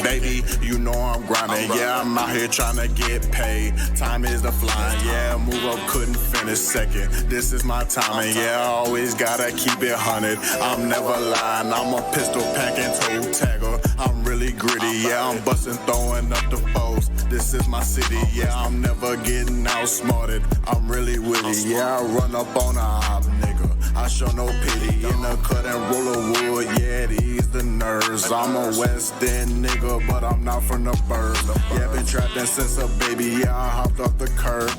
baby, you know I'm grinding. Yeah, I'm out here trying to get paid. Time is the flying. Yeah, move up, couldn't finish second. This is my timing. Yeah, I always gotta keep it 100. I'm never lying. I'm a pistol packing toe tagger. I'm really gritty. Yeah, I'm busting, throwing up the foes. This is my city. Yeah, I'm never getting outsmarted. I'm really witty. Yeah, I run up on a op, nigga. I show no pity. In the cut and roll of wood. Yeah, these the nerves. I'm a West End nigga, but I'm not from the burbs. Yeah, been trapping since a baby. Yeah, I hopped off the curb.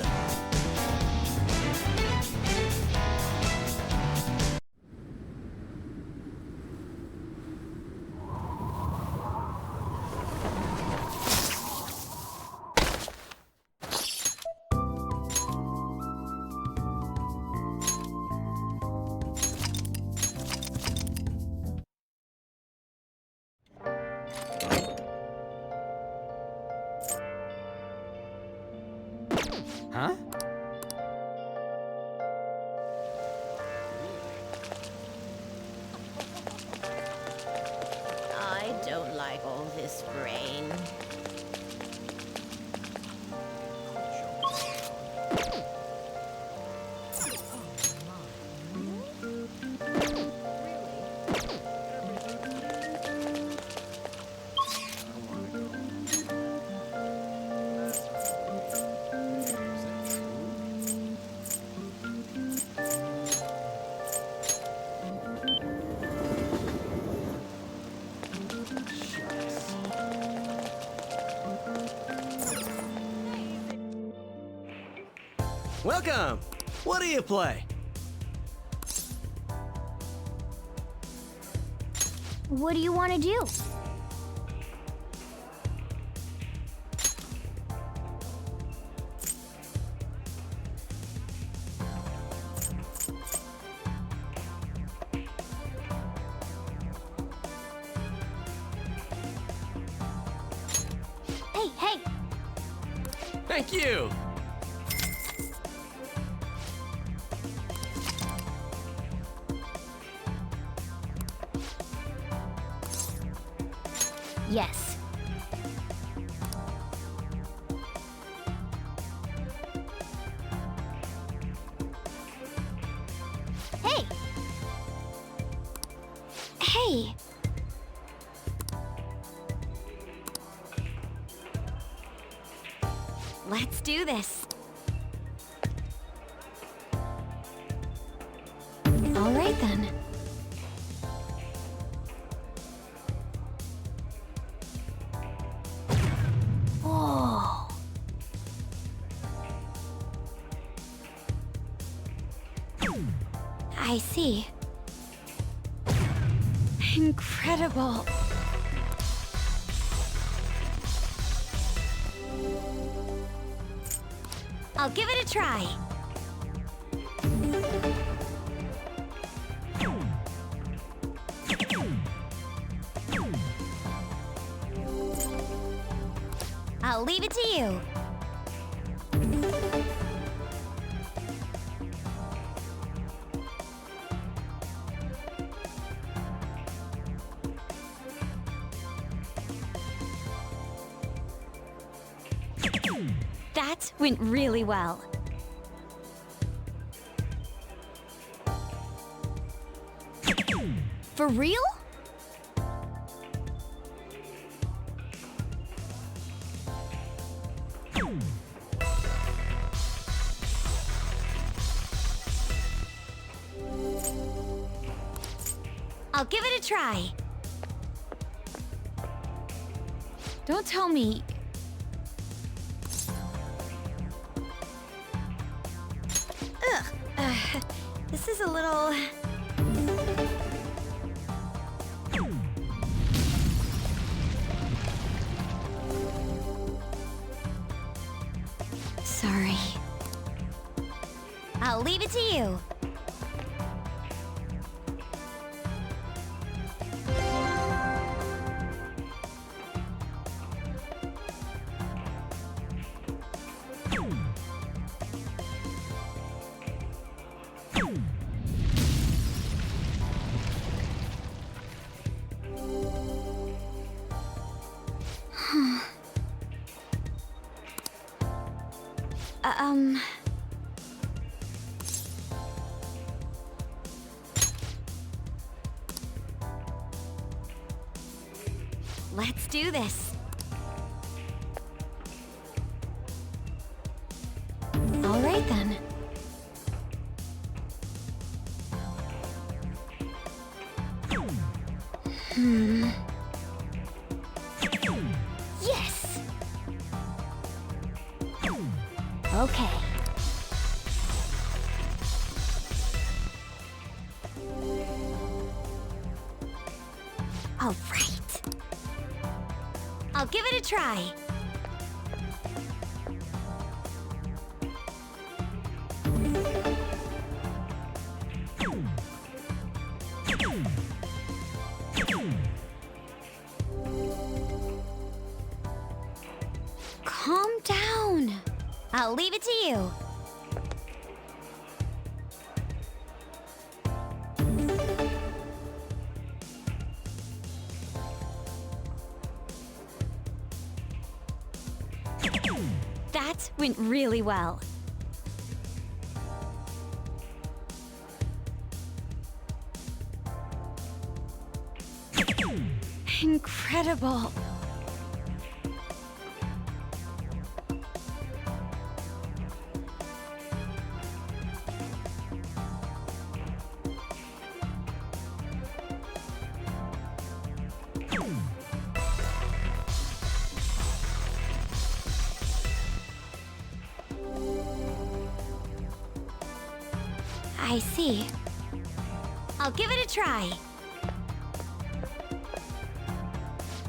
Huh? I don't like all this rain. Welcome! What do you play? What do you want to do? Hey, hey! Thank you! Yes. Hey! Hey! Let's do this. All right then. Whoa. I see. Incredible. I'll give it a try. I'll leave it to you. That went really well. For real? I'll give it a try. Don't tell me. Ugh. This is a little... Sorry. I'll leave it to you. Let's do this. All right then. Yes. Okay. All right. I'll give it a try. Calm down. I'll leave it to you. That went really well. Incredible. I see. I'll give it a try.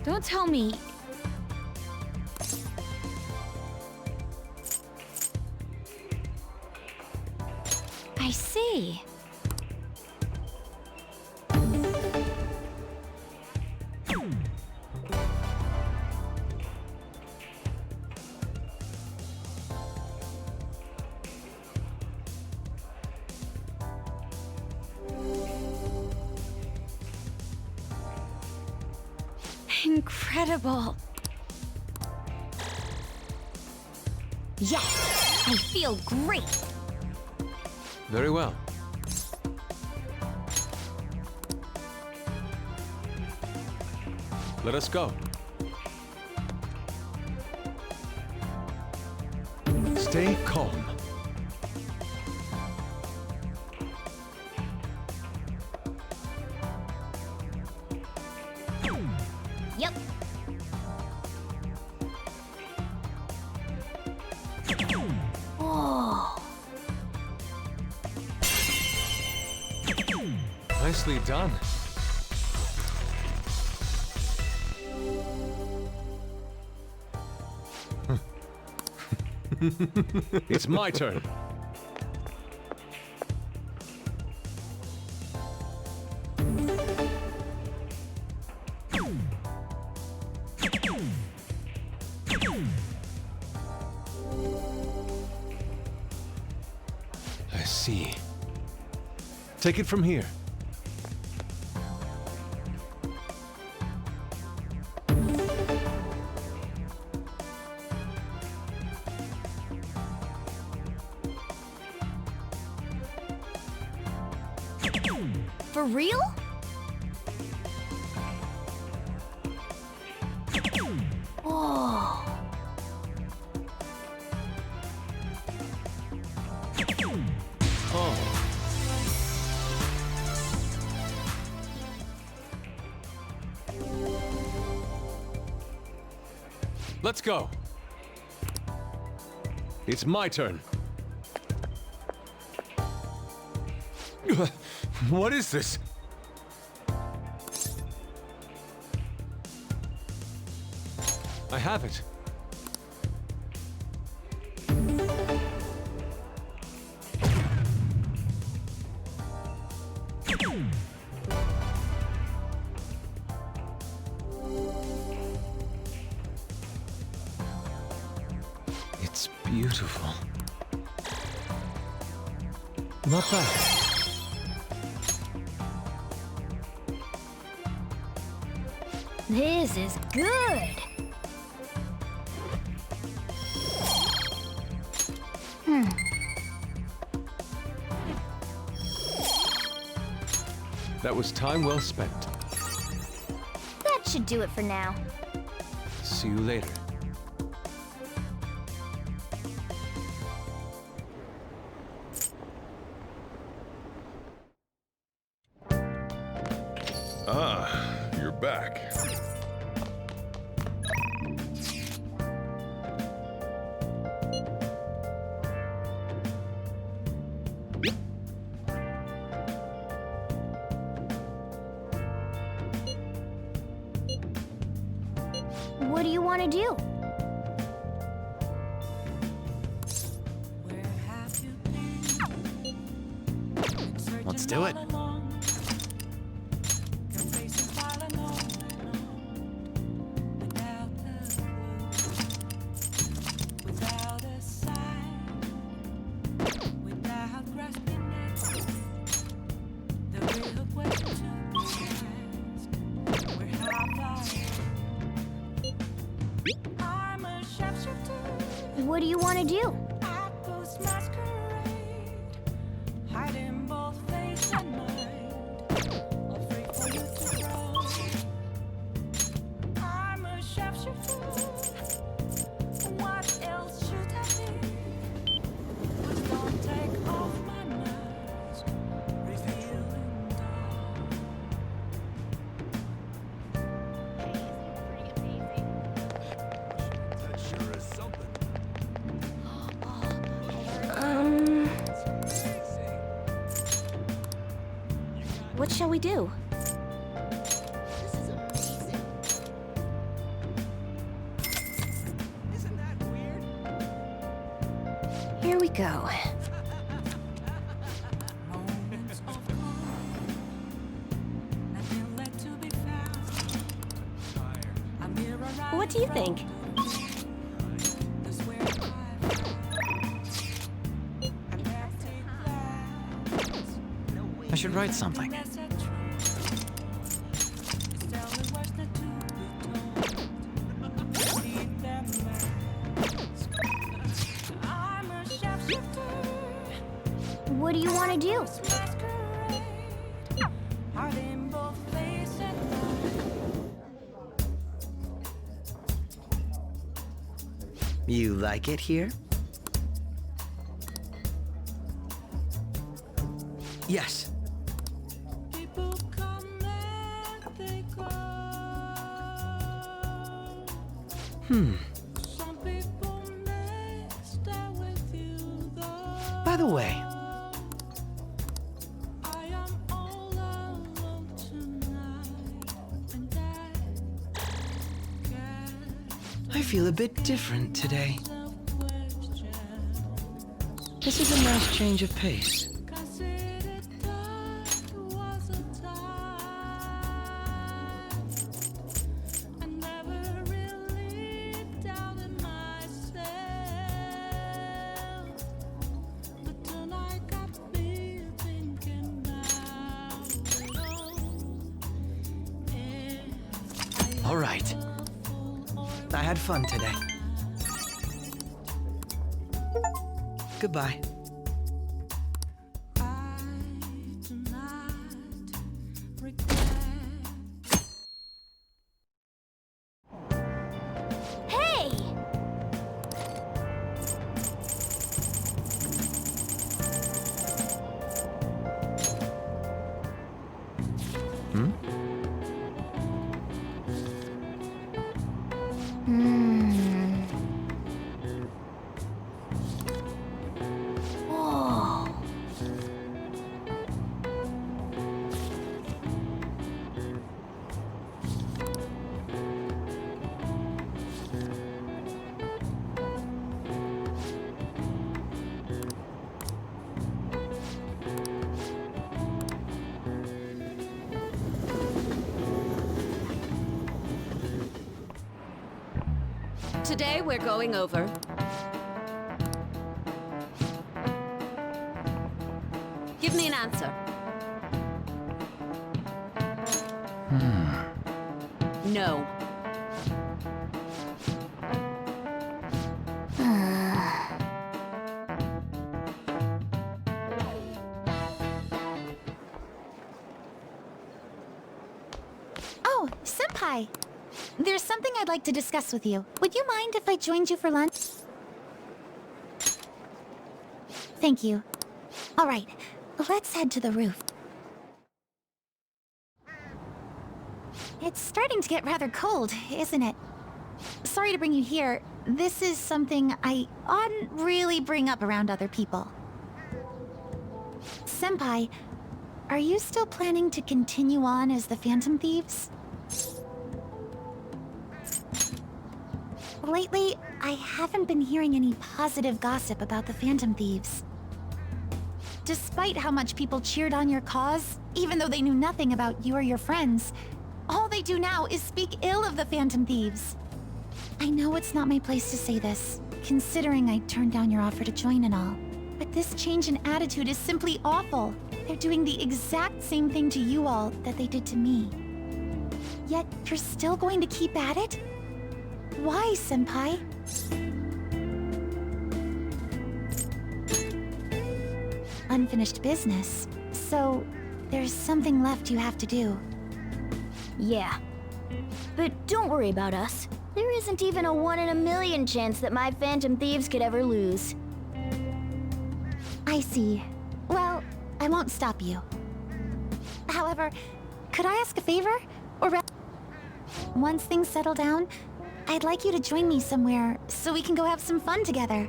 Don't tell me. I see. Incredible. Yes, I feel great. Very well. Let us go. Stay calm. Yep. Oh. Nicely done. It's my turn. I see. Take it from here. For real? Oh. Oh. Let's go. It's my turn. What is this? I have it. It's beautiful. Not bad. This is good. That was time well spent. That should do it for now. See you later. Ah, you're back. What do you want to do? Let's do it. What do you want to do? What shall we do? This is amazing. Isn't that weird? Here we go. What do you think? I should write something. What do you want to do? You like it here? Yes. By the way, I feel a bit different today. This is a nice change of pace. All right. I had fun today. Goodbye. Hey! Whoa. Today we're going over. Give me an answer. No. Senpai, there's something I'd like to discuss with you. Would you mind if I joined you for lunch? Thank you. All right, let's head to the roof. It's starting to get rather cold, isn't it? Sorry to bring you here. This is something I oughtn't really bring up around other people. Senpai, are you still planning to continue on as the Phantom Thieves? Lately, I haven't been hearing any positive gossip about the Phantom Thieves. Despite how much people cheered on your cause, even though they knew nothing about you or your friends, all they do now is speak ill of the Phantom Thieves. I know it's not my place to say this, considering I turned down your offer to join and all. But this change in attitude is simply awful. They're doing the exact same thing to you all that they did to me. Yet, you're still going to keep at it? Why, Senpai? Unfinished business. So, there's something left you have to do. Yeah. But don't worry about us. There isn't even a 1 in a million chance that my Phantom Thieves could ever lose. I see. Well, I won't stop you. However, could I ask a favor? Once things settle down, I'd like you to join me somewhere so we can go have some fun together.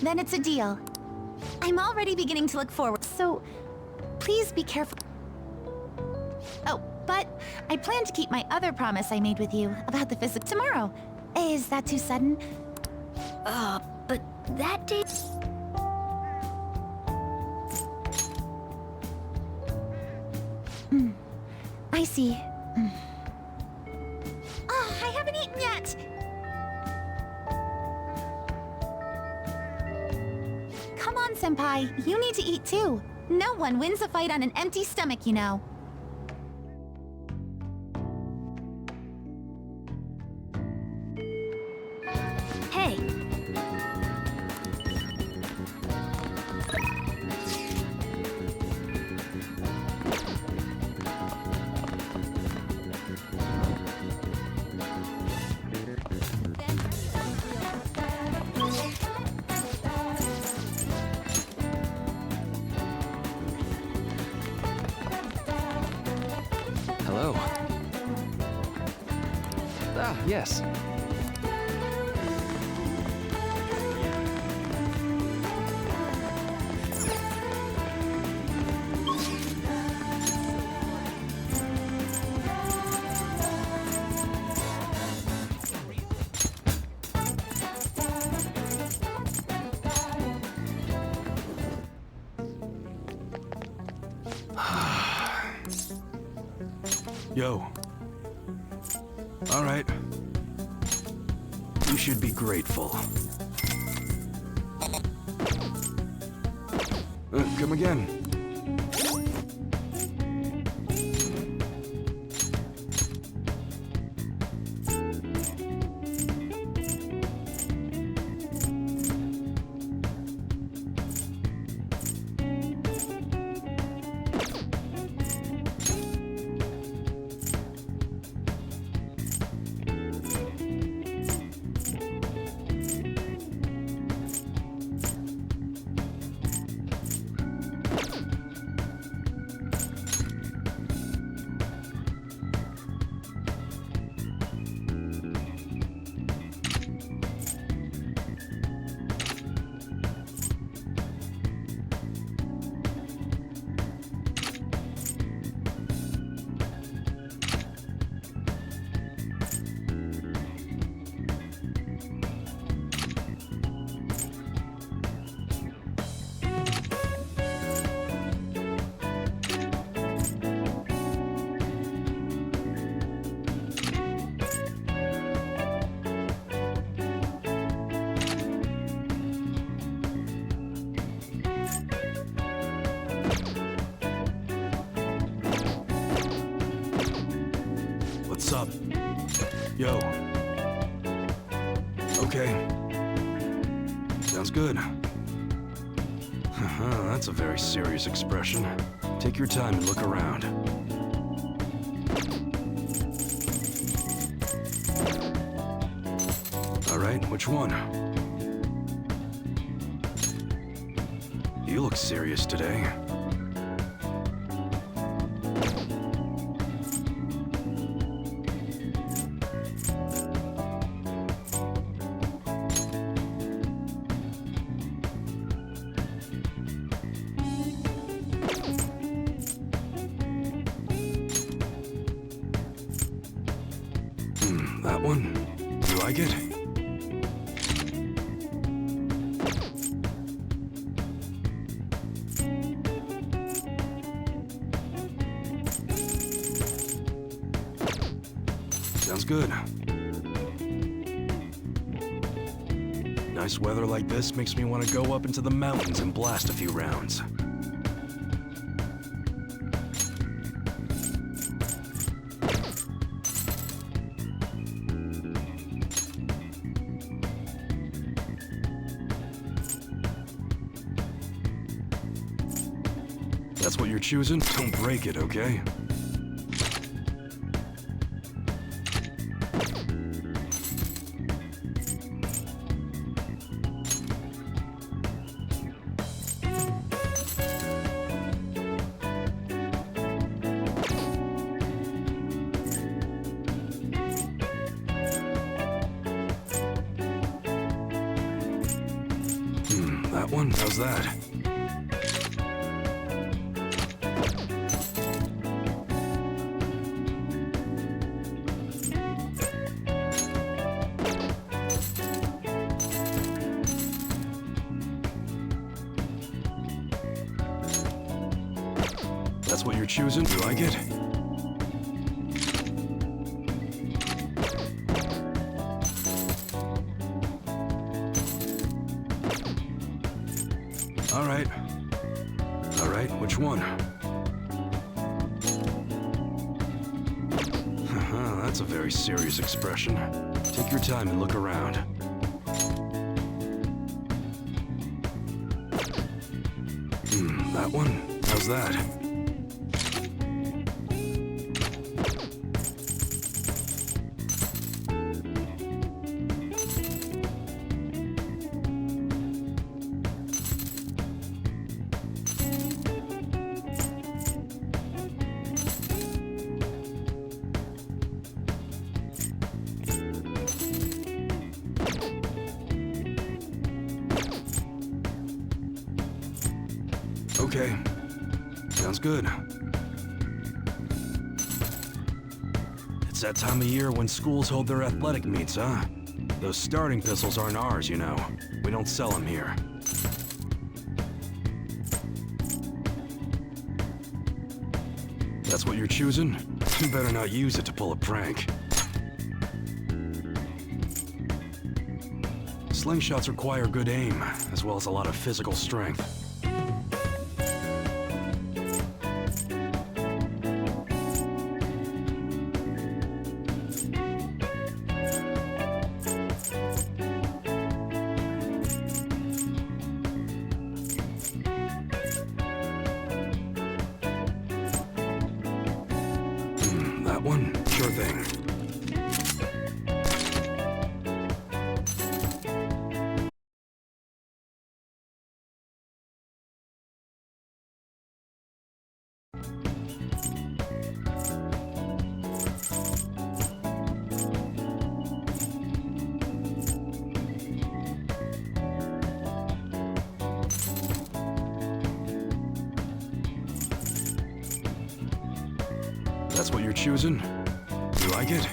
Then it's a deal. I'm already beginning to look forward, so please be careful. Oh, but I plan to keep my other promise I made with you about the physics tomorrow. Is that too sudden? But that day... I see. Oh, I haven't eaten yet! Come on, Senpai. You need to eat too. No one wins a fight on an empty stomach, you know. Hey. Hello. Ah, yes. Yo. All right. You should be grateful. Come again. What's up? Yo. Okay. Sounds good. That's a very serious expression. Take your time and look around. All right, which one? You look serious today. That one? You like it? Sounds good. Nice weather like this makes me want to go up into the mountains and blast a few rounds. That's what you're choosing? Don't break it, okay? That one? How's that? That's what you're choosing? You like it? All right. All right, which one? That's a very serious expression. Take your time and look around. That one? How's that? Okay. Sounds good. It's that time of year when schools hold their athletic meets, huh? Those starting pistols aren't ours, you know. We don't sell them here. That's what you're choosing? You better not use it to pull a prank. Slingshots require good aim, as well as a lot of physical strength. That one? Sure thing. That's what you're choosing? You like it?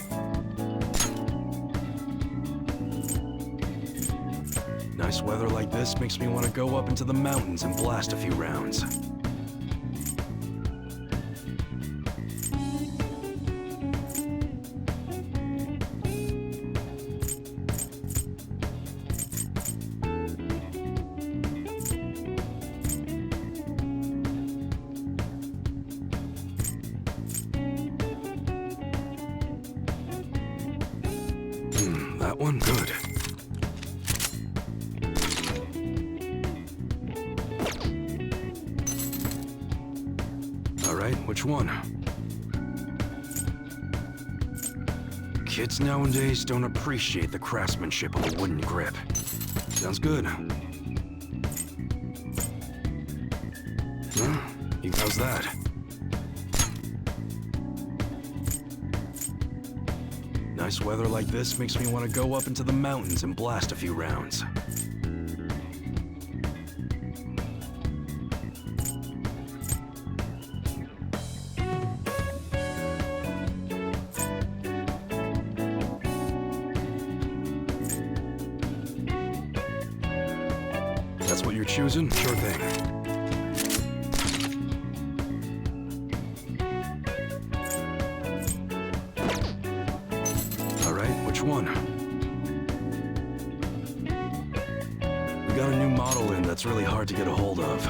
Nice weather like this makes me want to go up into the mountains and blast a few rounds. That one? Good. right, which one? Kids nowadays don't appreciate the craftsmanship of a wooden grip. Sounds good. How's that? Nice weather like this makes me want to go up into the mountains and blast a few rounds. That's what you're choosing? Sure thing. One. We got a new model in that's really hard to get a hold of.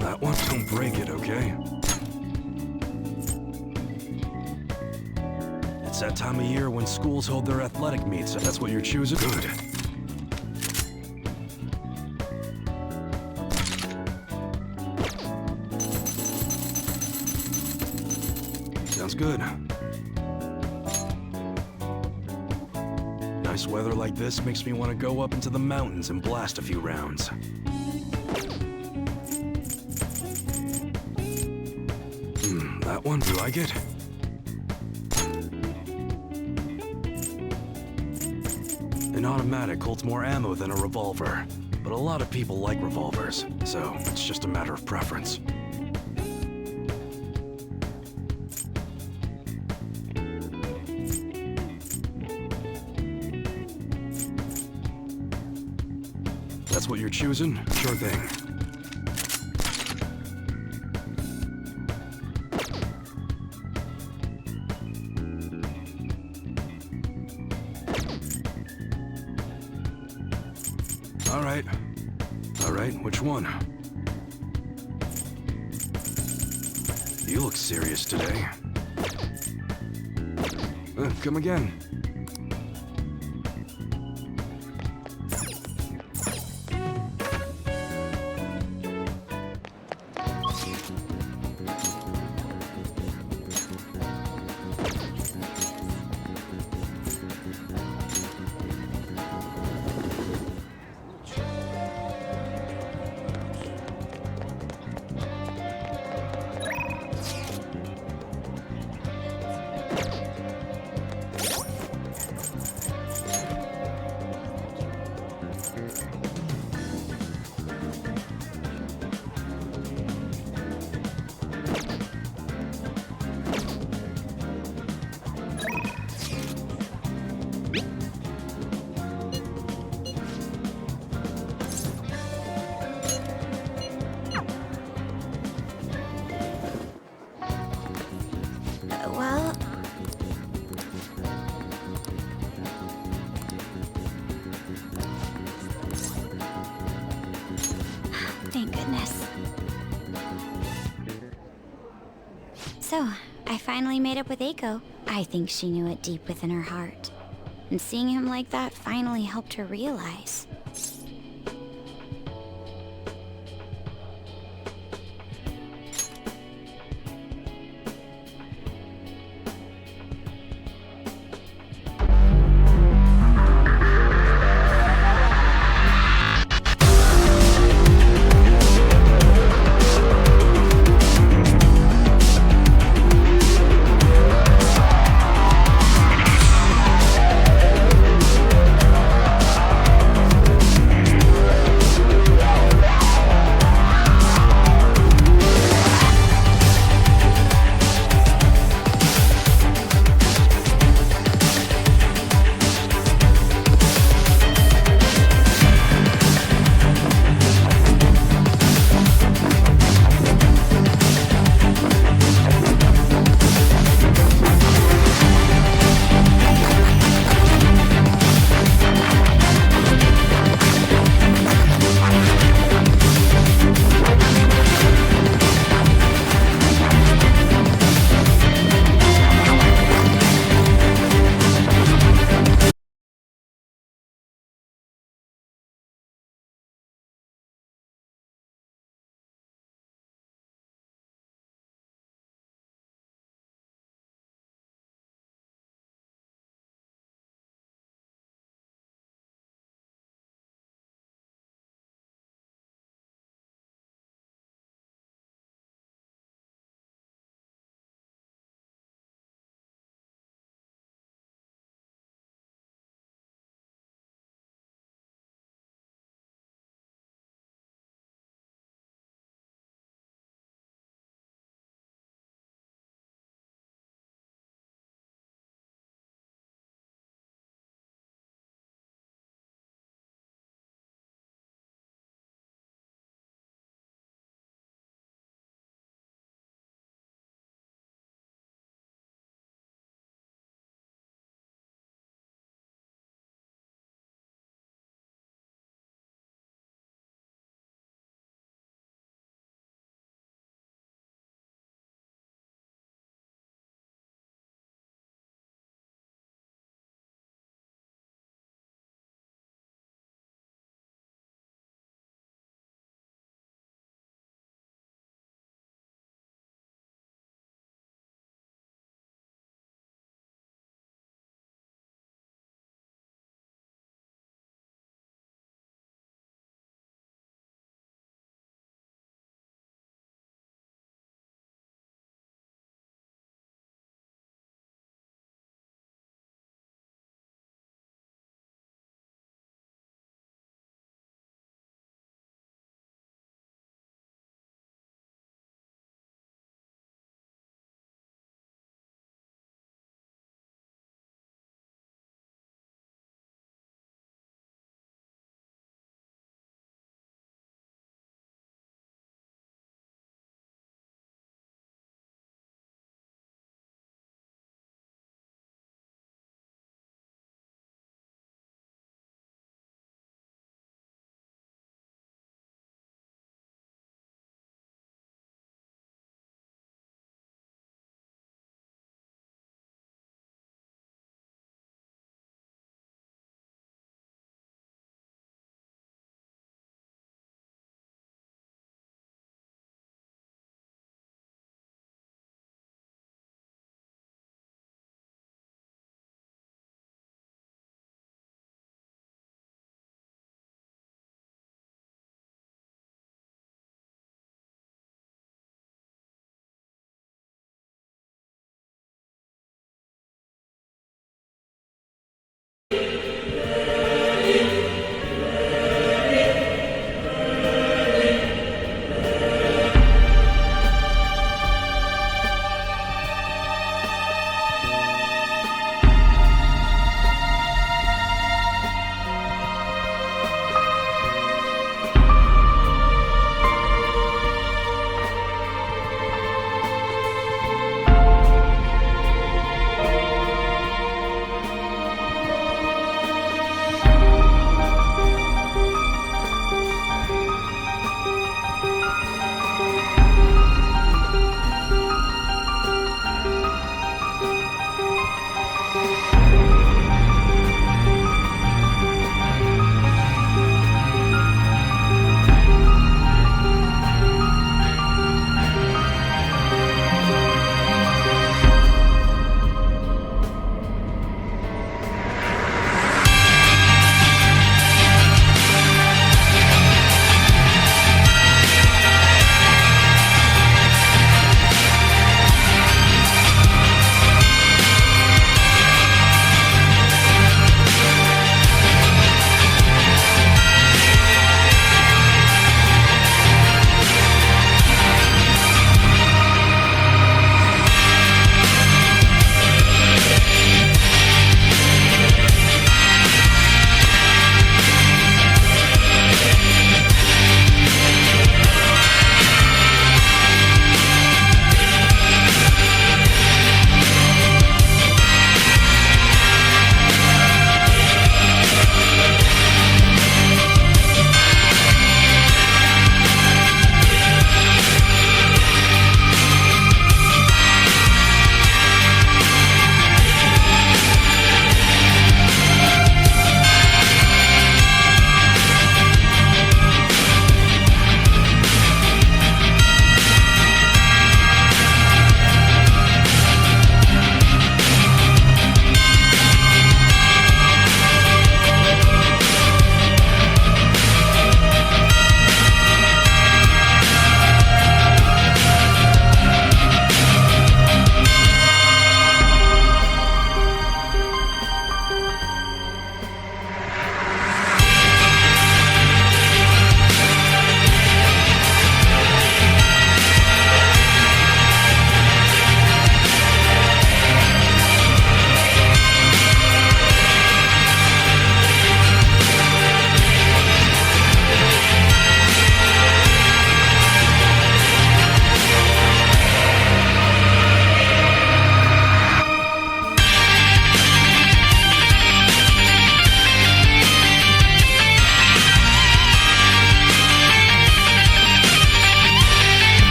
That one? Don't break it, okay? It's that time of year when schools hold their athletic meets. That's what you're choosing? Good. Sounds good. Nice weather like this makes me want to go up into the mountains and blast a few rounds. That one? You like it? An automatic holds more ammo than a revolver, but a lot of people like revolvers, so it's just a matter of preference. That's what you're choosing? Sure thing. All right, which one? You look serious today. Come again. Well... Thank goodness. So, I finally made up with Eiko. I think she knew it deep within her heart. And seeing him like that finally helped her realize.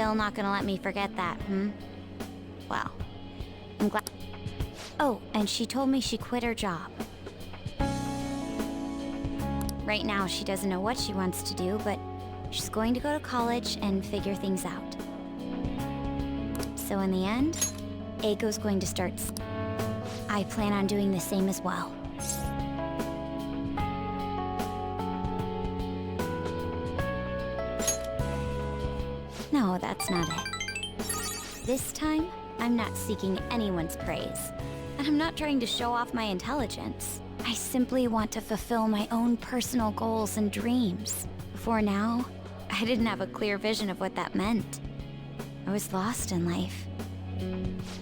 still not gonna let me forget that, Well, I'm glad. Oh, and she told me she quit her job. Right now, she doesn't know what she wants to do, but she's going to go to college and figure things out. So in the end, Eiko's going to start. I plan on doing the same as well. No, that's not it. This time, I'm not seeking anyone's praise. And I'm not trying to show off my intelligence. I simply want to fulfill my own personal goals and dreams. Before now, I didn't have a clear vision of what that meant. I was lost in life.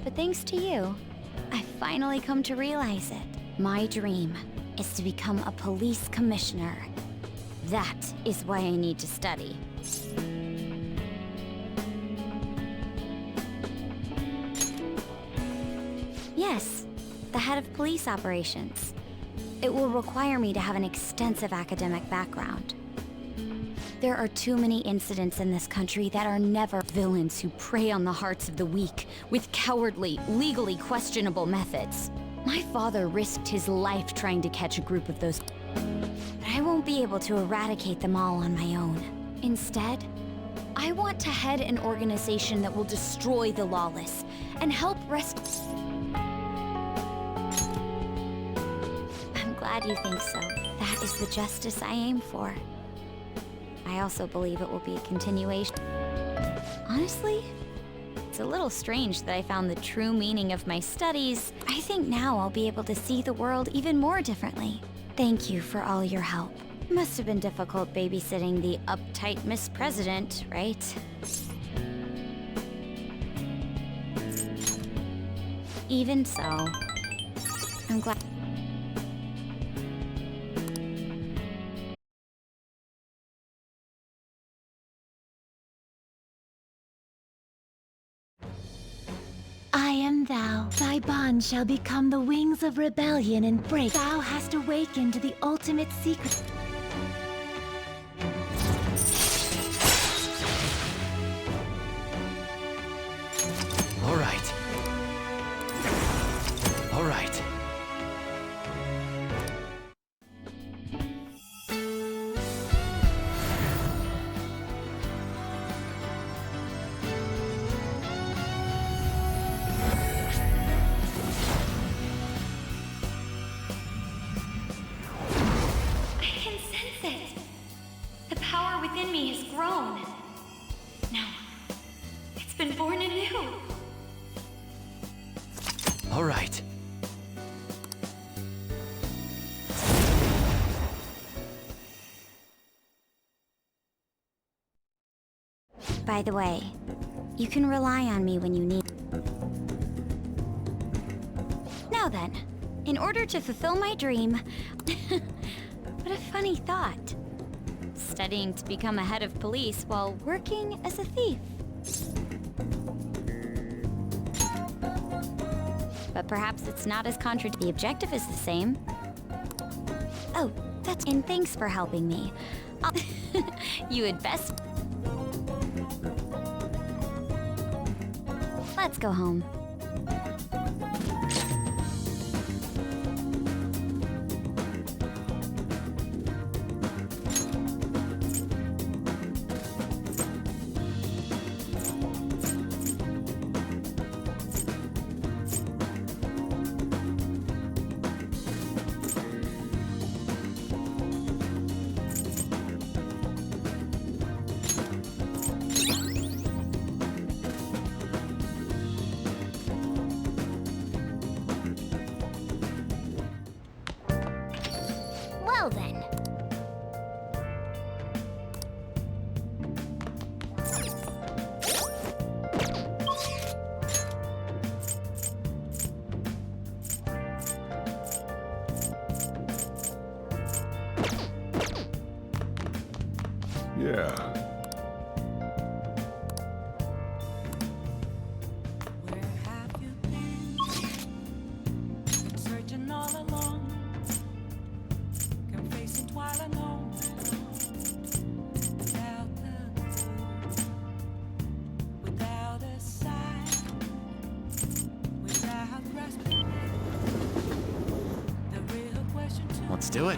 But thanks to you, I finally come to realize it. My dream is to become a police commissioner. That is why I need to study. Yes, the head of police operations. It will require me to have an extensive academic background. There are too many incidents in this country that are never villains who prey on the hearts of the weak with cowardly, legally questionable methods. My father risked his life trying to catch a group of those, but I won't be able to eradicate them all on my own. Instead, I want to head an organization that will destroy the lawless and help rescue. I'm glad you think so. That is the justice I aim for. I also believe it will be a continuation. Honestly, it's a little strange that I found the true meaning of my studies. I think now I'll be able to see the world even more differently. Thank you for all your help. It must have been difficult babysitting the uptight Miss President, right? Even so, I'm glad. I am thou. Thy bond shall become the wings of rebellion and break. Thou hast awakened to the ultimate secret. All right. All right. Within me has grown. No, it's been born anew. All right. By the way, you can rely on me when you need. Now then, in order to fulfill my dream, what a funny thought. Studying to become a head of police while working as a thief. But perhaps it's not as contradictory. The objective is the same. Oh, that's... And thanks for helping me. You had best... Let's go home. Well then. Yeah. Let's do it.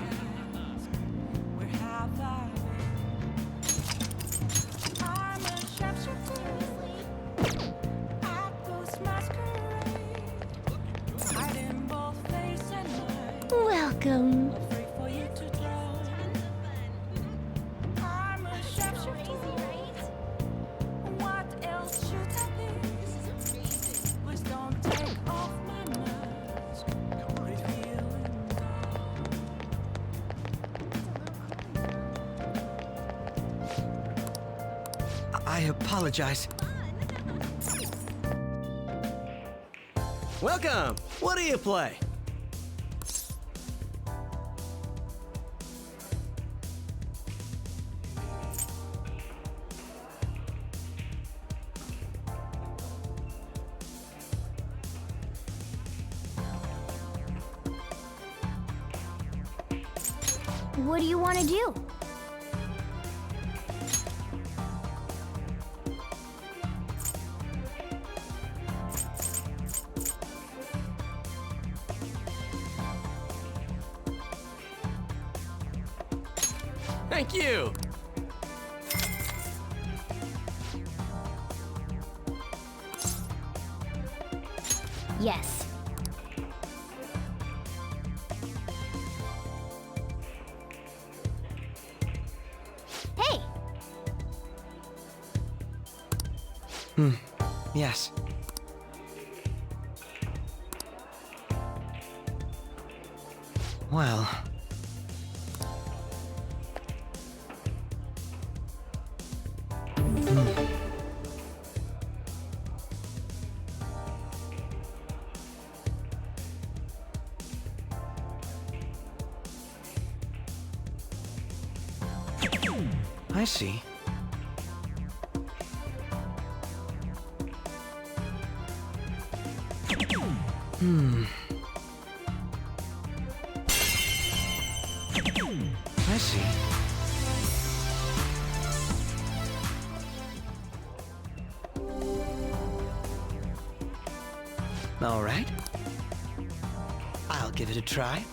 Welcome. I apologize. Welcome! What do you play? What do you want to do? Thank you! Yes. Hey! Yes. Well... I see. I see. All right. I'll give it a try.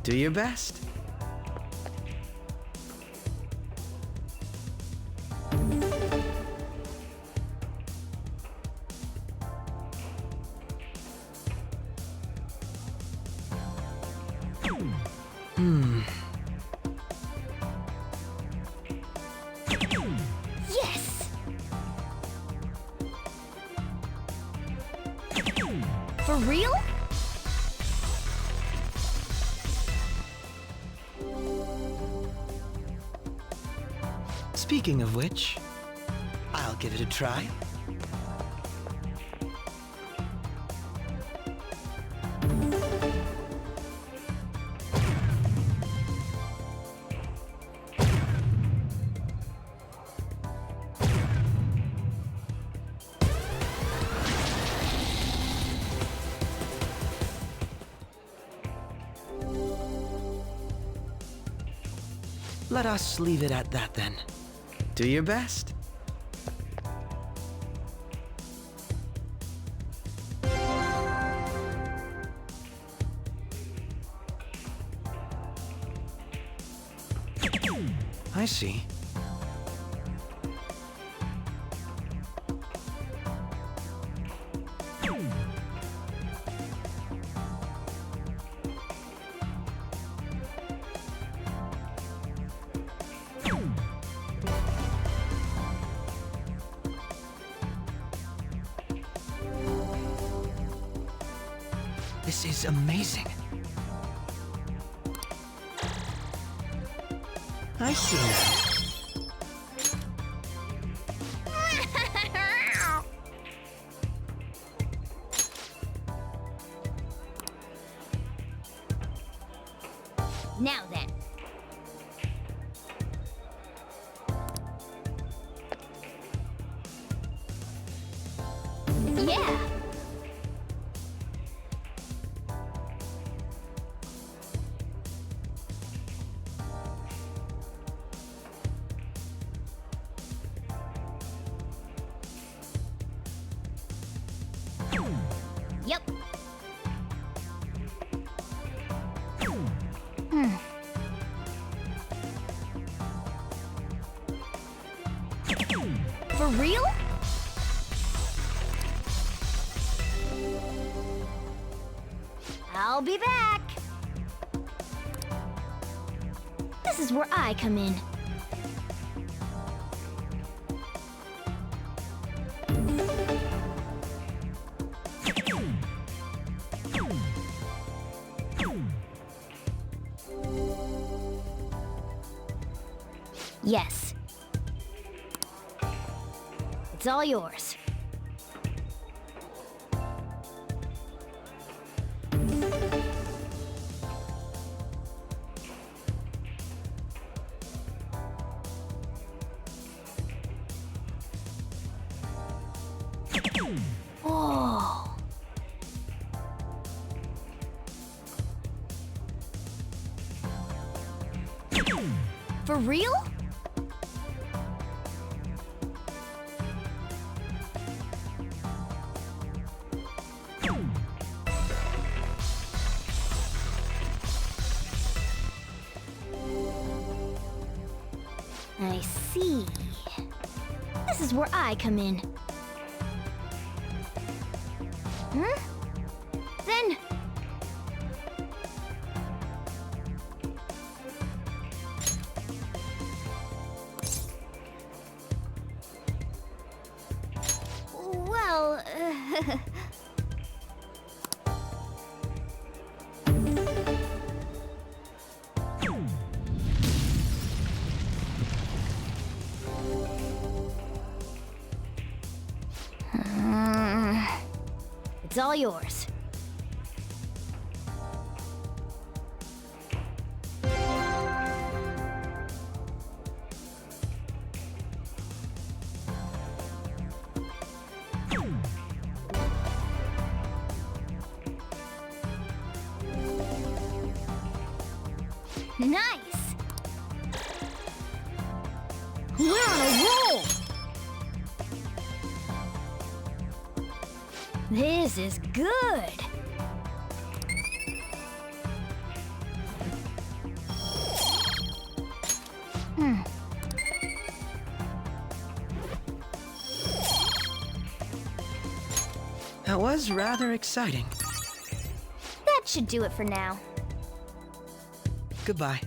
Do your best. Yes! For real? Speaking of which, I'll give it a try. Let us leave it at that then. Do your best. I see. This is amazing. I see now. Now then. Yeah! Yep. For real? I'll be back. This is where I come in. Yes. It's all yours. Oh. For real? I see. This is where I come in. Huh? Then... Well, it's all yours. Nice! We're on a roll! This is good! That was rather exciting. That should do it for now. Goodbye.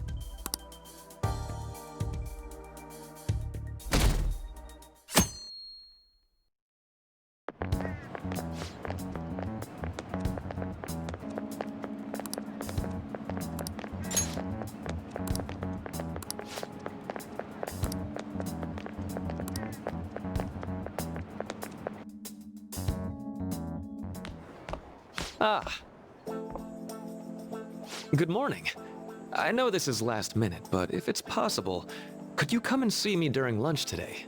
Ah. Good morning. I know this is last minute, but if it's possible, could you come and see me during lunch today?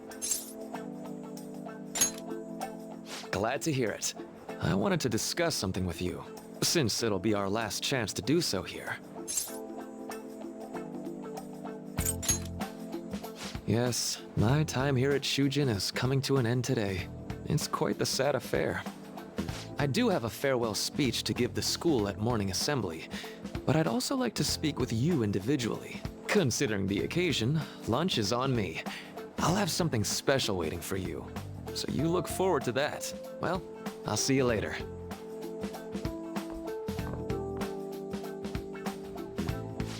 Glad to hear it. I wanted to discuss something with you, since it'll be our last chance to do so here. Yes, my time here at Shujin is coming to an end today. It's quite the sad affair. I do have a farewell speech to give the school at morning assembly, but I'd also like to speak with you individually. Considering the occasion, lunch is on me. I'll have something special waiting for you, so you look forward to that. Well, I'll see you later.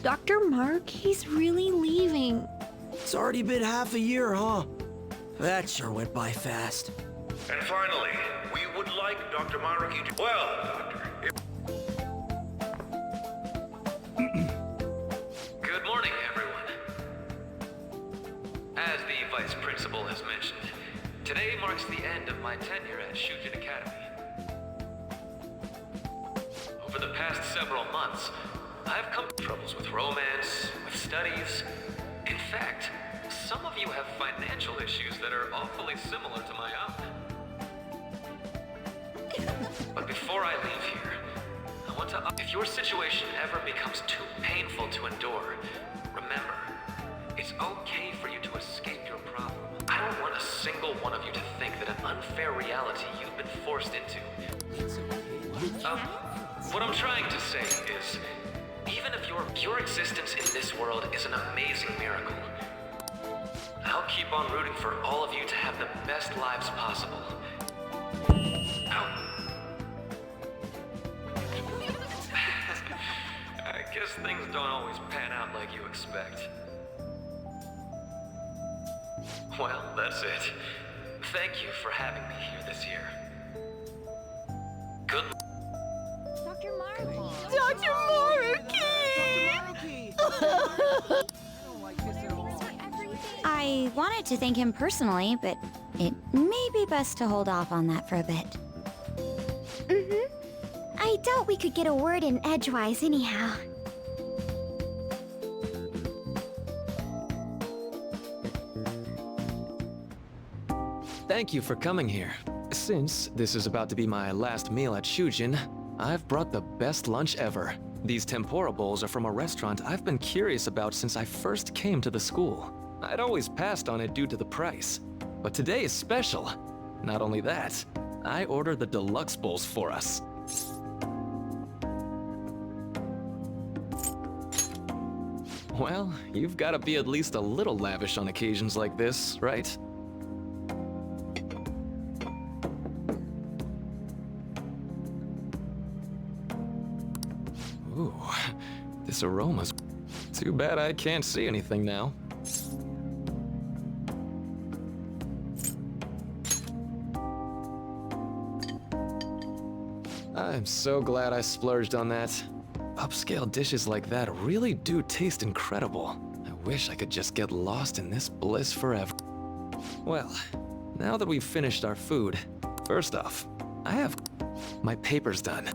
Dr. Mark, he's really leaving. It's already been half a year, huh? That sure went by fast. And finally, we would like Dr. Maruki to... Well, Doctor, Good morning, everyone. As the Vice Principal has mentioned, today marks the end of my tenure at Shujin Academy. Over the past several months, I've come to troubles with romance, with studies. In fact, some of you have financial issues that are awfully similar to my own. But before I leave here, I want to... If your situation ever becomes too painful to endure, remember, it's okay for you to escape your problem. I don't want a single one of you to think that an unfair reality you've been forced into. What I'm trying to say is, even if your existence in this world is an amazing miracle, I'll keep on rooting for all of you to have the best lives possible. Ow. I guess things don't always pan out like you expect. Well, that's it. Thank you for having me here this year. Good. Dr. Markey! Dr. Markey! I wanted to thank him personally, but it may be best to hold off on that for a bit. I doubt we could get a word in edgewise anyhow. Thank you for coming here. Since this is about to be my last meal at Shujin, I've brought the best lunch ever. These tempura bowls are from a restaurant I've been curious about since I first came to the school. I'd always passed on it due to the price, but today is special. Not only that, I ordered the deluxe bowls for us. Well, you've got to be at least a little lavish on occasions like this, right? Ooh, this aroma's... Too bad I can't see anything now. I'm so glad I splurged on that. Upscale dishes like that really do taste incredible. I wish I could just get lost in this bliss forever. Well, now that we've finished our food, first off, I have my papers done.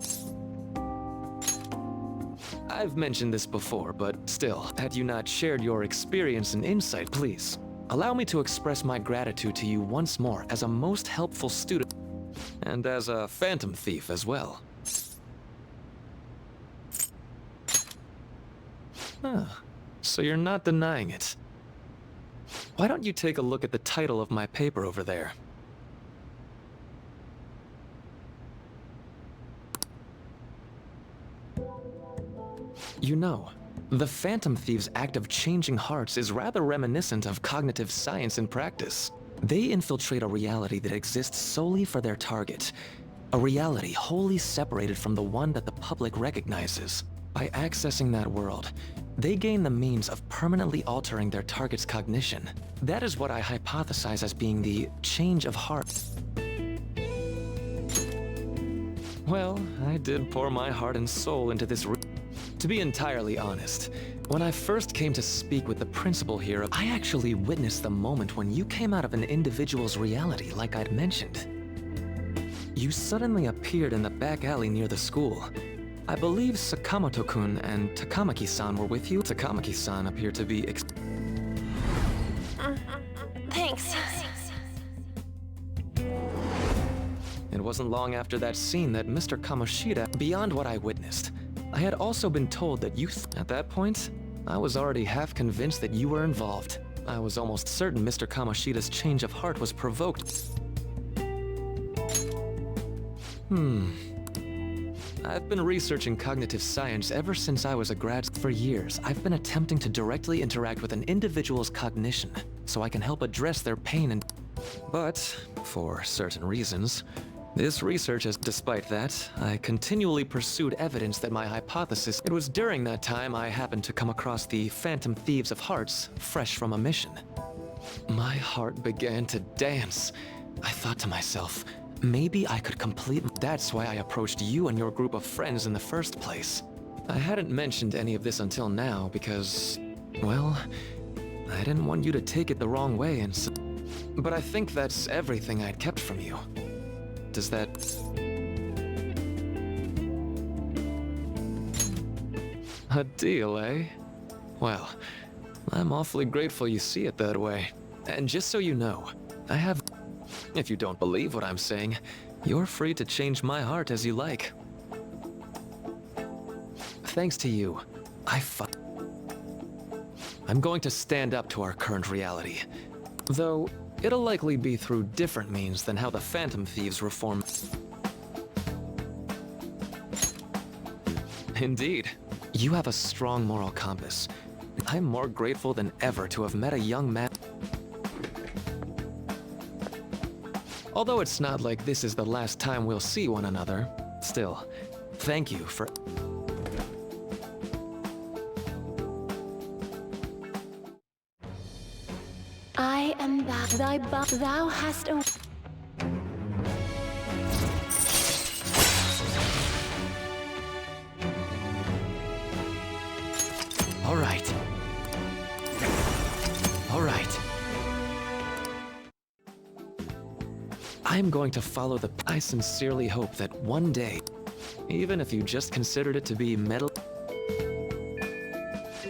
I've mentioned this before, but still, had you not shared your experience and insight, please, allow me to express my gratitude to you once more as a most helpful student, and as a phantom thief as well. Huh. So you're not denying it. Why don't you take a look at the title of my paper over there? You know, the Phantom Thieves' act of changing hearts is rather reminiscent of cognitive science in practice. They infiltrate a reality that exists solely for their target, a reality wholly separated from the one that the public recognizes. By accessing that world, they gain the means of permanently altering their target's cognition. That is what I hypothesize as being the change of heart. Well, I did pour my heart and soul into this. To be entirely honest, when I first came to speak with the principal here, I actually witnessed the moment when you came out of an individual's reality like I'd mentioned. You suddenly appeared in the back alley near the school. I believe Sakamoto-kun and Takamaki-san were with you. Takamaki-san appeared to be Thanks. It wasn't long after that scene that Mr. Kamoshida, beyond what I witnessed, I had also been told that you... At that point, I was already half convinced that you were involved. I was almost certain Mr. Kamoshida's change of heart was provoked. I've been researching cognitive science ever since I was a grad. For years, I've been attempting to directly interact with an individual's cognition, so I can help address their pain and... But, for certain reasons, this research has... Despite that, I continually pursued evidence that my hypothesis... It was during that time I happened to come across the Phantom Thieves of Hearts, fresh from a mission. My heart began to dance. I thought to myself, maybe I could complete... That's why I approached you and your group of friends in the first place. I hadn't mentioned any of this until now because, well, I didn't want you to take it the wrong way and so... But I think that's everything I'd kept from you. Does that... A deal, eh? Well, I'm awfully grateful you see it that way. And just so you know, I have... If you don't believe what I'm saying, You're free to change my heart as you like. Thanks to you, I'm going to stand up to our current reality. Though, it'll likely be through different means than how the Phantom Thieves reform. Indeed. You have a strong moral compass. I'm more grateful than ever to have met a young man. Although it's not like this is the last time we'll see one another, still, thank you for... I am thou hast a... All right. All right. I'm going to follow the... I sincerely hope that one day, even if you just considered it to be metal...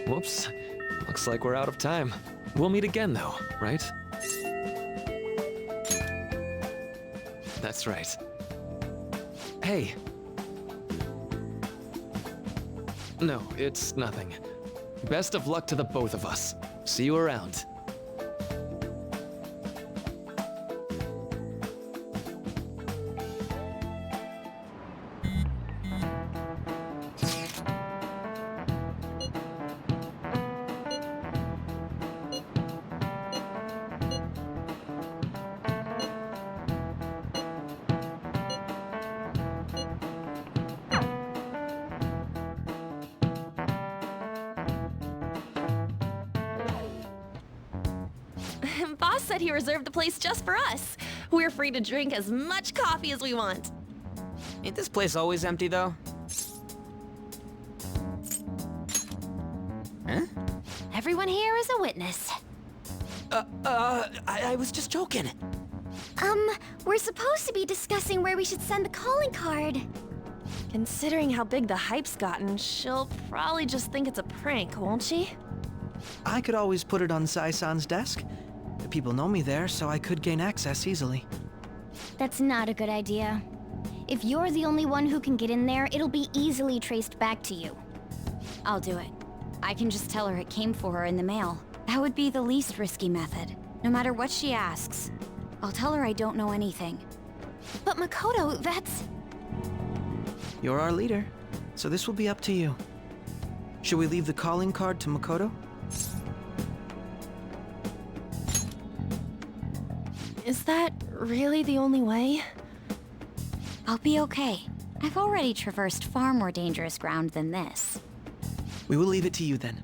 Whoops. Looks like we're out of time. We'll meet again, though, right? That's right. Hey. No, it's nothing. Best of luck to the both of us. See you around. Boss said he reserved the place just for us. We're free to drink as much coffee as we want. Ain't this place always empty, though? Huh? Everyone here is a witness. I was just joking. We're supposed to be discussing where we should send the calling card. Considering how big the hype's gotten, she'll probably just think it's a prank, won't she? I could always put it on Sai-san's desk. People know me there, so I could gain access easily. That's not a good idea. If you're the only one who can get in there, it'll be easily traced back to you. I'll do it. I can just tell her it came for her in the mail. That would be the least risky method. No matter what she asks, I'll tell her I don't know anything. But Makoto, that's... You're our leader, so this will be up to you. Should we leave the calling card to Makoto? Is that really the only way? I'll be okay. I've already traversed far more dangerous ground than this. We will leave it to you then.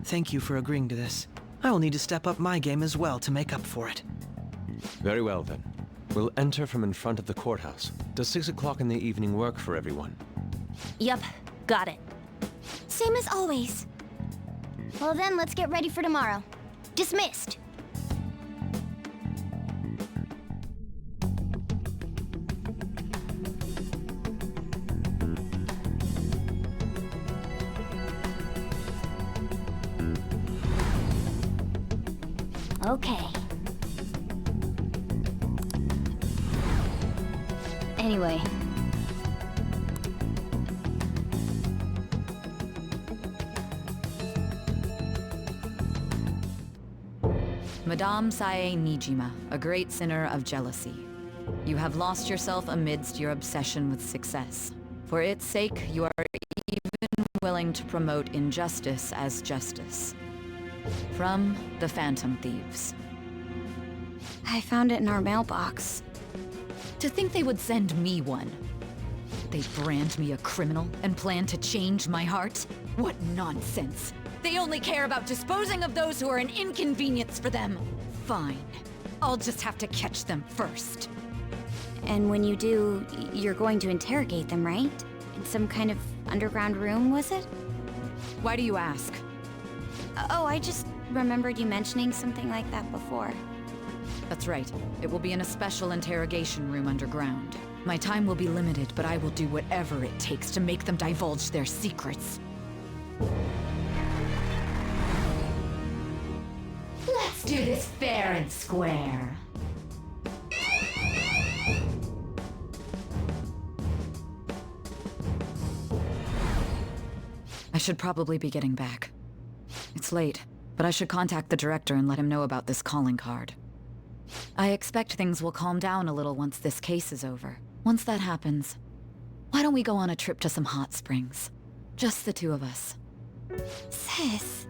Thank you for agreeing to this. I will need to step up my game as well to make up for it. Very well, then. We'll enter from in front of the courthouse. Does 6 o'clock in the evening work for everyone? Yup, got it. Same as always. Well then, let's get ready for tomorrow. Dismissed! Okay. Anyway. Madame Sae Nijima, a great sinner of jealousy. You have lost yourself amidst your obsession with success. For its sake, you are even willing to promote injustice as justice. From the Phantom Thieves. I found it in our mailbox. To think they would send me one. They brand me a criminal and plan to change my heart? What nonsense! They only care about disposing of those who are an inconvenience for them. Fine. I'll just have to catch them first. And when you do, you're going to interrogate them, right? In some kind of underground room, was it? Why do you ask? Oh, I just remembered you mentioning something like that before. That's right. It will be in a special interrogation room underground. My time will be limited, but I will do whatever it takes to make them divulge their secrets. Let's do this fair and square. should probably be getting back. It's late, but I should contact the director and let him know about this calling card. I expect things will calm down a little once this case is over. Once that happens, why don't we go on a trip to some hot springs? Just the two of us. Sis.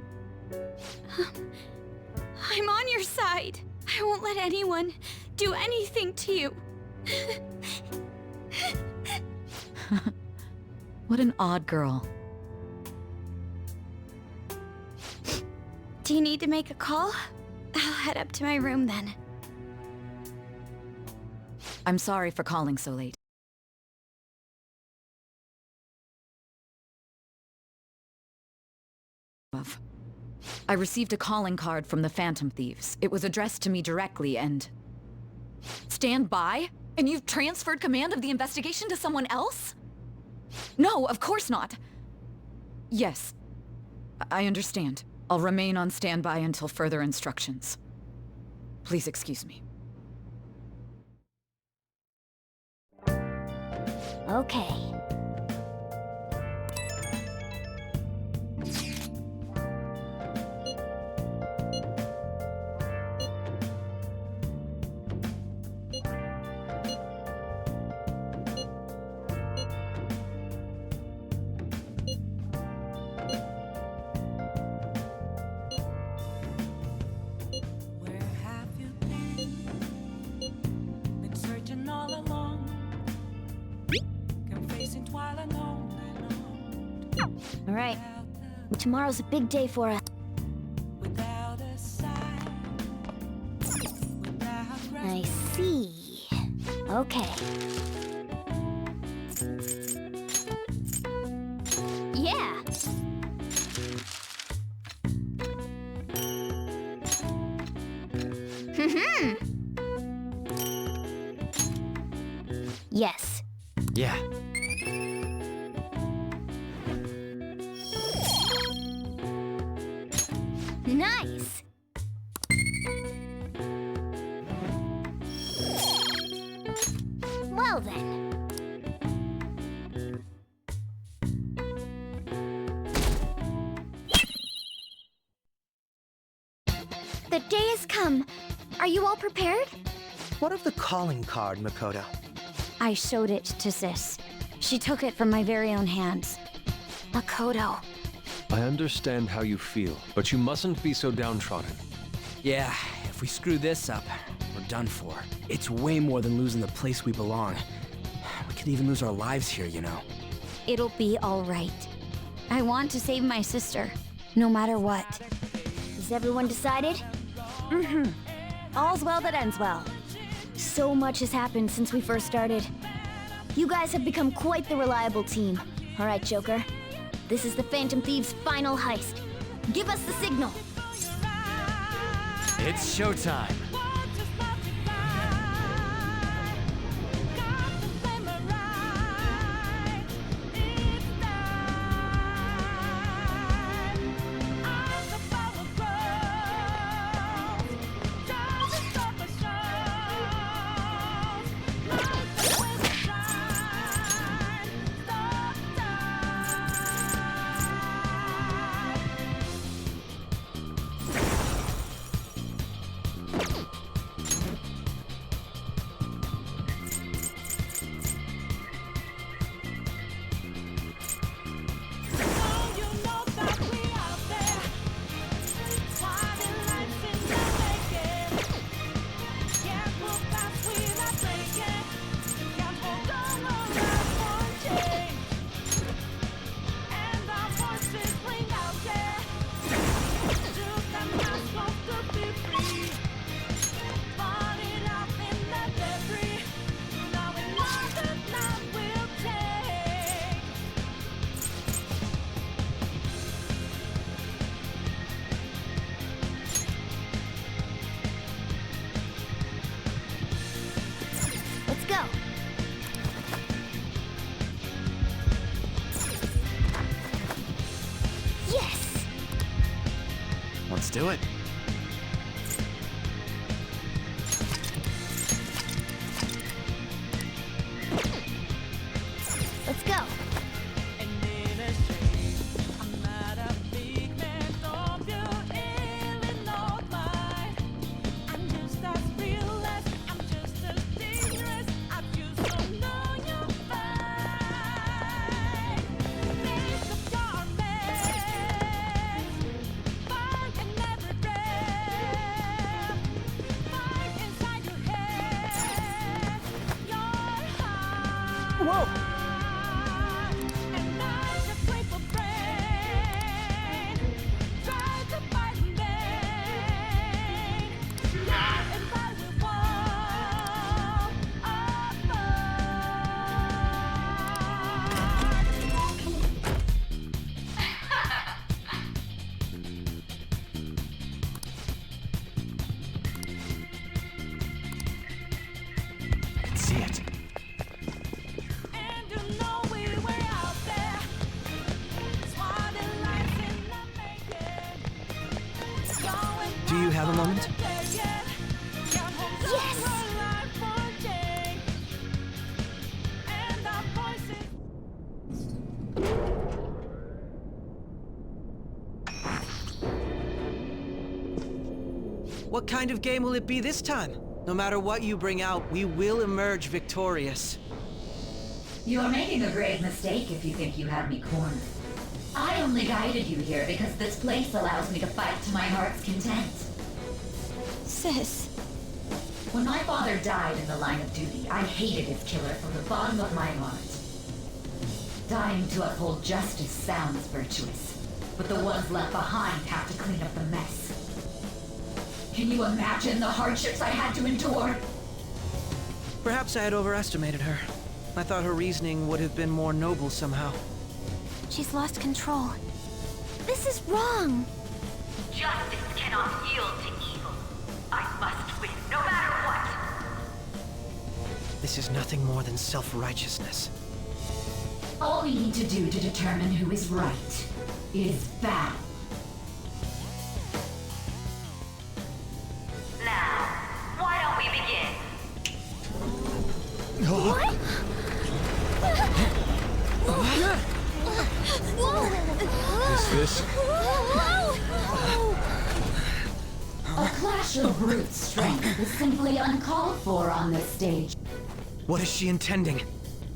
I'm on your side. I won't let anyone do anything to you. What an odd girl. Do you need to make a call? I'll head up to my room then. I'm sorry for calling so late. I received a calling card from the Phantom Thieves. It was addressed to me directly and... Stand by? And you've transferred command of the investigation to someone else? No, of course not. Yes, I understand. I'll remain on standby until further instructions. Please excuse me. Okay. All right. Tomorrow's a big day for us. I see. Okay. Yeah. Yes. Yeah. Nice. Well then. The day has come. Are you all prepared? What of the calling card, Makoto? I showed it to Sis. She took it from my very own hands. Makoto. I understand how you feel, but you mustn't be so downtrodden. Yeah, if we screw this up, we're done for. It's way more than losing the place we belong. We could even lose our lives here, you know. It'll be all right. I want to save my sister, no matter what. Is everyone decided? Mm-hmm. All's well that ends well. So much has happened since we first started. You guys have become quite the reliable team. All right, Joker. This is the Phantom Thieves' final heist. Give us the signal. It's showtime. Let's do it. Let's go. see it. Do you have a moment? What kind of game will it be this time? No matter what you bring out, we will emerge victorious. You are making a grave mistake if you think you have me cornered. I only guided you here because this place allows me to fight to my heart's content. Sis. When my father died in the line of duty, I hated his killer from the bottom of my heart. Dying to uphold justice sounds virtuous, but the ones left behind have to clean up the mess. Can you imagine the hardships I had to endure? Perhaps I had overestimated her. I thought her reasoning would have been more noble somehow. She's lost control. This is wrong. Justice cannot yield to evil. I must win, no matter what. This is nothing more than self-righteousness. All we need to do to determine who is right is battle. Now, why don't we begin? What? Is this? A clash of brute strength is simply uncalled for on this stage. What is she intending?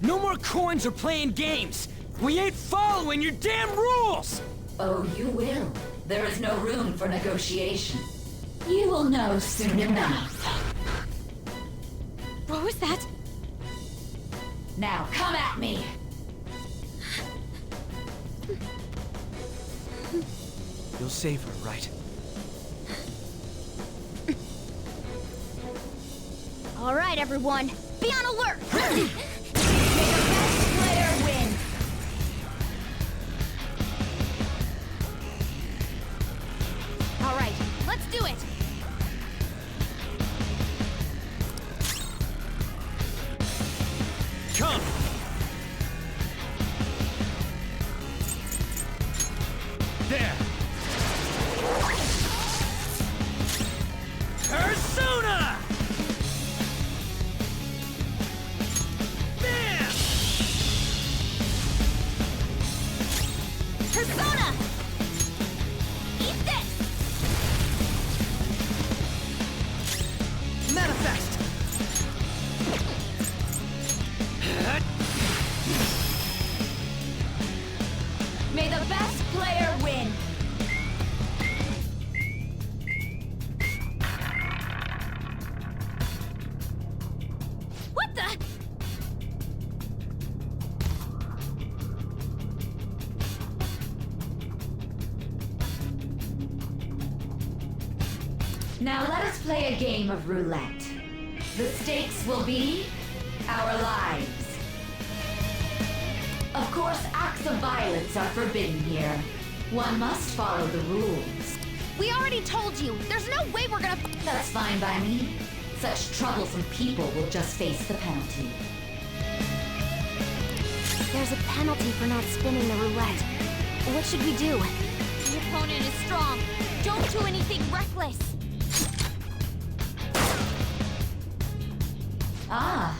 No more coins or playing games! We ain't following your damn rules! Oh, you will. There is no room for negotiation. You will know soon enough. What was that? Now come at me! You'll save her, right? All right, everyone. Be on alert! May the best player win! All right, let's do it! Come! There! Persona! Bam! Persona! Eat this! Manifest! May the best player win! What the? Now let us play a game of roulette. The stakes will be our lives. Of course, acts of violence are forbidden here. One must follow the rules. We already told you. There's no way we're gonna... That's fine by me. Such troublesome people will just face the penalty. There's a penalty for not spinning the roulette. What should we do? The opponent is strong. Don't do anything reckless. Ah,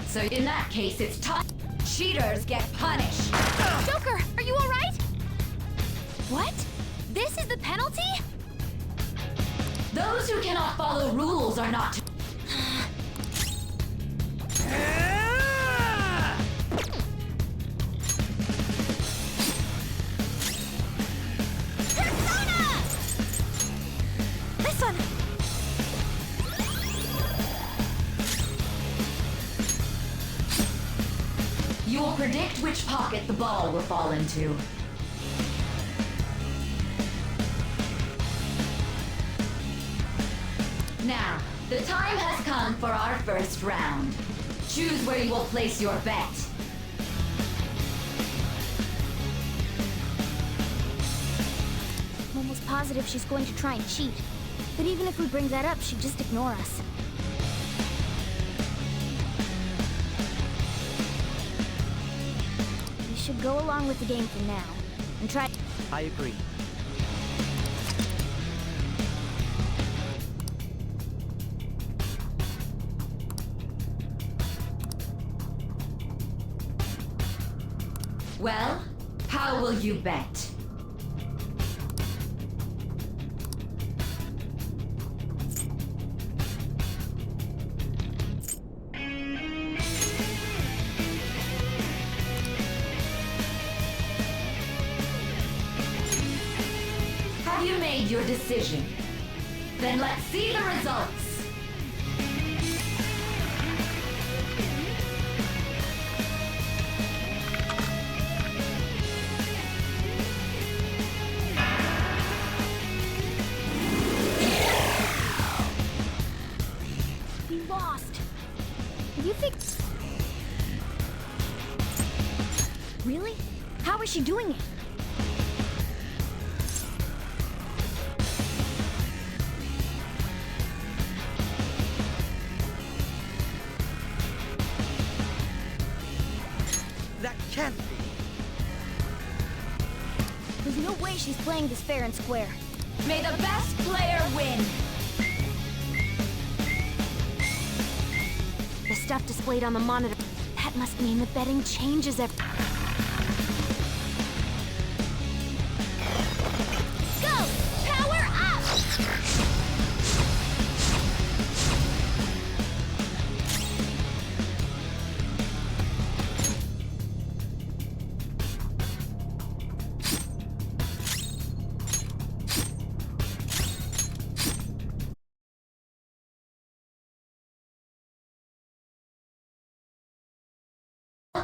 so in that case, it's tough. Cheaters get punished. Joker, are you all right? What? This is the penalty? Those who cannot follow rules are not to... Persona! Listen! You will predict which pocket the ball will fall into. Now, the time has come for our first round. Choose where you will place your bet. I'm almost positive she's going to try and cheat. But even if we bring that up, she'd just ignore us. should go along with the game for now, and try... I agree. Well, how will you bet? Have you made your decision? Then let's see the results. We lost. You think... Really? How is she doing it? That can't be. There's no way she's playing this fair and square. May the best player win! The stuff displayed on the monitor, that must mean the betting changes every... Go! Power up!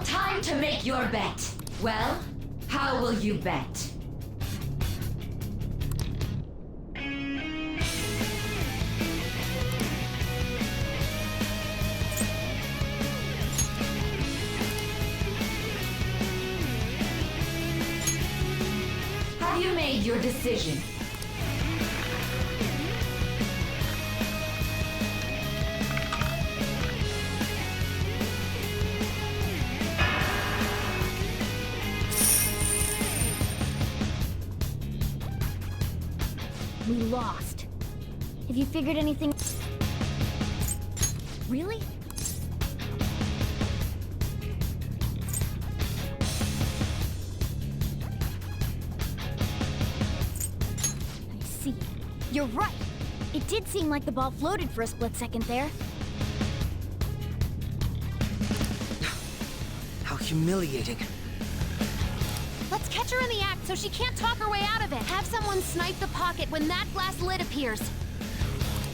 Time to make your bet. Well, how will you bet? Have you made your decision? We lost. Have you figured anything... Really? I see. You're right. It did seem like the ball floated for a split second there. How humiliating. Let's catch her in the act so she can't talk her way out of it. Have someone snipe the pocket when that glass lid appears.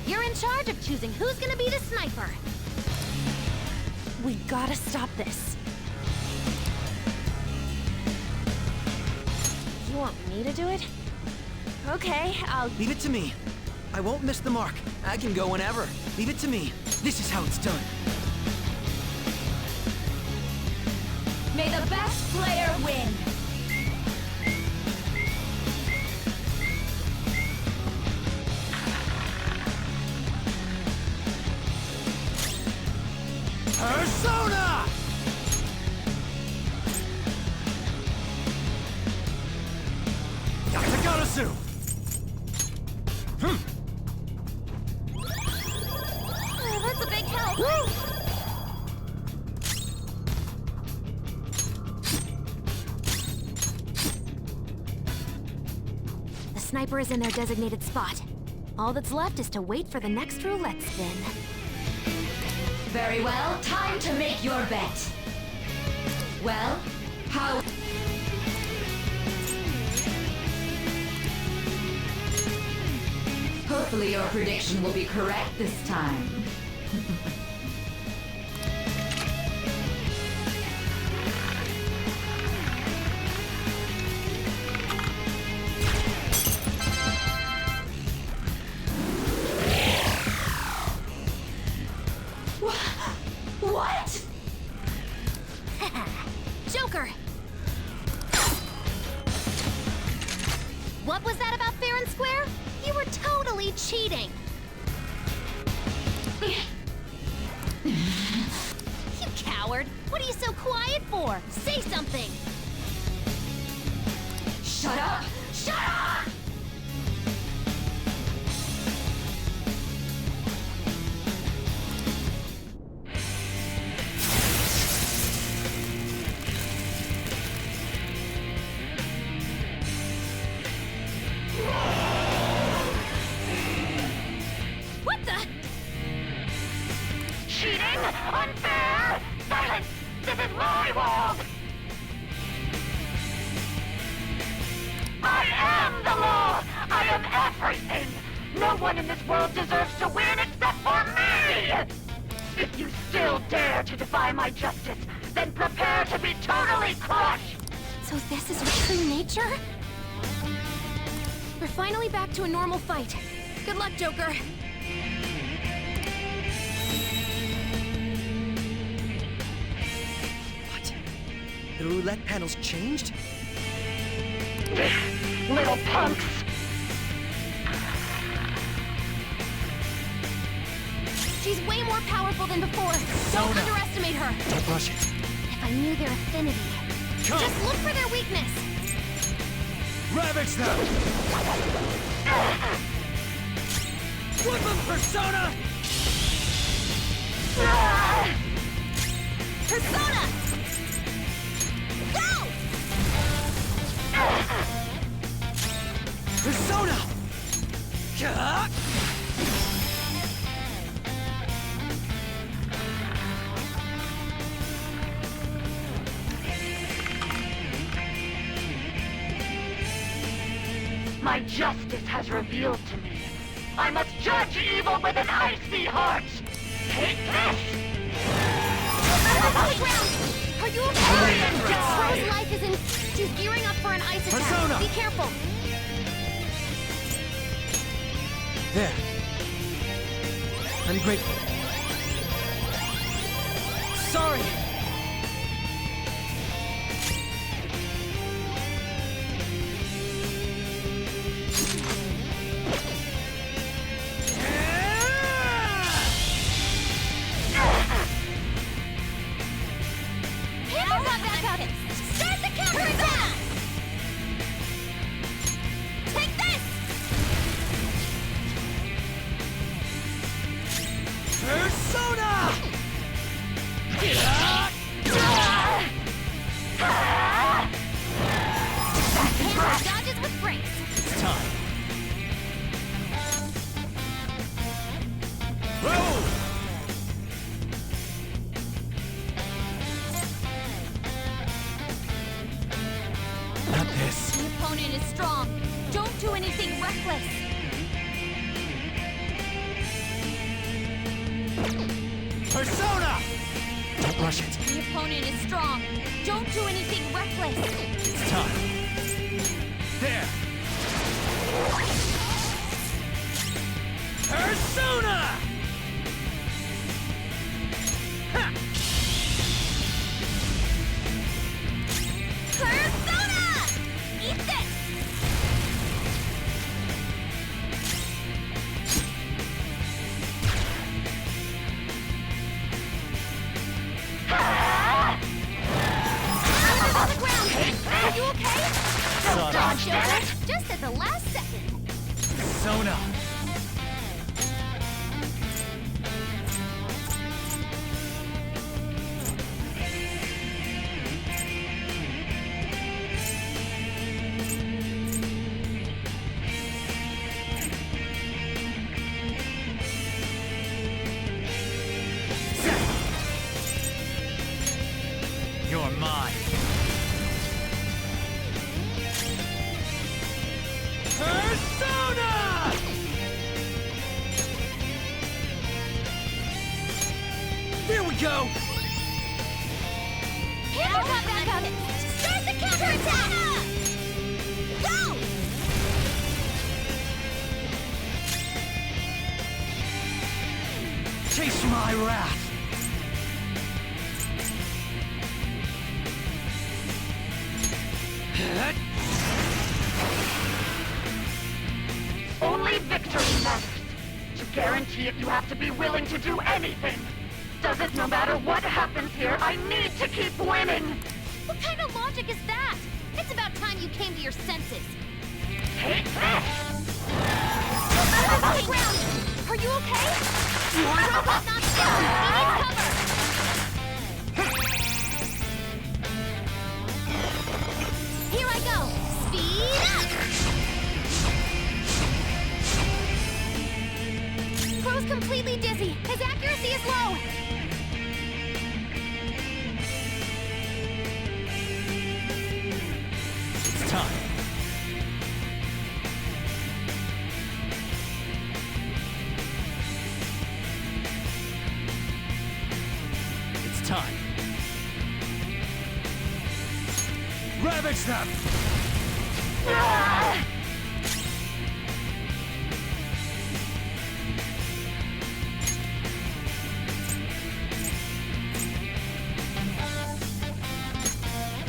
You're in charge of choosing who's gonna be the sniper. We gotta stop this. You want me to do it? Okay, I'll... Leave it to me. I won't miss the mark. I can go whenever. Leave it to me. This is how it's done. May the best player win! Persona! Yatagarasu! That's a big help! The sniper is in their designated spot. All that's left is to wait for the next roulette spin. Very well, time to make your bet. Well, how... Hopefully your prediction will be correct this time. What? Joker! What was that about fair and square? You were totally cheating. You coward! What are you so quiet for? Say something! Shut up! Shut up! What the? Cheating! Unfair! Silence! This is my world! I am the law! I am everything! No one in this world deserves to win except for me! If you still dare to defy my justice, then prepare to be totally crushed! So this is your true nature? We're finally back to a normal fight. Good luck, Joker. What? The roulette panel's changed? Little punks! She's way more powerful than before. Don't underestimate her. Don't rush it. If I knew their affinity. Just look for their weakness. Ravage them! Flip him, Persona! Persona! Go! Persona! Gah! My justice has revealed to me. I must judge evil with an icy heart! Take this! Holy ground! Are you okay? Rose life is in... She's gearing up for an ice attack. Persona! Be careful. There. I'm grateful. Sorry! Hammer got back up! Start the counterattack! Take this! Persona! Hammer dodges with grace. It's time. Not this. The opponent is strong. Don't do anything reckless. Persona! Don't rush it. The opponent is strong. Don't do anything reckless. It's time. There. Persona! Ha! Persona! Eat this! On the ground! Are you okay? Don't dodge, Joker! Just at the last second! Persona! You're mine. Persona! There we go! Hammer got back up! Start the counterattack! Go! Chase my wrath! Only victory matters. To guarantee it, you have to be willing to do anything. Does it no matter what happens here, I need to keep winning! What kind of logic is that? It's It's about time you came to your senses. Take this! On the ground! Are you okay? Robot not still! We need cover! Here I go! Speed up! Crow's completely dizzy. His accuracy is low. It's time. It's time. Ravage them!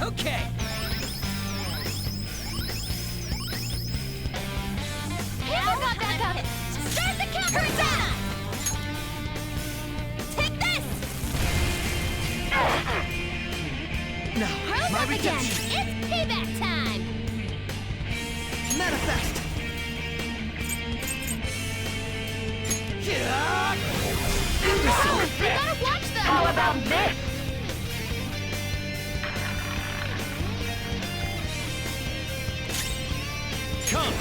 Okay. Hammer got back up! Start the counterattack! Take this! Now, Crow's my up again! redemption. It's payback time! Manifest! We gotta watch them! How about this? Come!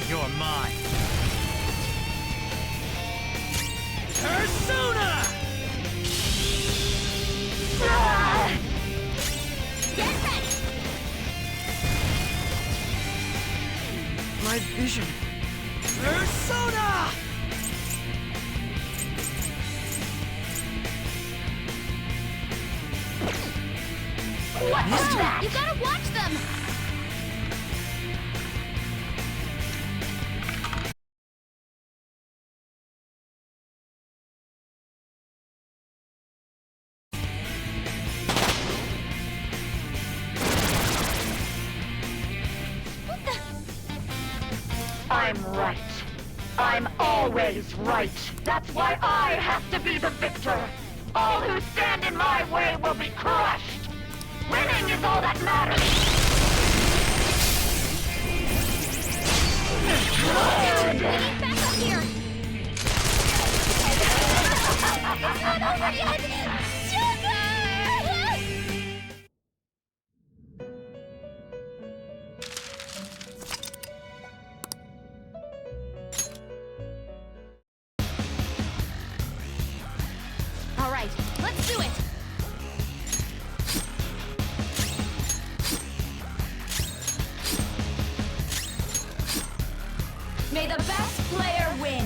You're mine. Persona! Get ready! My vision. Persona! What was that? You gotta watch them! What the? I'm right. I'm always right. That's why I have to be the victor. All who stand in my way will be crushed. Winning is all that matters. We need backup here! It's not over yet! Sugar! All right, let's do it! May the best player win!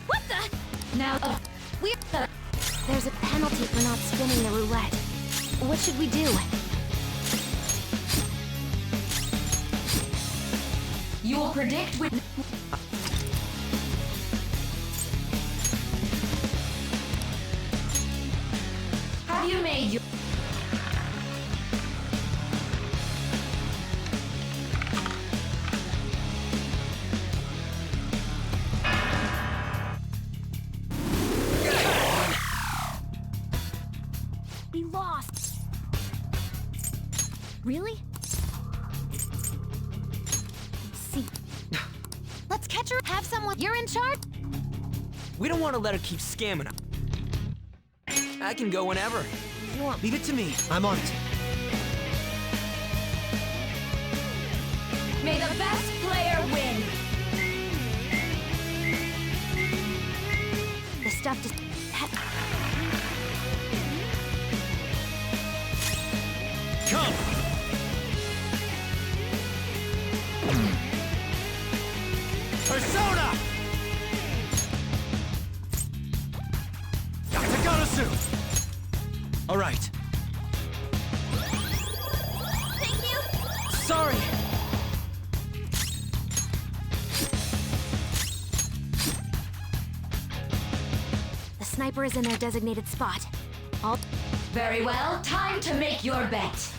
What the? Now, there's a penalty for not spinning the roulette. What should we do? You will predict with... Have you made your... We lost. Really? See. Let's catch her. Have someone. You're in charge? We don't want to let her keep scamming us. I can go whenever. Leave it to me. I'm on it. May the best player win! The stuff just... Come! Persona! Takanasu! All right. Thank you. Sorry. The sniper is in their designated spot. Very well, time to make your bet.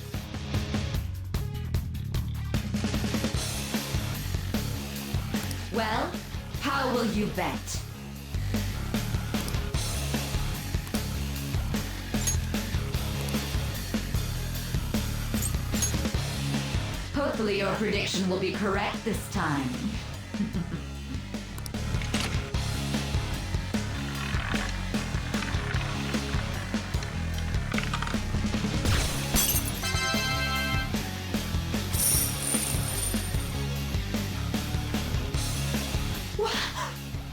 Well, How will you bet? Hopefully your prediction will be correct this time.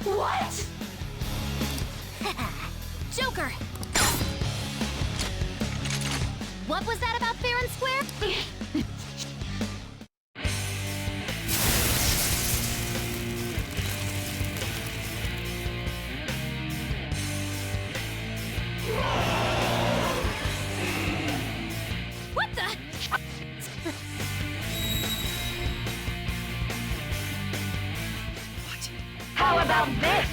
What? Joker! What was that about fair and square? What the? How about this?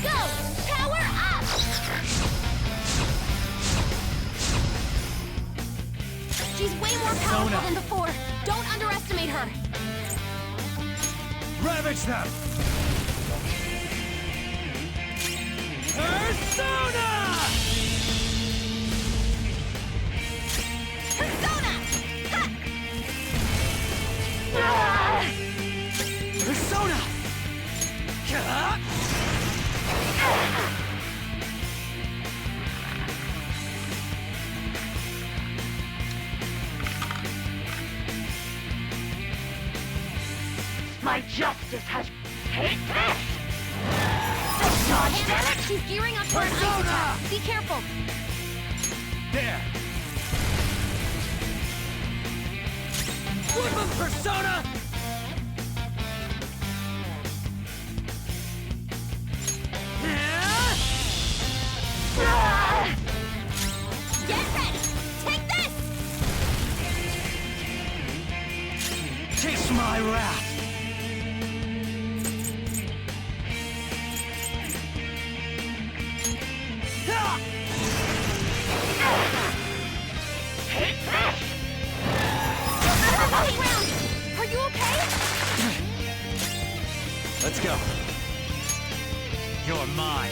Go! Power up! She's way more powerful than before. Don't underestimate her. Ravage them! Persona! Persona! Persona! My justice has... Take this! Dodge, damn it! She's gearing up for an ice attack. Be careful. There! Flip him, Persona! Get ready. Take this. Chase my wrath! Take this! Everybody round. Are you okay? Let's go. You're mine.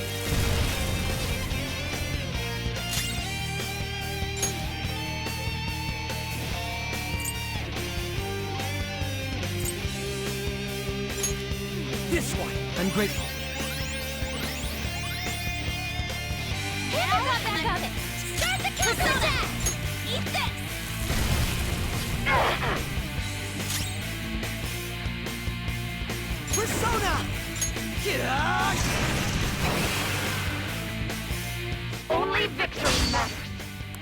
This one! I'm grateful. Handle that back up. Start the counter attack. Eat this. Persona! Get out! Only victory matters.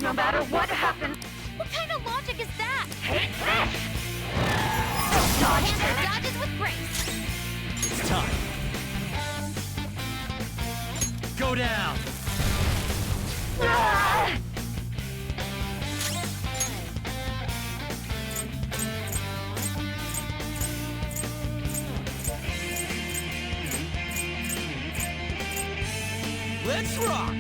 No matter what happens, What kind of logic is that? take this! Dodge, Handle damn it! dodges with grace. It's time. Go down. Ah! Let's rock!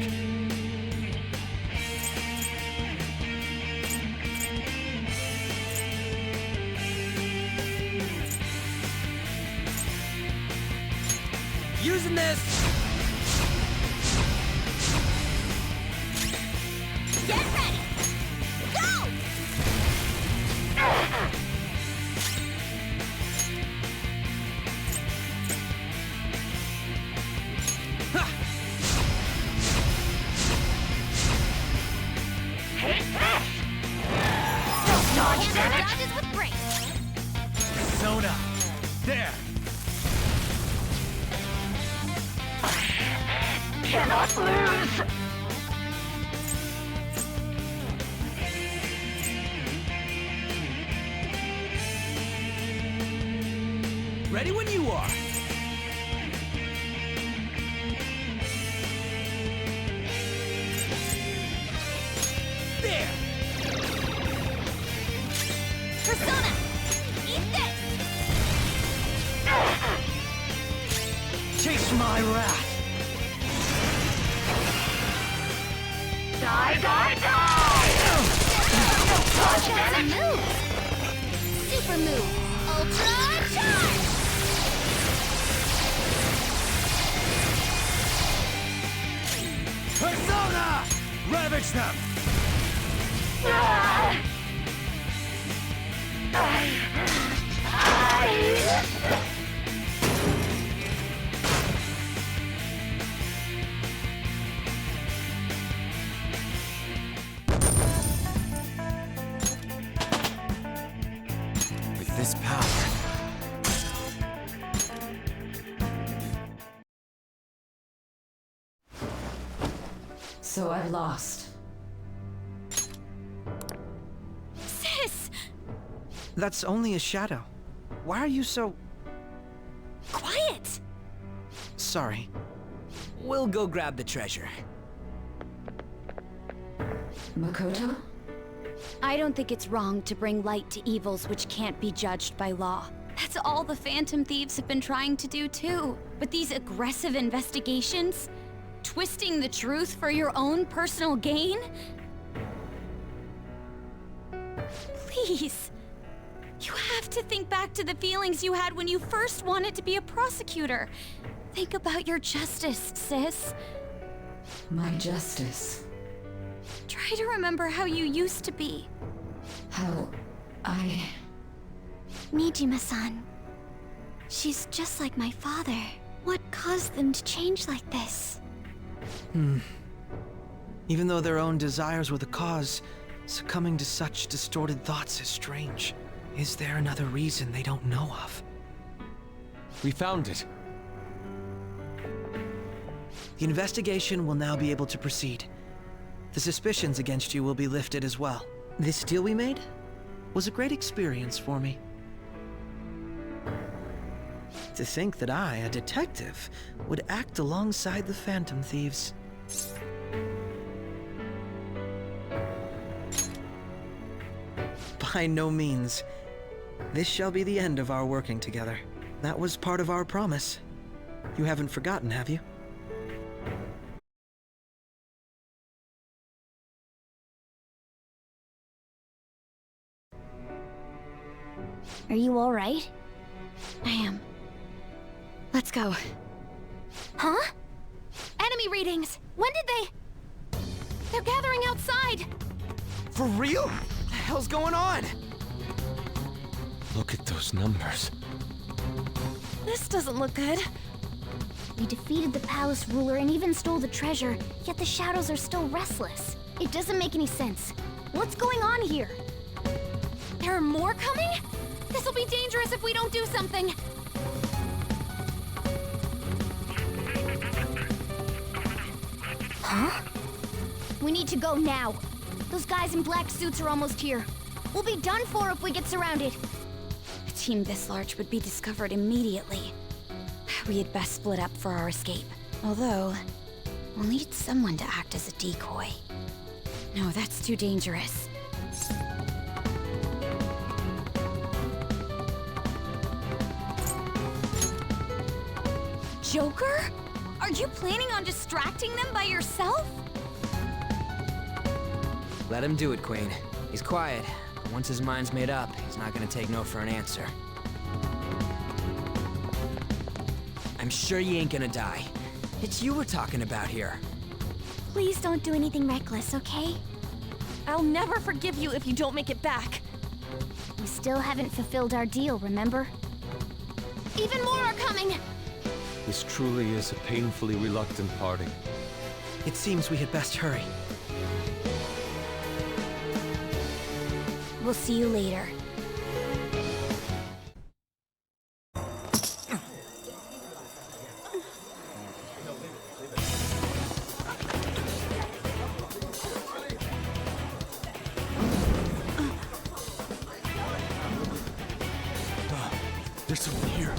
Using this! Get ready. Go. Take this! Dodge, damn Handle it! dodges with grace. Persona. There. Cannot lose! Ready when you are. There! Persona. Eat this. Chase my wrath! Die, die, die! Watch it! Move! Super move! Ultra charge! Persona! Ravage them! With this power... So I've lost. Sis! That's only a shadow. Why are you so... Quiet! Sorry. We'll go grab the treasure. Makoto? I don't think it's wrong to bring light to evils which can't be judged by law. That's all the Phantom Thieves have been trying to do too. But these aggressive investigations? Twisting the truth for your own personal gain? Please. You have to think back to the feelings you had when you first wanted to be a prosecutor. Think about your justice, sis. My justice. Try to remember how you used to be. How I... Nijima-san. She's just like my father. What caused them to change like this? Even though their own desires were the cause, succumbing to such distorted thoughts is strange. Is there another reason they don't know of? We found it. The investigation will now be able to proceed. The suspicions against you will be lifted as well. This deal we made was a great experience for me. To think that I, a detective, would act alongside the Phantom Thieves. By no means. This shall be the end of our working together. That was part of our promise. You haven't forgotten, have you? Are you all right? I am. Let's go. Huh? Enemy readings! When did they... They're gathering outside! For real? What the hell's going on? Look at those numbers. This doesn't look good. We defeated the palace ruler and even stole the treasure, yet the shadows are still restless. It doesn't make any sense. What's going on here? There are more coming? This'll be dangerous if we don't do something. Huh? We need to go now. Those guys in black suits are almost here. We'll be done for if we get surrounded. A team this large would be discovered immediately. We had best split up for our escape. Although, we'll need someone to act as a decoy. No, that's too dangerous. Joker? Are you planning on distracting them by yourself? Let him do it, Queen. He's quiet. But once his mind's made up, he's not gonna take no for an answer. I'm sure you ain't gonna die. It's you we're talking about here. Please don't do anything reckless, okay? I'll never forgive you if you don't make it back. We still haven't fulfilled our deal, remember? Even more are coming! This truly is a painfully reluctant parting. It seems we had best hurry. We'll see you later. There's someone here.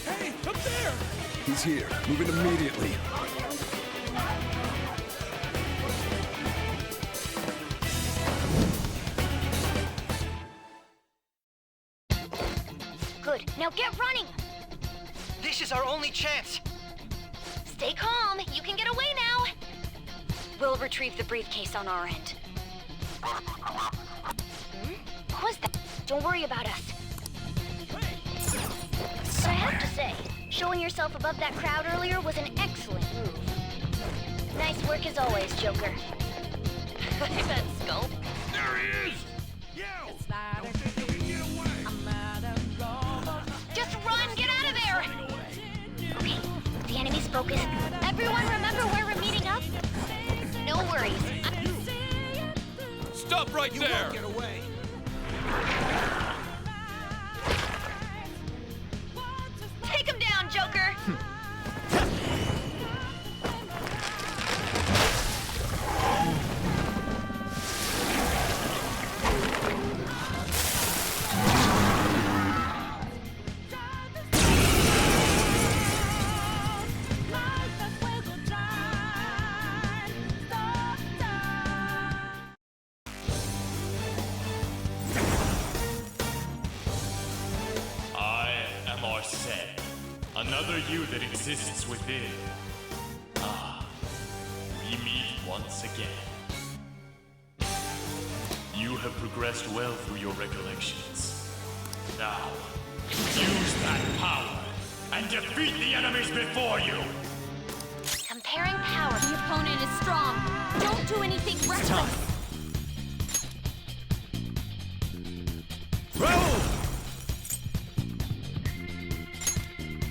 Hey! here. Move in immediately. Good. Now get running! This is our only chance. Stay calm. You can get away now. We'll retrieve the briefcase on our end. Who was that? Don't worry about us. But I have to say, showing yourself above that crowd earlier was an excellent move. Nice work as always, Joker. I bet Skull. There he is! Just run! Get out of there! Okay, the enemy's focused. Everyone remember where we're meeting up? No worries. Stop right there! Get away. Take him down, Joker! Another you that exists within. Ah, we meet once again. You have progressed well through your recollections. Now, use that power and defeat the enemies before you! Comparing power. The opponent is strong. Don't do anything reckless. Roll!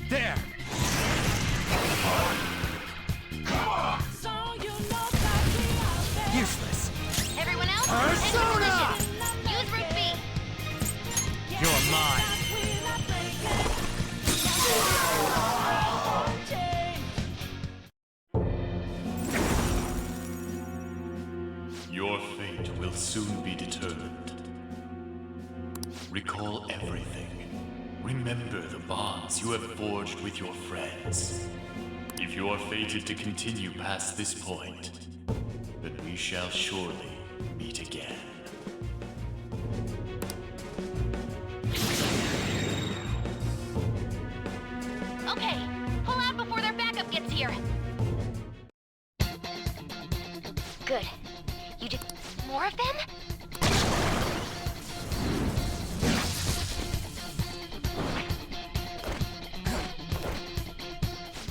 There! Useless. Everyone else? Persona! Use Root B. You're mine! Your fate will soon be determined. Recall everything. Remember the bonds you have forged with your friends. If you are fated to continue past this point, then we shall surely meet again. Okay, pull out before their backup gets here. Good. You did more of them?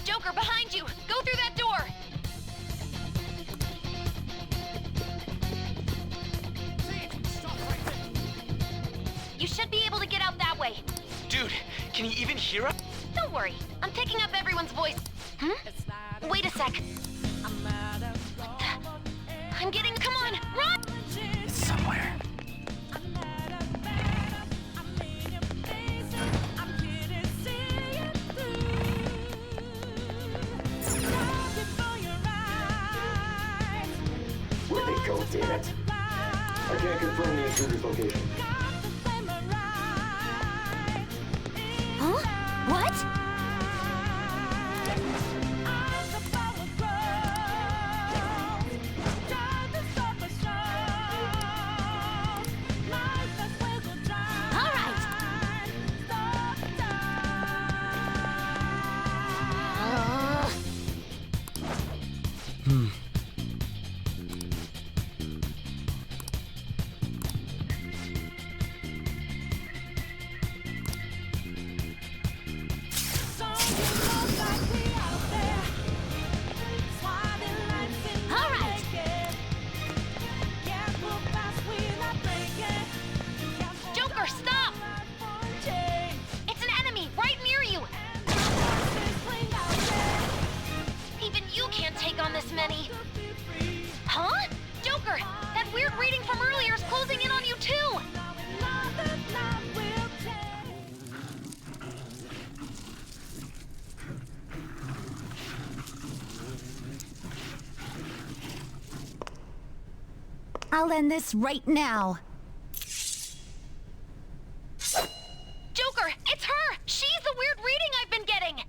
Joker, behind you! Go through that door! You should be able to get out that way. Dude, can you even hear us? Don't worry, I'm picking up everyone's voice. Wait a sec. What the? I'm getting... Come on, run! It's somewhere. Where'd they go, damn it? I can't confirm the intruder's location. Huh? What? All right. All right. Joker, stop! It's an enemy right near you! Even you can't take on this many. Huh? Joker, that weird reading from earlier is closing in on you too! I'll end this right now. Joker, it's her! She's the weird reading I've been getting!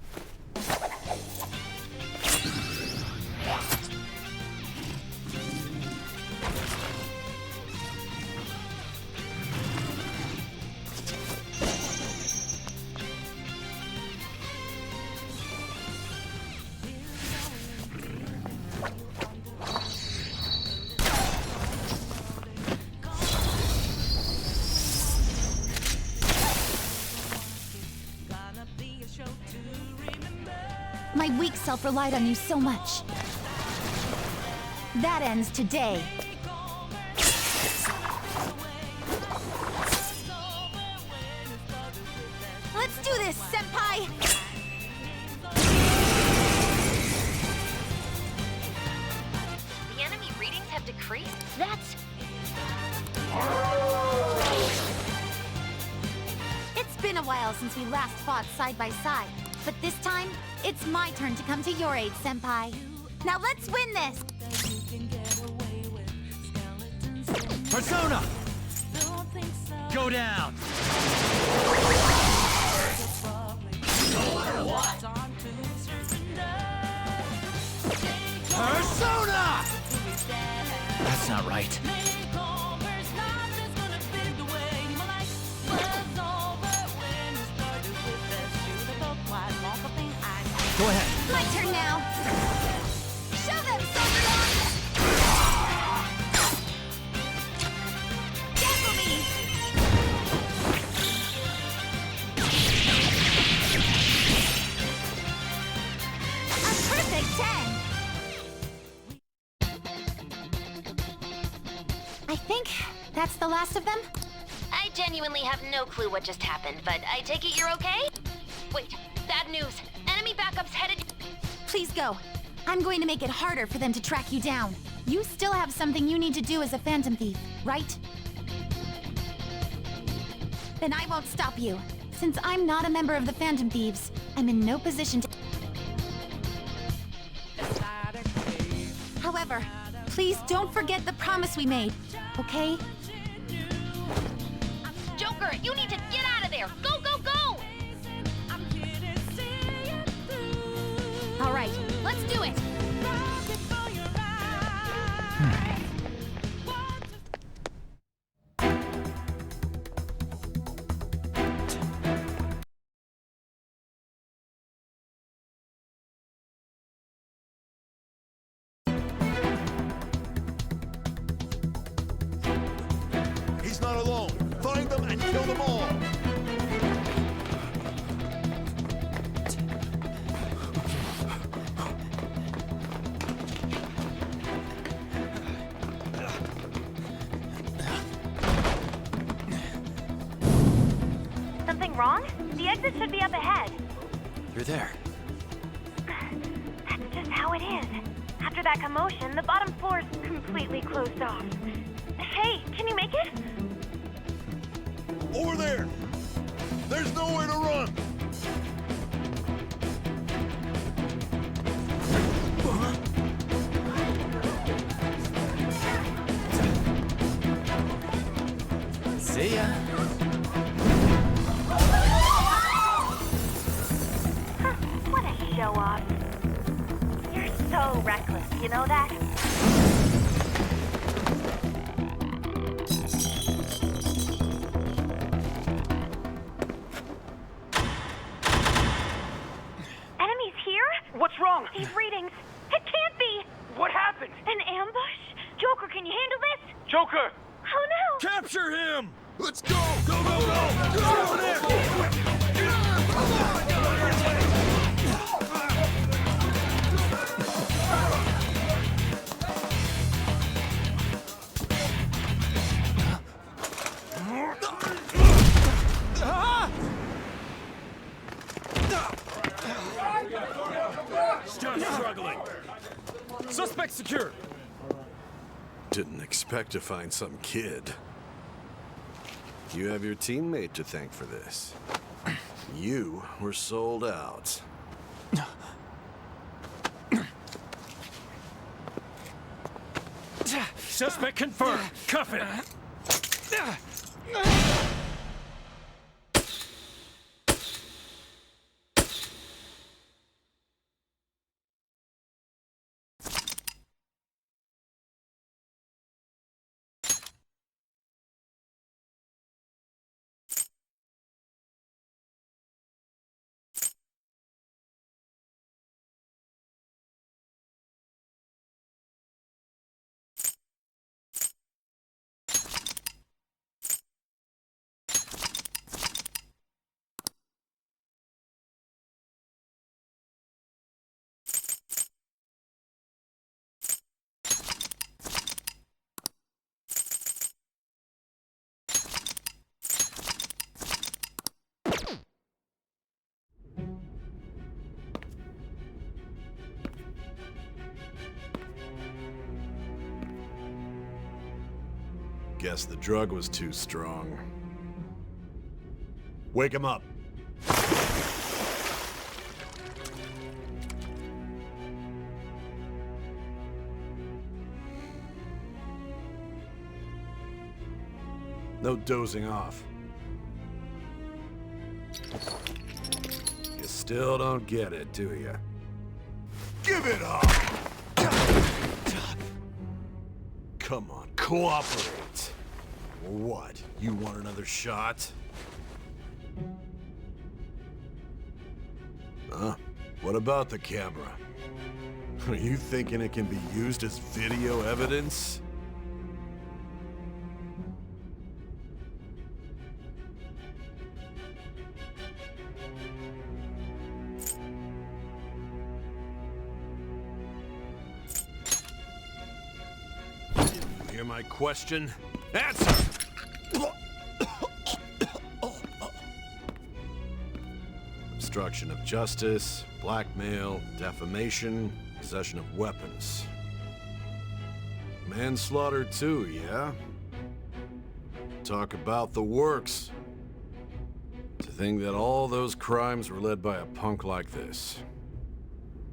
yourself relied on you so much. That ends today. Let's do this, Senpai! The enemy readings have decreased? That's... It's been a while since we last fought side by side, but this time, it's my turn to come to your aid, Senpai. Now let's win this! Persona! Go down! Persona! That's not right. Go ahead. My turn now. Show them, Soldier! Dazzle me! A perfect 10. I think that's the last of them. I genuinely have no clue what just happened, but I take it you're okay? Wait, bad news. Enemy backup's headed... Please go. I'm going to make it harder for them to track you down. You still have something you need to do as a Phantom Thief, right? Then I won't stop you. Since I'm not a member of the Phantom Thieves, I'm in no position to... However, please don't forget the promise we made, okay? Joker, you need to get out of there! Go, go, go! All right, let's do it! He's not alone. Find them and kill them all. Something wrong? The exit should be up ahead. You're there. That's just how it is. After that commotion, the bottom floor's completely closed off. Hey, can you make it? Over there. There's nowhere to run. See ya. What a show-off. You're so reckless, you know that? Enemies here? What's wrong? These readings. It can't be! What happened? An ambush? Joker, can you handle this? Joker! Oh no! Capture him! Let's go! Go, go, go! Get over there! Stop struggling! Suspect secured! Didn't expect to find some kid. You have your teammate to thank for this. You were sold out. Suspect confirmed! Cuff it! Guess the drug was too strong. Wake him up. No dozing off. You still don't get it, do you? Give it up! Come on, cooperate. What? You want another shot? Huh? What about the camera? Are you thinking it can be used as video evidence? Hear my question? Answer! Obstruction of justice, blackmail, defamation, possession of weapons. Manslaughter too, yeah? Talk about the works. To think that all those crimes were led by a punk like this.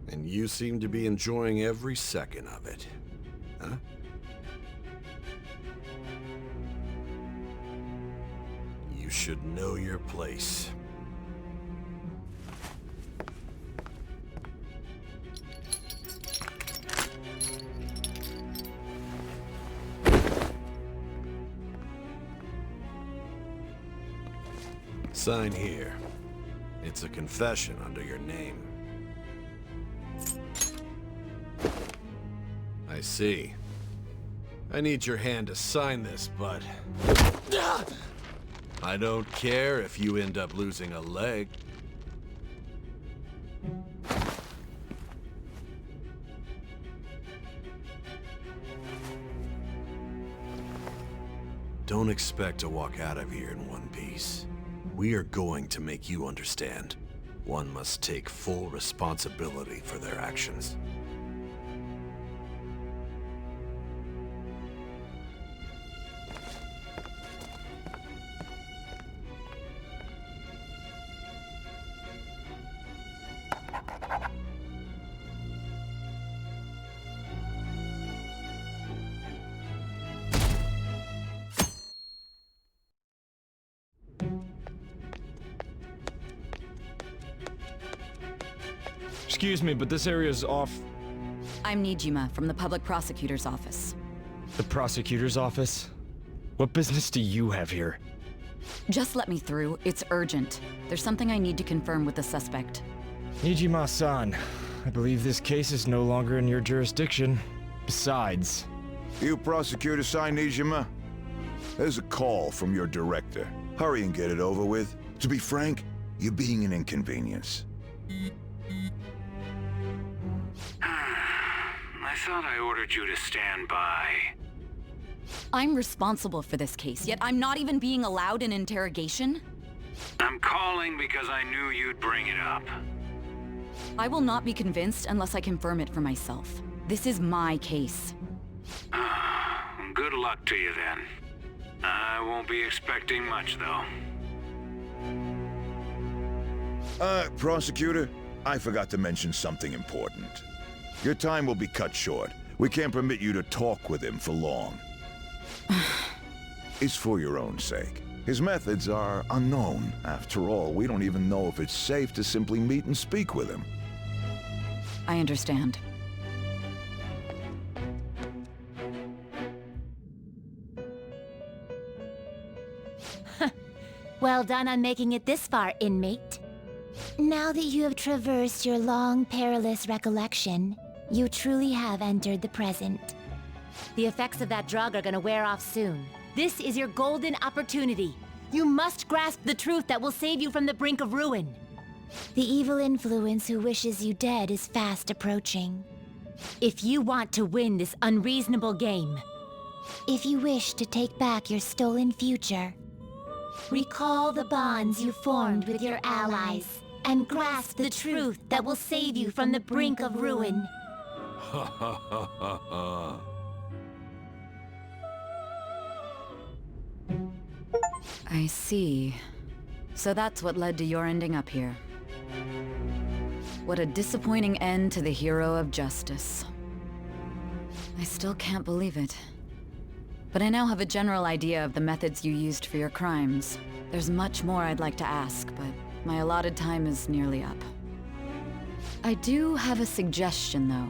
And you seem to be enjoying every second of it. Huh? You should know your place. Sign here. It's a confession under your name. I see. I need your hand to sign this, but I don't care if you end up losing a leg. Don't expect to walk out of here in one piece. We are going to make you understand. One must take full responsibility for their actions. Excuse me, but this area's off. I'm Nijima from the Public Prosecutor's Office. The prosecutor's office? What business do you have here? Just let me through. It's urgent. There's something I need to confirm with the suspect. Nijima-san, I believe this case is no longer in your jurisdiction. Besides... You prosecutor sign Nijima? There's a call from your director. Hurry and get it over with. To be frank, you're being an inconvenience. I thought I ordered you to stand by. I'm responsible for this case, yet I'm not even being allowed an interrogation? I'm calling because I knew you'd bring it up. I will not be convinced unless I confirm it for myself. This is my case. Good luck to you then. I won't be expecting much, though. Prosecutor, I forgot to mention something important. Your time will be cut short. We can't permit you to talk with him for long. It's for your own sake. His methods are unknown. After all, we don't even know if it's safe to simply meet and speak with him. I understand. Well done on making it this far, inmate. Now that you have traversed your long, perilous recollection, you truly have entered the present. The effects of that drug are gonna wear off soon. This is your golden opportunity. You must grasp the truth that will save you from the brink of ruin. The evil influence who wishes you dead is fast approaching. If you want to win this unreasonable game, if you wish to take back your stolen future, recall the bonds you formed with your allies and grasp the truth that will save you from the brink of ruin. I see. So that's what led to your ending up here. What a disappointing end to the hero of justice. I still can't believe it. But I now have a general idea of the methods you used for your crimes. There's much more I'd like to ask, but my allotted time is nearly up. I do have a suggestion, though.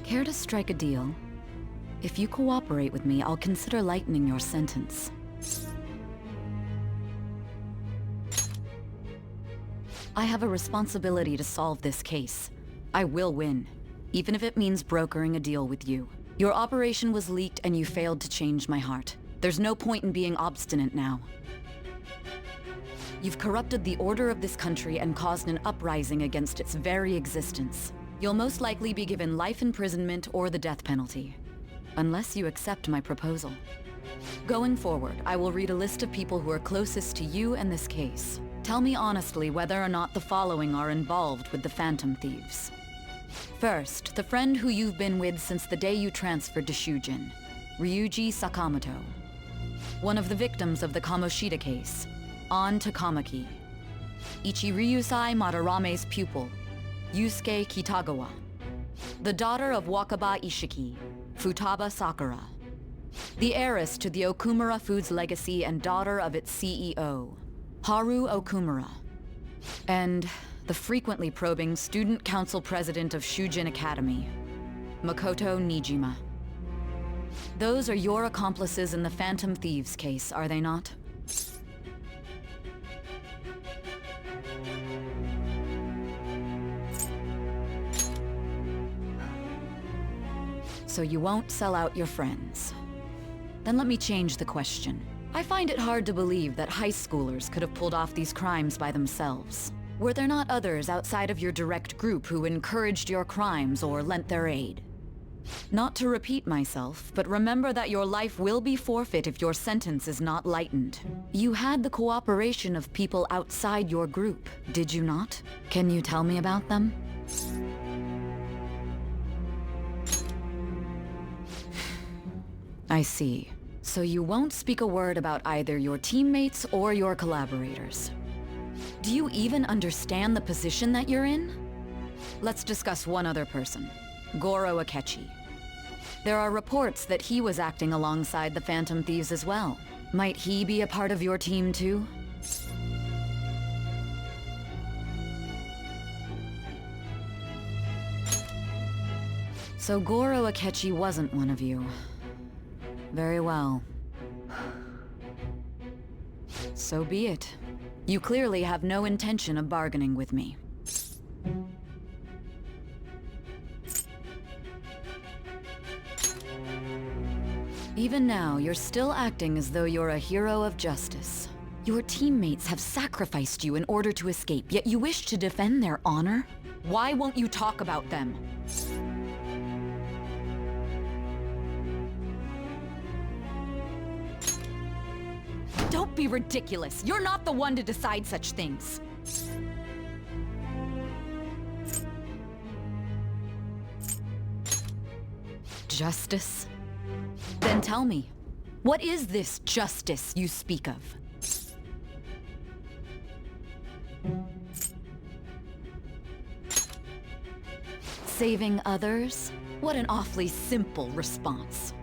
Care to strike a deal? If you cooperate with me, I'll consider lightening your sentence. I have a responsibility to solve this case. I will win, even if it means brokering a deal with you. Your operation was leaked and you failed to change my heart. There's no point in being obstinate now. You've corrupted the order of this country and caused an uprising against its very existence. You'll most likely be given life imprisonment or the death penalty, unless you accept my proposal. Going forward, I will read a list of people who are closest to you and this case. Tell me honestly whether or not the following are involved with the Phantom Thieves. First, the friend who you've been with since the day you transferred to Shujin, Ryuji Sakamoto. One of the victims of the Kamoshida case, An Takamaki. Ichiryusai Madarame's pupil, Yusuke Kitagawa. The daughter of Wakaba Ishiki, Futaba Sakura. The heiress to the Okumura Foods legacy and daughter of its CEO, Haru Okumura. And the frequently probing student council president of Shujin Academy, Makoto Nijima. Those are your accomplices in the Phantom Thieves case, are they not? So you won't sell out your friends. Then let me change the question. I find it hard to believe that high schoolers could have pulled off these crimes by themselves. Were there not others outside of your direct group who encouraged your crimes or lent their aid? Not to repeat myself, but remember that your life will be forfeit if your sentence is not lightened. You had the cooperation of people outside your group, did you not? Can you tell me about them? I see. So you won't speak a word about either your teammates or your collaborators. Do you even understand the position that you're in? Let's discuss one other person, Goro Akechi. There are reports that he was acting alongside the Phantom Thieves as well. Might he be a part of your team too? So Goro Akechi wasn't one of you. Very well. So be it. You clearly have no intention of bargaining with me. Even now, you're still acting as though you're a hero of justice. Your teammates have sacrificed you in order to escape, yet you wish to defend their honor? Why won't you talk about them? Don't be ridiculous. You're not the one to decide such things. Justice? Then tell me, what is this justice you speak of? Saving others? What an awfully simple response.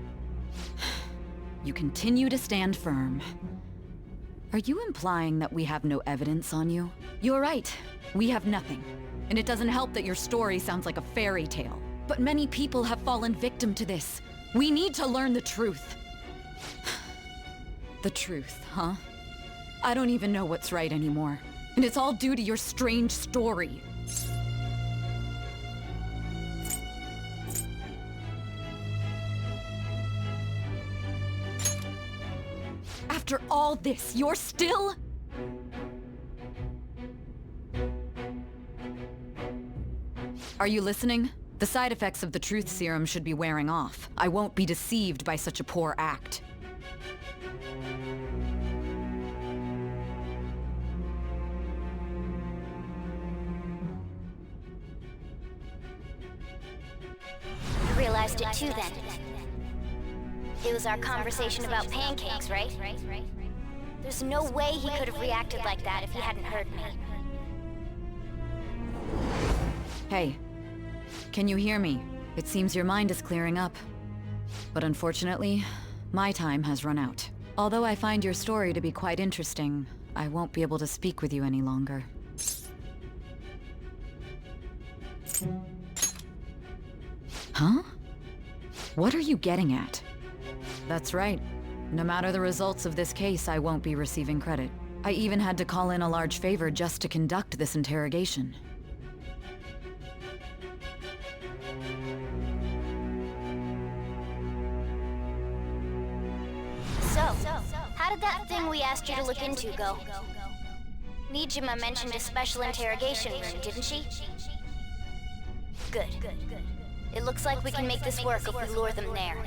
You continue to stand firm. Are you implying that we have no evidence on you? You're right. We have nothing. And it doesn't help that your story sounds like a fairy tale. But many people have fallen victim to this. We need to learn the truth. The truth, huh? I don't even know what's right anymore. And it's all due to your strange story. After all this, you're still... Are you listening? The side effects of the truth serum should be wearing off. I won't be deceived by such a poor act. You realized it too then. It was our conversation about pancakes, right? There's no way he could have reacted like that if he hadn't heard me. Hey, can you hear me? It seems your mind is clearing up. But unfortunately, my time has run out. Although I find your story to be quite interesting, I won't be able to speak with you any longer. Huh? What are you getting at? That's right. No matter the results of this case, I won't be receiving credit. I even had to call in a large favor just to conduct this interrogation. So, how did that thing we asked you to look into go? Nijima mentioned a special interrogation room, didn't she? Good. It looks like we can make this work if we lure them there.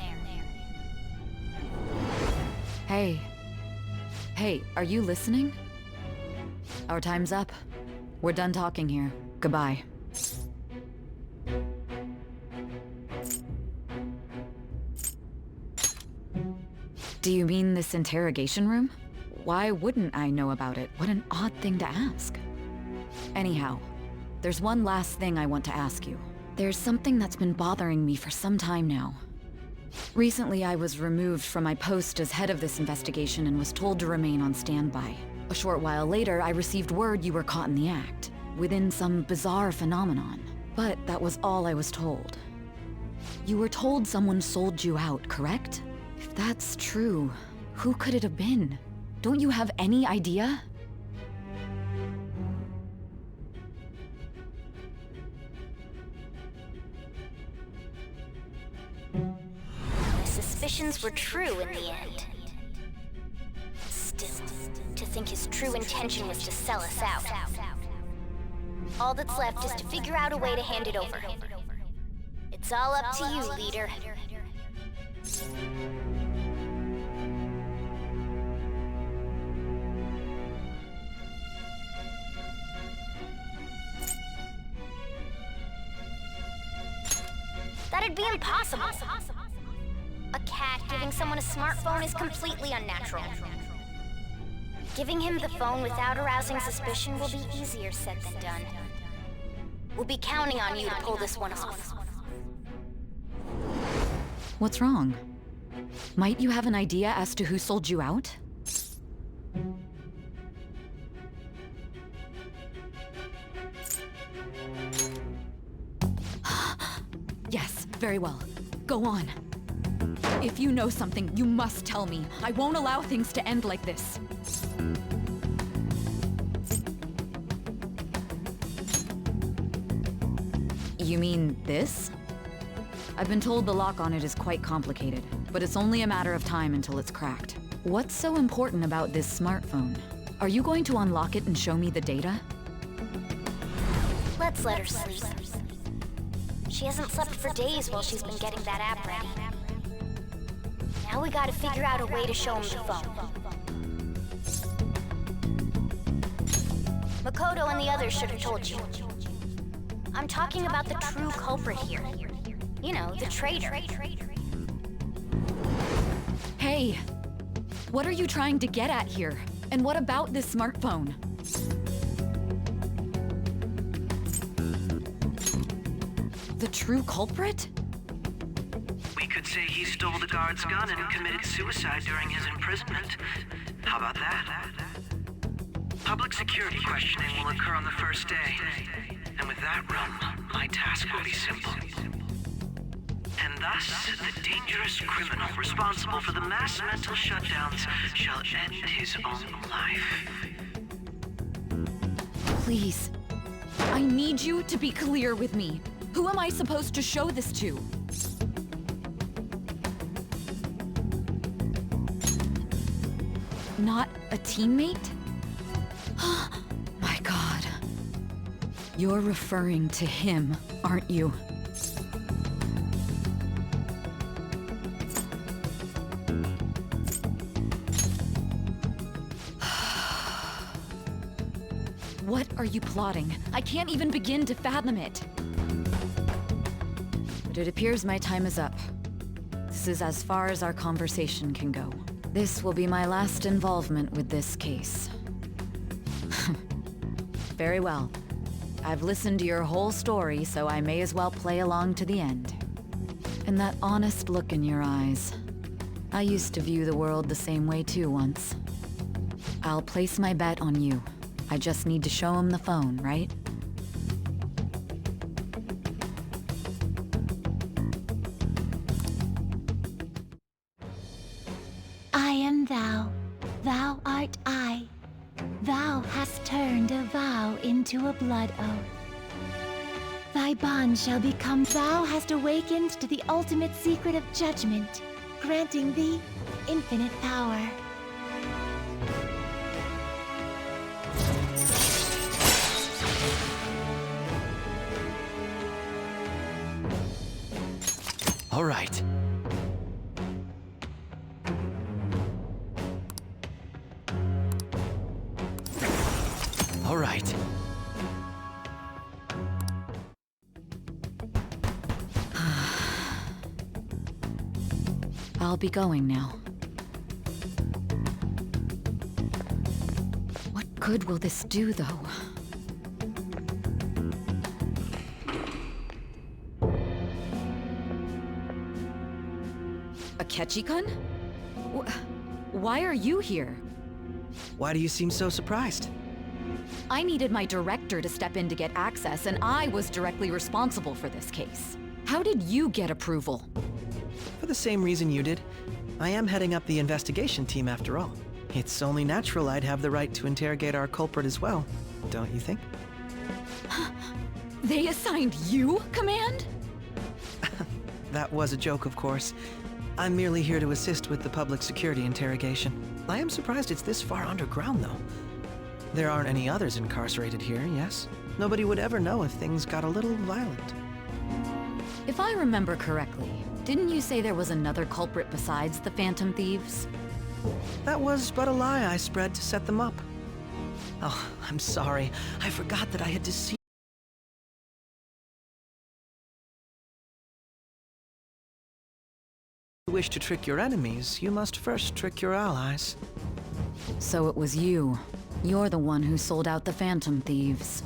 Hey. Hey, are you listening? Our time's up. We're done talking here. Goodbye. Do you mean this interrogation room? Why wouldn't I know about it? What an odd thing to ask. Anyhow, there's one last thing I want to ask you. There's something that's been bothering me for some time now. Recently, I was removed from my post as head of this investigation and was told to remain on standby. A short while later, I received word you were caught in the act, within some bizarre phenomenon. But that was all I was told. You were told someone sold you out, correct? If that's true, who could it have been? Don't you have any idea? My suspicions were true in the end. Still, to think his true intention was to sell us out. All that's left is to figure out a way to hand it over. It's all up to you, leader. That'd be impossible. A cat giving someone a smartphone is completely unnatural. Giving him the phone without arousing suspicion will be easier said than done. We'll be counting on you to pull this one off. What's wrong? Might you have an idea as to who sold you out? Yes, very well. Go on. If you know something, you must tell me. I won't allow things to end like this. You mean this? I've been told the lock on it is quite complicated, but it's only a matter of time until it's cracked. What's so important about this smartphone? Are you going to unlock it and show me the data? Let's let her sleep. She hasn't slept for days while she's been getting that app ready. Now we gotta figure out a way to show him the phone. Makoto and the others should have told you. I'm talking about the true culprit here. You know, the traitor. Hey! What are you trying to get at here? And what about this smartphone? The true culprit? We could say he stole the guard's gun and committed suicide during his imprisonment. How about that? Public security questioning will occur on the first day. And with that room, my task will be simple. And thus, the dangerous criminal responsible for the mass mental shutdowns shall end his own life. Please. I need you to be clear with me. Who am I supposed to show this to? Not a teammate? My God. You're referring to him, aren't you? What are you plotting? I can't even begin to fathom it. But it appears my time is up. This is as far as our conversation can go. This will be my last involvement with this case. Very well. I've listened to your whole story, so I may as well play along to the end. And that honest look in your eyes. I used to view the world the same way too once. I'll place my bet on you. I just need to show him the phone, right? I am thou, thou art I. Thou hast turned a vow into a blood oath. Thy bond shall become. Thou hast awakened to the ultimate secret of judgment, granting thee infinite power. All right. All right. I'll be going now. What good will this do, though? Akechi-kun? Why are you here? Why do you seem so surprised? I needed my director to step in to get access, and I was directly responsible for this case. How did you get approval? For the same reason you did. I am heading up the investigation team after all. It's only natural I'd have the right to interrogate our culprit as well, don't you think? They assigned you command? That was a joke, of course. I'm merely here to assist with the public security interrogation. I am surprised it's this far underground, though. There aren't any others incarcerated here, yes? Nobody would ever know if things got a little violent. If I remember correctly, didn't you say there was another culprit besides the Phantom Thieves? That was but a lie I spread to set them up. Oh, I'm sorry. I forgot that I had deceived. If you wish to trick your enemies, you must first trick your allies. So it was you. You're the one who sold out the Phantom Thieves.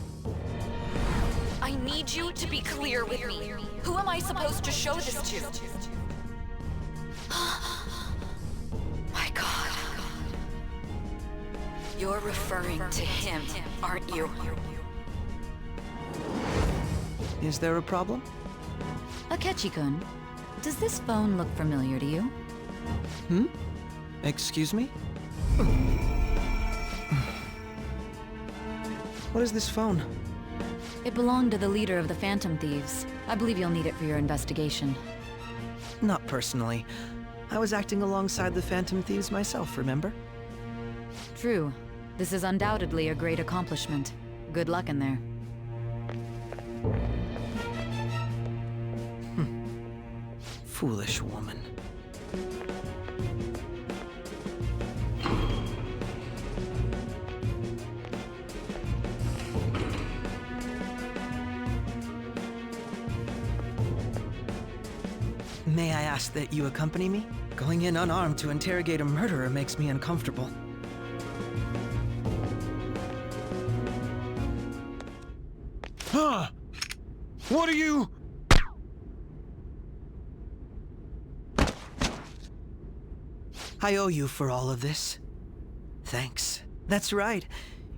I need you to be clear with me. Who am I supposed to show this to? My God. You're referring to him, aren't you? Is there a problem? Akechi-kun, does this phone look familiar to you? Hmm? Excuse me? What is this phone? It belonged to the leader of the Phantom Thieves. I believe you'll need it for your investigation. Not personally. I was acting alongside the Phantom Thieves myself, remember? True. This is undoubtedly a great accomplishment. Good luck in there. Foolish woman. May I ask that you accompany me? Going in unarmed to interrogate a murderer makes me uncomfortable. Huh? What are you... I owe you for all of this. Thanks. That's right.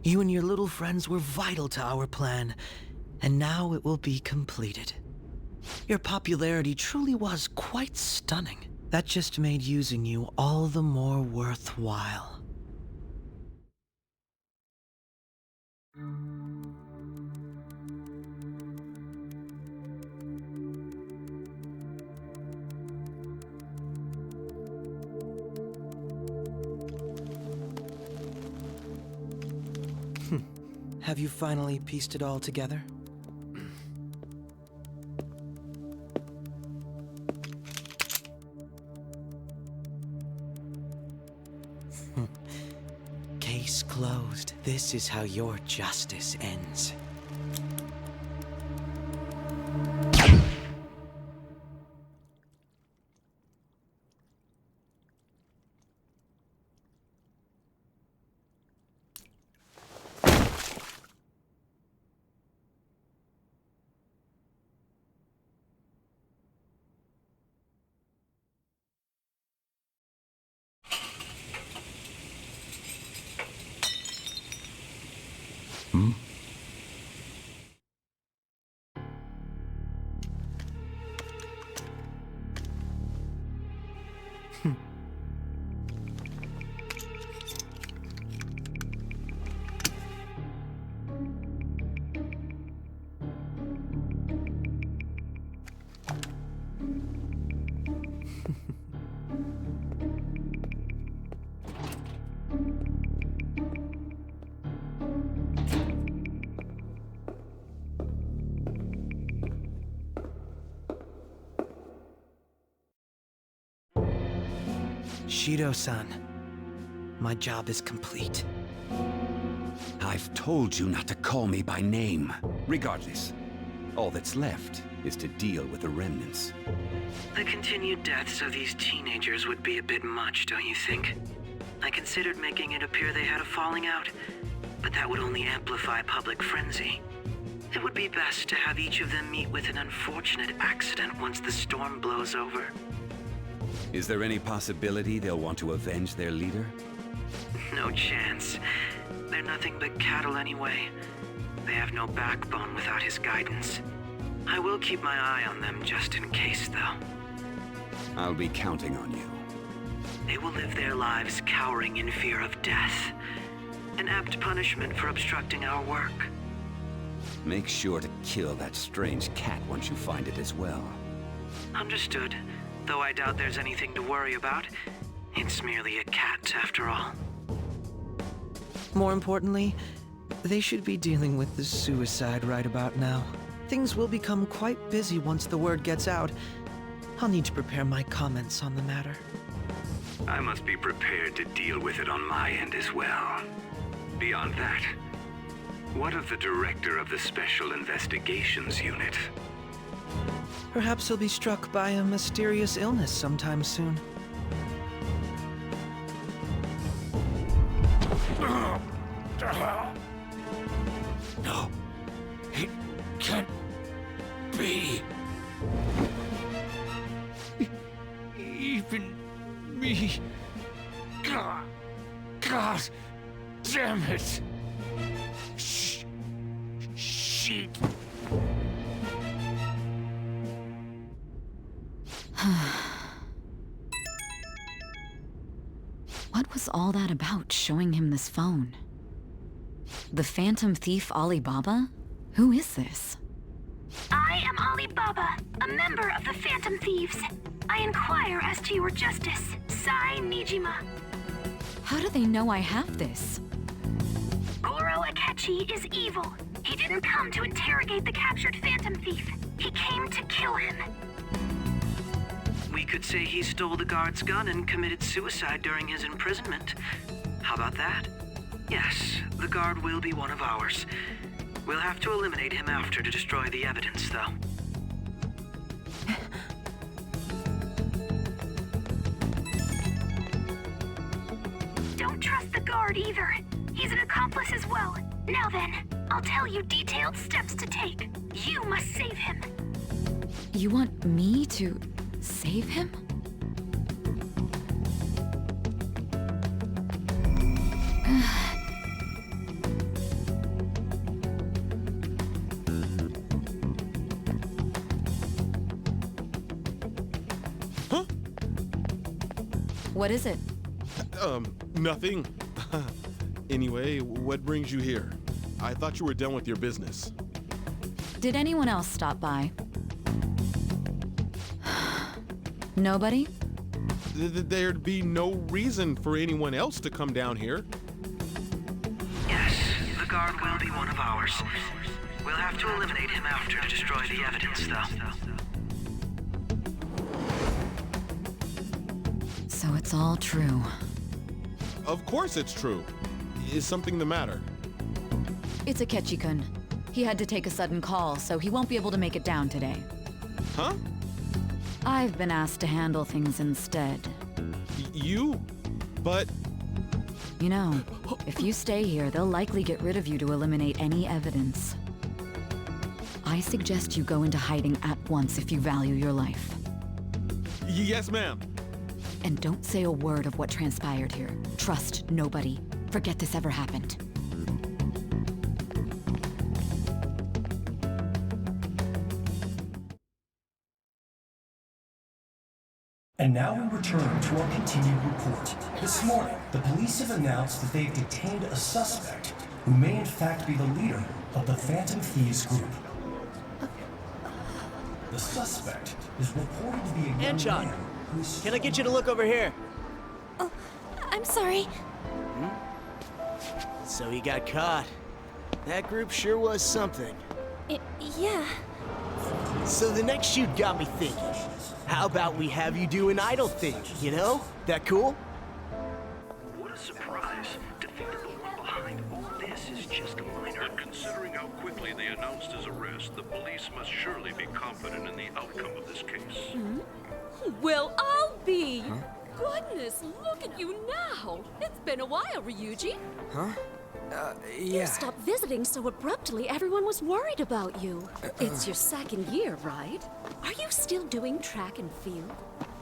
You and your little friends were vital to our plan, and now it will be completed. Your popularity truly was quite stunning. That just made using you all the more worthwhile. Have you finally pieced it all together? Case closed. This is how your justice ends. Shido-san, my job is complete. I've told you not to call me by name. Regardless, all that's left is to deal with the remnants. The continued deaths of these teenagers would be a bit much, don't you think? I considered making it appear they had a falling out, but that would only amplify public frenzy. It would be best to have each of them meet with an unfortunate accident once the storm blows over. Is there any possibility they'll want to avenge their leader? No chance. They're nothing but cattle anyway. They have no backbone without his guidance. I will keep my eye on them just in case, though. I'll be counting on you. They will live their lives cowering in fear of death. An apt punishment for obstructing our work. Make sure to kill that strange cat once you find it as well. Understood. Though I doubt there's anything to worry about. It's merely a cat, after all. More importantly, they should be dealing with the suicide right about now. Things will become quite busy once the word gets out. I'll need to prepare my comments on the matter. I must be prepared to deal with it on my end as well. Beyond that, what of the director of the Special Investigations Unit? Perhaps he'll be struck by a mysterious illness sometime soon. No, it can't be. Even me. God damn it. Shit. What was all that about, showing him this phone? The Phantom Thief Alibaba? Who is this? I am Alibaba, a member of the Phantom Thieves. I inquire as to your justice, Sai Nijima. How do they know I have this? Goro Akechi is evil. He didn't come to interrogate the captured Phantom Thief. He came to kill him. We could say he stole the guard's gun and committed suicide during his imprisonment. How about that? Yes, the guard will be one of ours. We'll have to eliminate him after to destroy the evidence, though. Don't trust the guard either. He's an accomplice as well. Now then, I'll tell you detailed steps to take. You must save him. You want me to save him? Huh? What is it? Nothing. Anyway, what brings you here? I thought you were done with your business. Did anyone else stop by? Nobody? There'd be no reason for anyone else to come down here. Yes, the guard will be one of ours. We'll have to eliminate him after to destroy the evidence, though. So it's all true. Of course it's true. Is something the matter? It's Akechi-kun. He had to take a sudden call, so he won't be able to make it down today. Huh? I've been asked to handle things instead. You? But... You know, if you stay here, they'll likely get rid of you to eliminate any evidence. I suggest you go into hiding at once if you value your life. Yes, ma'am. And don't say a word of what transpired here. Trust nobody. Forget this ever happened. And now we return to our continued report. This morning, the police have announced that they've detained a suspect who may in fact be the leader of the Phantom Thieves group. The suspect is reported to be a young man Can I get you to look over here? Oh, I'm sorry. So he got caught. That group sure was something. Yeah. So the next shoot got me thinking. How about we have you do an idol thing, you know? That cool? What a surprise to think that the one behind all this is just a minor. But considering how quickly they announced his arrest, the police must surely be confident in the outcome of this case. Well, I'll be. Goodness, look at you now. It's been a while, Ryuji. Huh? You Yeah. stopped visiting so abruptly everyone was worried about you. It's your second year, right? Are you still doing track and field?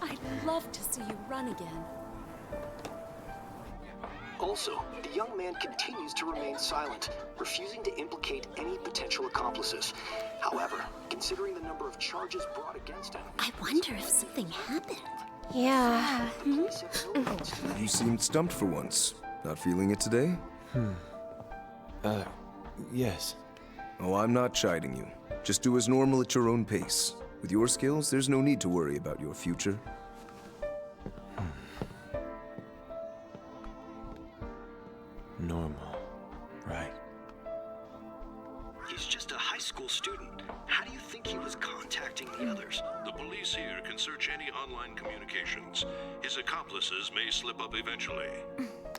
I'd love to see you run again. Also, the young man continues to remain silent, refusing to implicate any potential accomplices. However, considering the number of charges brought against him... I wonder if something happened. Yeah. You seemed stumped for once. Not feeling it today? Yes. Oh, I'm not chiding you. Just do as normal at your own pace. With your skills, there's no need to worry about your future. Normal. Right. He's just a high school student. How do you think he was contacting the others? The police here can search any online communications. His accomplices may slip up eventually.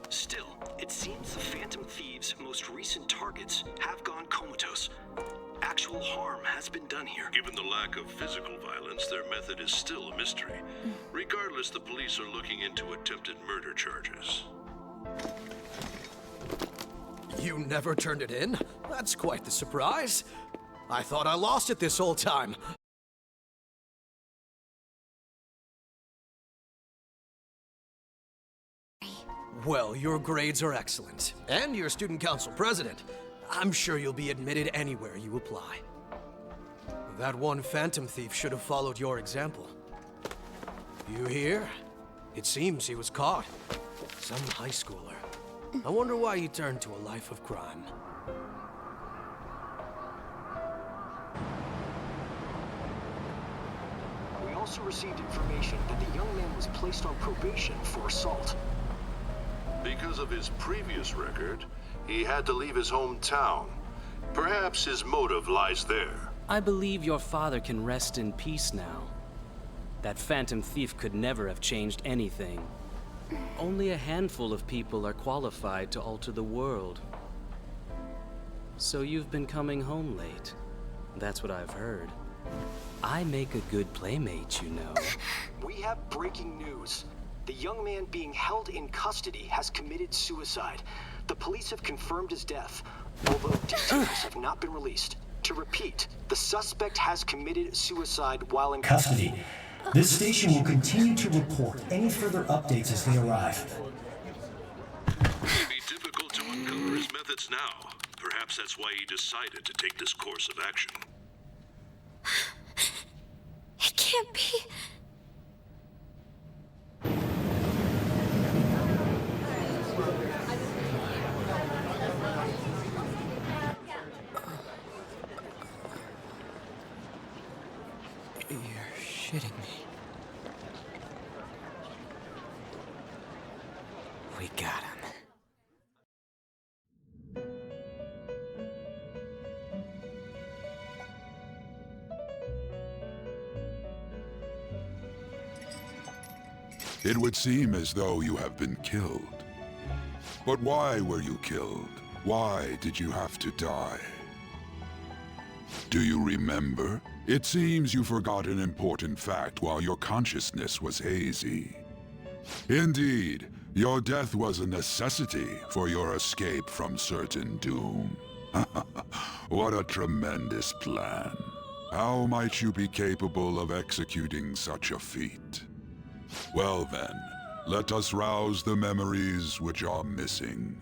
Still, it seems the Phantom Thieves' most recent targets have gone comatose. Actual harm has been done here. Given the lack of physical violence, their method is still a mystery. Regardless, the police are looking into attempted murder charges. You never turned it in? That's quite the surprise. I thought I lost it this whole time. Well, your grades are excellent, and you're student council president. I'm sure you'll be admitted anywhere you apply. That one Phantom Thief should have followed your example. You hear? It seems he was caught. Some high schooler. I wonder why he turned to a life of crime. We also received information that the young man was placed on probation for assault. Because of his previous record, he had to leave his hometown. Perhaps his motive lies there. I believe your father can rest in peace now. That Phantom Thief could never have changed anything. Only a handful of people are qualified to alter the world. So you've been coming home late. That's what I've heard. I make a good playmate, you know. We have breaking news. The young man being held in custody has committed suicide. The police have confirmed his death, although details have not been released. To repeat, the suspect has committed suicide while in Custody. This station will continue to report any further updates as they arrive. It may be difficult to uncover his methods now. Perhaps that's why he decided to take this course of action. It can't be. You're shitting me. We got him. It would seem as though you have been killed. But why were you killed? Why did you have to die? Do you remember? It seems you forgot an important fact while your consciousness was hazy. Indeed, your death was a necessity for your escape from certain doom. What a tremendous plan. How might you be capable of executing such a feat? Well then, let us rouse the memories which are missing.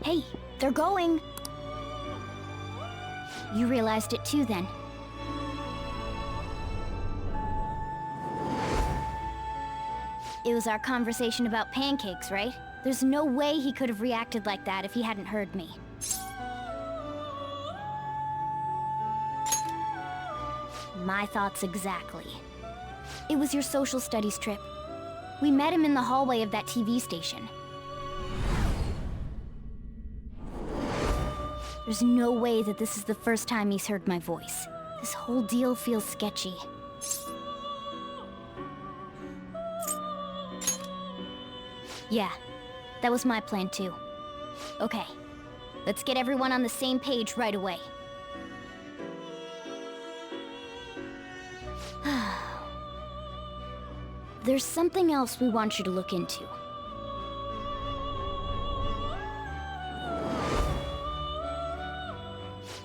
Hey, they're going. You realized it too, then? It was our conversation about pancakes, right? There's no way he could have reacted like that if he hadn't heard me. My thoughts exactly. It was your social studies trip. We met him in the hallway of that TV station. There's no way that this is the first time he's heard my voice. This whole deal feels sketchy. Yeah, that was my plan too. Okay, let's get everyone on the same page right away. There's something else we want you to look into.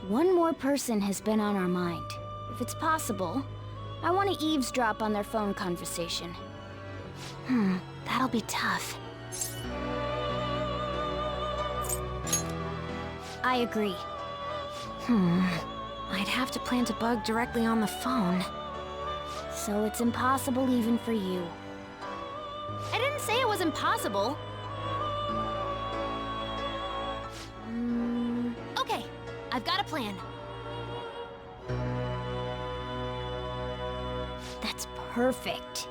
One more person has been on our mind. If it's possible, I want to eavesdrop on their phone conversation. That'll be tough. I agree. I'd have to plant a bug directly on the phone. So it's impossible even for you. I didn't say it was impossible. Okay, I've got a plan. That's perfect.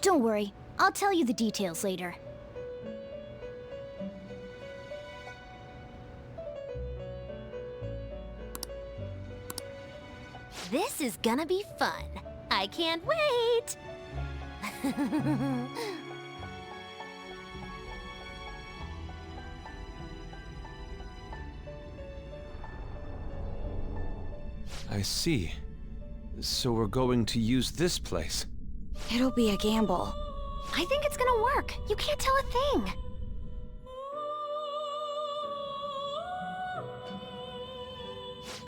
Don't worry, I'll tell you the details later. This is gonna be fun. I can't wait! I see. So we're going to use this place. It'll be a gamble. I think it's gonna work. You can't tell a thing.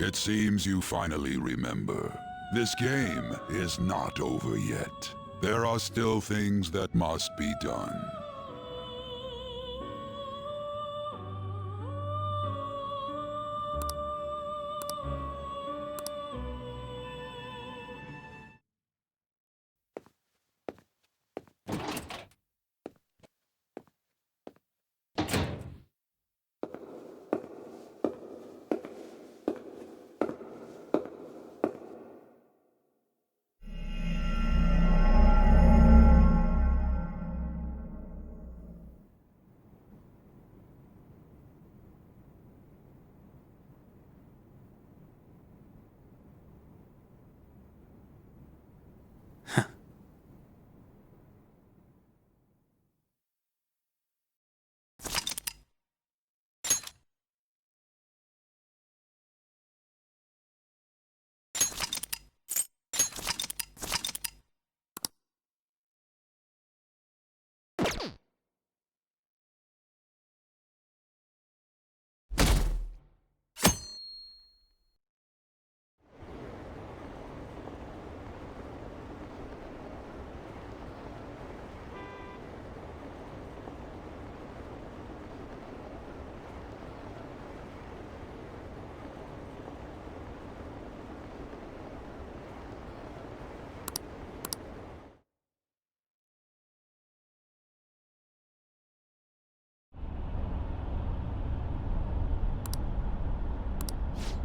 It seems you finally remember. This game is not over yet. There are still things that must be done.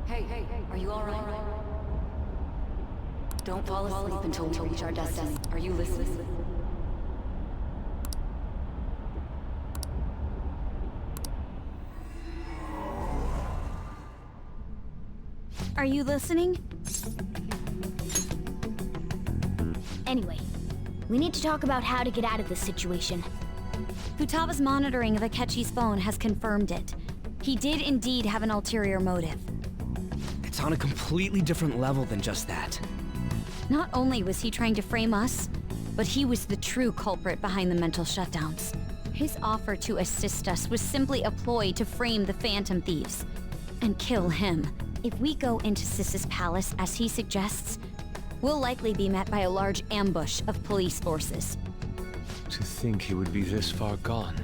Hey, are you alright? Don't fall asleep until we reach our destiny. Are you listening? Are you listening? Anyway, we need to talk about how to get out of this situation. Futaba's monitoring of Akechi's phone has confirmed it. He did indeed have an ulterior motive. It's on a completely different level than just that. Not only was he trying to frame us, but he was the true culprit behind the mental shutdowns. His offer to assist us was simply a ploy to frame the Phantom Thieves and kill him. If we go into Sis's palace as he suggests, we'll likely be met by a large ambush of police forces. To think he would be this far gone.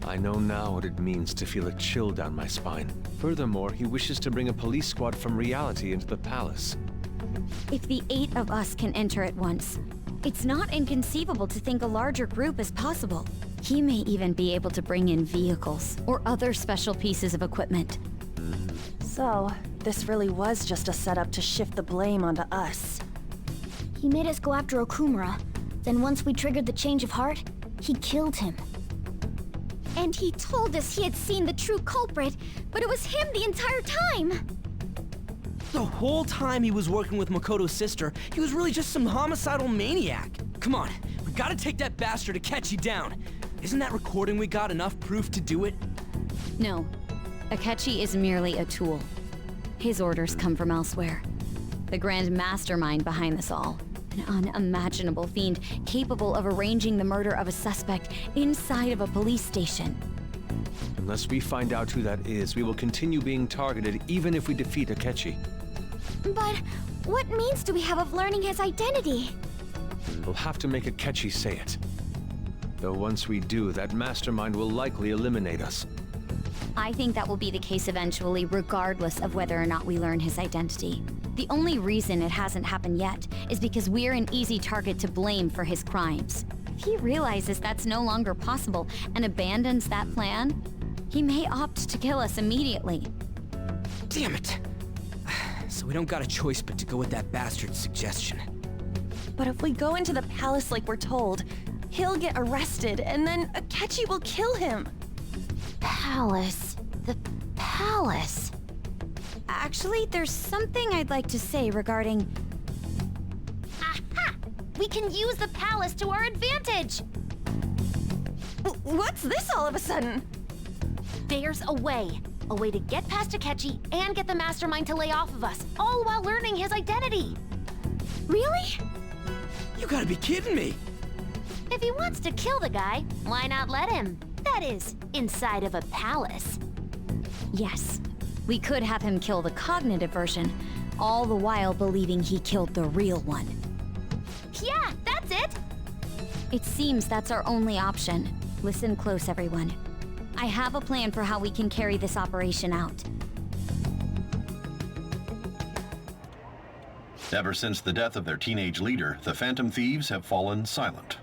I know now what it means to feel a chill down my spine. Furthermore, he wishes to bring a police squad from reality into the palace. If the 8 of us can enter at once, it's not inconceivable to think a larger group is possible. He may even be able to bring in vehicles or other special pieces of equipment. So, this really was just a setup to shift the blame onto us. He made us go after Okumura. Then once we triggered the change of heart, he killed him. And he told us he had seen the true culprit, but it was him the entire time! The whole time he was working with Makoto's sister, he was really just some homicidal maniac. Come on, we gotta take that bastard Akechi down. Isn't that recording we got enough proof to do it? No. Akechi is merely a tool. His orders come from elsewhere. The grand mastermind behind this all. An unimaginable fiend capable of arranging the murder of a suspect inside of a police station. Unless we find out who that is, we will continue being targeted even if we defeat Akechi. But what means do we have of learning his identity? We'll have to make Akechi say it. Though once we do, that mastermind will likely eliminate us. I think that will be the case eventually, regardless of whether or not we learn his identity. The only reason it hasn't happened yet is because we're an easy target to blame for his crimes. If he realizes that's no longer possible and abandons that plan, he may opt to kill us immediately. Damn it! So we don't got a choice but to go with that bastard's suggestion. But if we go into the palace like we're told, he'll get arrested and then Akechi will kill him. Palace. The palace. Actually, there's something I'd like to say regarding... Aha! We can use the palace to our advantage! What's this all of a sudden? There's a way. A way to get past Akechi and get the mastermind to lay off of us, all while learning his identity. Really? You gotta be kidding me! If he wants to kill the guy, why not let him? That is, inside of a palace. Yes. We could have him kill the cognitive version, all the while believing he killed the real one. Yeah, that's it! It seems that's our only option. Listen close, everyone. I have a plan for how we can carry this operation out. Ever since the death of their teenage leader, the Phantom Thieves have fallen silent.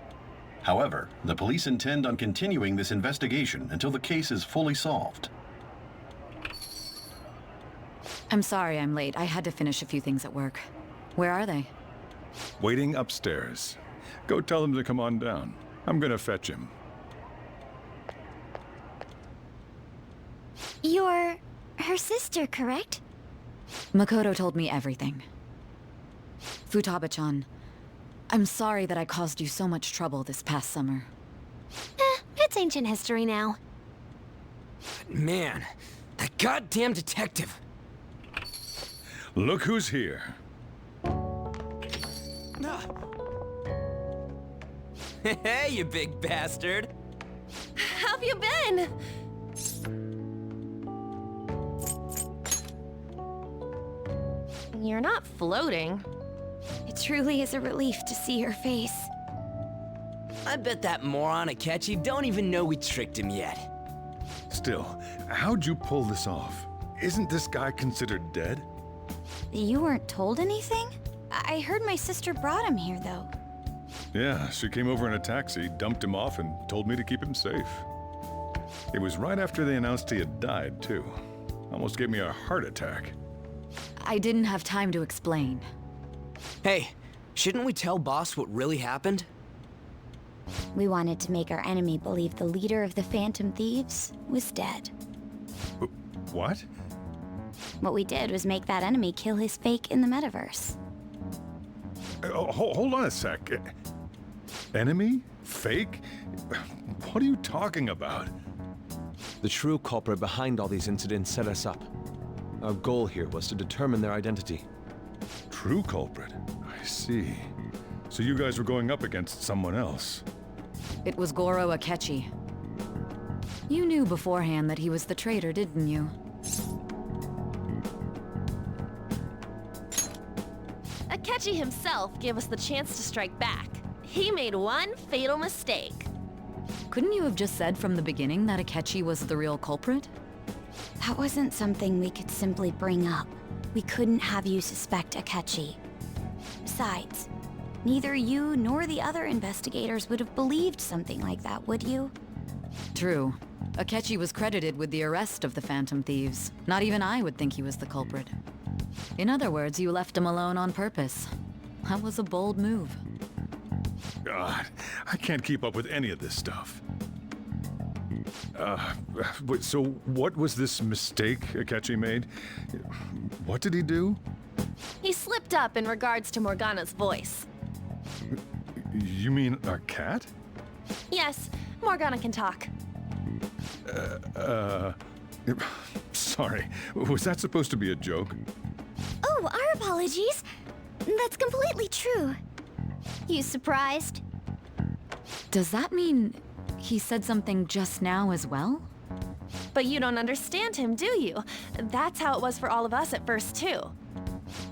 However, the police intend on continuing this investigation until the case is fully solved. I'm sorry I'm late. I had to finish a few things at work. Where are they? Waiting upstairs. Go tell them to come on down. I'm gonna fetch him. You're her sister, correct? Makoto told me everything. Futaba-chan, I'm sorry that I caused you so much trouble this past summer. It's ancient history now. Man, that goddamn detective! Look who's here. Hey, you big bastard! How have you been? You're not floating. It truly is a relief to see your face. I bet that moron Akechi don't even know we tricked him yet. Still, how'd you pull this off? Isn't this guy considered dead? You weren't told anything? I heard my sister brought him here, though. Yeah, she came over in a taxi, dumped him off, and told me to keep him safe. It was right after they announced he had died, too. Almost gave me a heart attack. I didn't have time to explain. Hey, shouldn't we tell Boss what really happened? We wanted to make our enemy believe the leader of the Phantom Thieves was dead. What? What we did was make that enemy kill his fake in the metaverse. Hold on a sec. Enemy? Fake? What are you talking about? The true culprit behind all these incidents set us up. Our goal here was to determine their identity. True culprit? I see. So you guys were going up against someone else. It was Goro Akechi. You knew beforehand that he was the traitor, didn't you? Akechi himself gave us the chance to strike back. He made one fatal mistake. Couldn't you have just said from the beginning that Akechi was the real culprit? That wasn't something we could simply bring up. We couldn't have you suspect Akechi. Besides, neither you nor the other investigators would have believed something like that, would you? True. Akechi was credited with the arrest of the Phantom Thieves. Not even I would think he was the culprit. In other words, you left him alone on purpose. That was a bold move. God, I can't keep up with any of this stuff. So what was this mistake Akechi made? What did he do? He slipped up in regards to Morgana's voice. You mean our cat? Yes, Morgana can talk. Sorry, was that supposed to be a joke? Oh, our apologies. That's completely true. You surprised? Does that mean he said something just now as well? But you don't understand him, do you? That's how it was for all of us at first, too.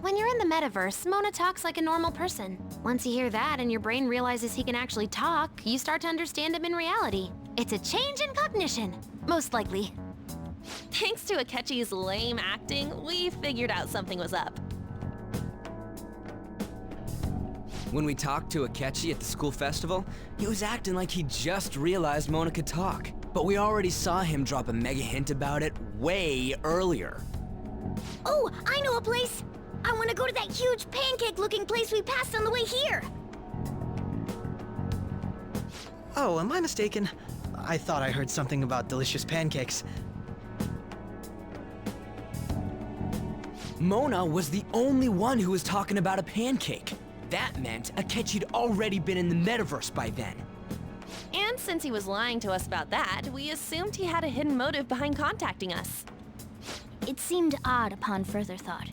When you're in the metaverse, Mona talks like a normal person. Once you hear that and your brain realizes he can actually talk, you start to understand him in reality. It's a change in cognition, most likely. Thanks to Akechi's lame acting, we figured out something was up. When we talked to Akechi at the school festival, he was acting like he just realized Mona could talk. But we already saw him drop a mega hint about it way earlier. Oh, I know a place! I want to go to that huge pancake-looking place we passed on the way here! Oh, am I mistaken? I thought I heard something about delicious pancakes. Mona was the only one who was talking about a pancake. That meant Akechi'd already been in the metaverse by then. And since he was lying to us about that, we assumed he had a hidden motive behind contacting us. It seemed odd upon further thought.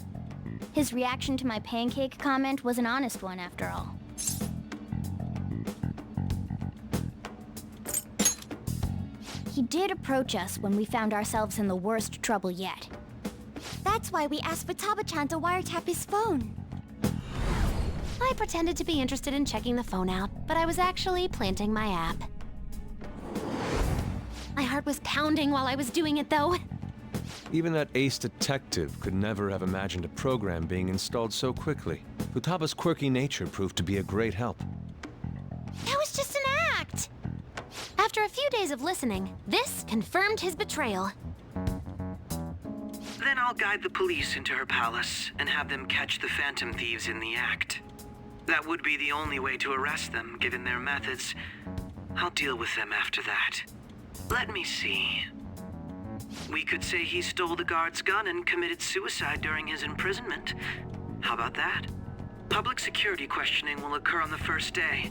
His reaction to my pancake comment was an honest one, after all. He did approach us when we found ourselves in the worst trouble yet. That's why we asked Futaba-chan to wiretap his phone. I pretended to be interested in checking the phone out, but I was actually planting my app. My heart was pounding while I was doing it, though. Even that ace detective could never have imagined a program being installed so quickly. Futaba's quirky nature proved to be a great help. That was just an act! After a few days of listening, this confirmed his betrayal. Then I'll guide the police into her palace and have them catch the Phantom Thieves in the act. That would be the only way to arrest them, given their methods. I'll deal with them after that. Let me see. We could say he stole the guard's gun and committed suicide during his imprisonment. How about that? Public security questioning will occur on the first day.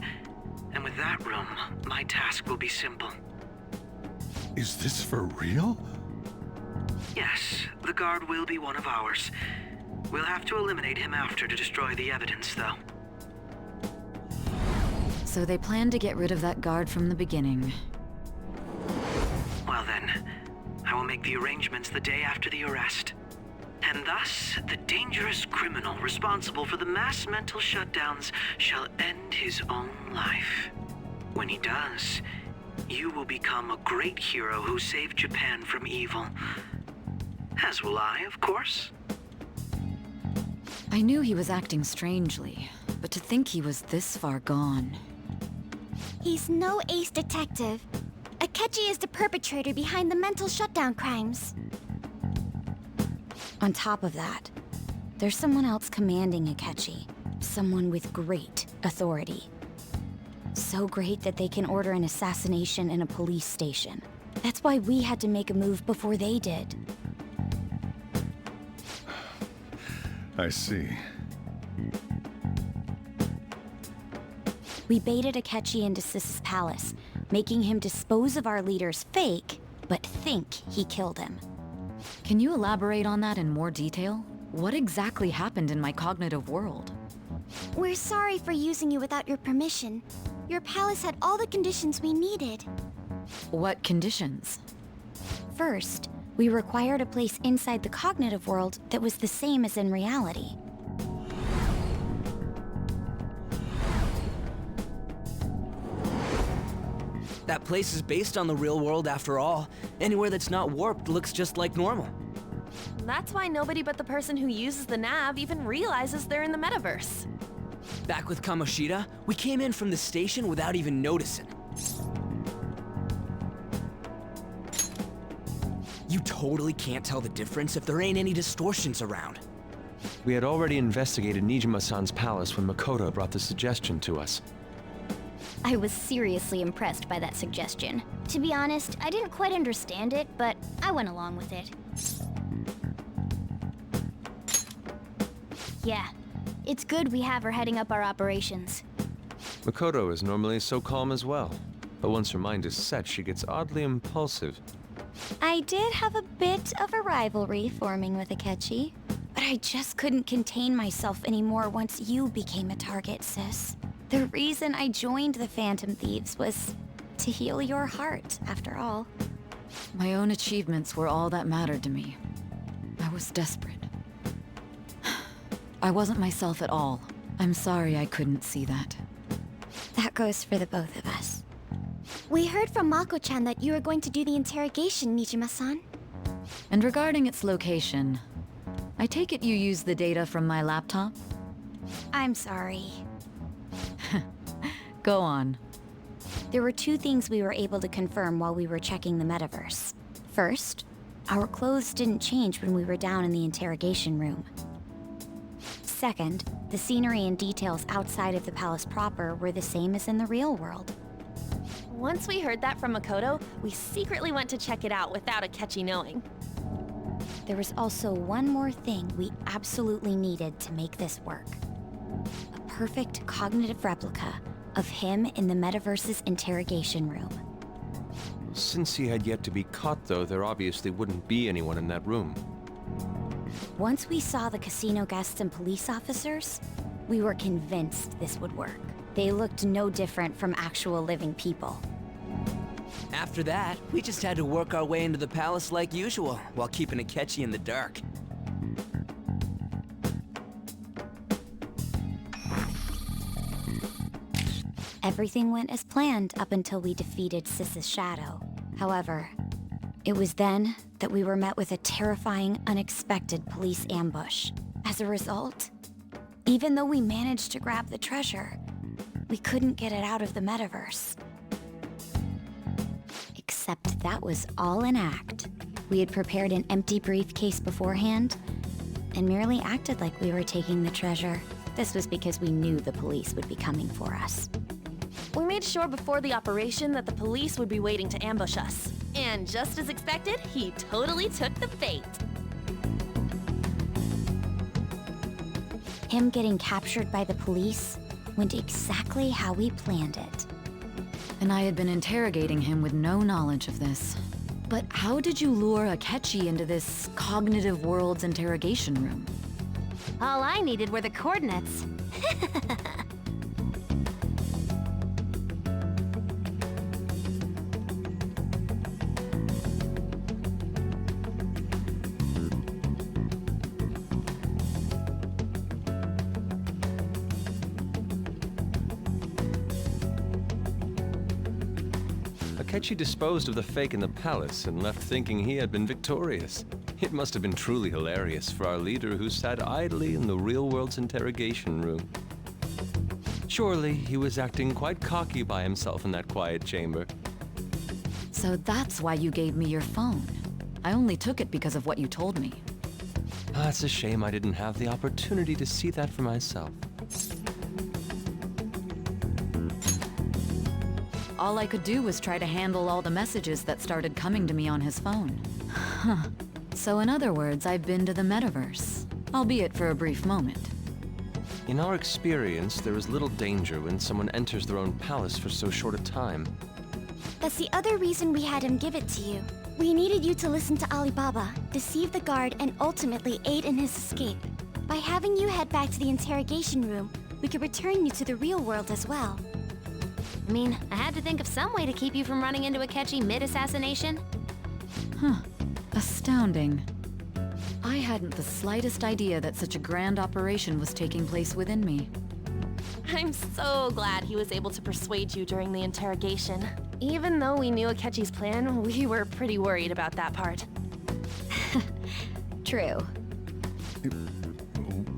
And with that room, my task will be simple. Is this for real? Yes, the guard will be one of ours. We'll have to eliminate him after to destroy the evidence, though. So they planned to get rid of that guard from the beginning. Well then, I will make the arrangements the day after the arrest. And thus, the dangerous criminal responsible for the mass mental shutdowns shall end his own life. When he does, you will become a great hero who saved Japan from evil. As will I, of course. I knew he was acting strangely, but to think he was this far gone. He's no ace detective. Akechi is the perpetrator behind the mental shutdown crimes. On top of that, there's someone else commanding Akechi. Someone with great authority. So great that they can order an assassination in a police station. That's why we had to make a move before they did. I see. We baited Akechi into Sis's palace, making him dispose of our leader's fake, but think he killed him. Can you elaborate on that in more detail? What exactly happened in my cognitive world? We're sorry for using you without your permission. Your palace had all the conditions we needed. What conditions? First, we required a place inside the cognitive world that was the same as in reality. That place is based on the real world after all. Anywhere that's not warped looks just like normal. That's why nobody but the person who uses the nav even realizes they're in the metaverse. Back with Kamoshida, we came in from the station without even noticing. You totally can't tell the difference if there ain't any distortions around. We had already investigated Nijima-san's palace when Makoto brought the suggestion to us. I was seriously impressed by that suggestion. To be honest, I didn't quite understand it, but I went along with it. Yeah, it's good we have her heading up our operations. Makoto is normally so calm as well, but once her mind is set, she gets oddly impulsive. I did have a bit of a rivalry forming with Akechi, but I just couldn't contain myself anymore once you became a target, sis. The reason I joined the Phantom Thieves was to heal your heart, after all. My own achievements were all that mattered to me. I was desperate. I wasn't myself at all. I'm sorry I couldn't see that. That goes for the both of us. We heard from Mako-chan that you were going to do the interrogation, Nijima-san. And regarding its location, I take it you used the data from my laptop? I'm sorry. Go on. There were two things we were able to confirm while we were checking the metaverse. First, our clothes didn't change when we were down in the interrogation room. Second, the scenery and details outside of the palace proper were the same as in the real world. Once we heard that from Makoto, we secretly went to check it out without Akechi knowing. There was also one more thing we absolutely needed to make this work. A perfect cognitive replica of him in the metaverse's interrogation room. Since he had yet to be caught, though, there obviously wouldn't be anyone in that room. Once we saw the casino guests and police officers, we were convinced this would work. They looked no different from actual living people. After that, we just had to work our way into the palace like usual, while keeping Akechi in the dark. Everything went as planned up until we defeated Sis's shadow. However, it was then that we were met with a terrifying, unexpected police ambush. As a result, even though we managed to grab the treasure, we couldn't get it out of the metaverse. Except that was all an act. We had prepared an empty briefcase beforehand and merely acted like we were taking the treasure. This was because we knew the police would be coming for us. We made sure before the operation that the police would be waiting to ambush us. And just as expected, he totally took the bait. Him getting captured by the police went exactly how we planned it. And I had been interrogating him with no knowledge of this. But how did you lure Akechi into this cognitive world's interrogation room? All I needed were the coordinates. Akechi disposed of the fake in the palace and left thinking he had been victorious. It must have been truly hilarious for our leader who sat idly in the real world's interrogation room. Surely he was acting quite cocky by himself in that quiet chamber. So that's why you gave me your phone. I only took it because of what you told me. It's a shame I didn't have the opportunity to see that for myself. All I could do was try to handle all the messages that started coming to me on his phone. Huh. So in other words, I've been to the metaverse, albeit for a brief moment. In our experience, there is little danger when someone enters their own palace for so short a time. That's the other reason we had him give it to you. We needed you to listen to Alibaba, deceive the guard, and ultimately aid in his escape. By having you head back to the interrogation room, we could return you to the real world as well. I mean, I had to think of some way to keep you from running into Akechi mid-assassination. Huh. Astounding. I hadn't the slightest idea that such a grand operation was taking place within me. I'm so glad he was able to persuade you during the interrogation. Even though we knew Akechi's plan, we were pretty worried about that part. True.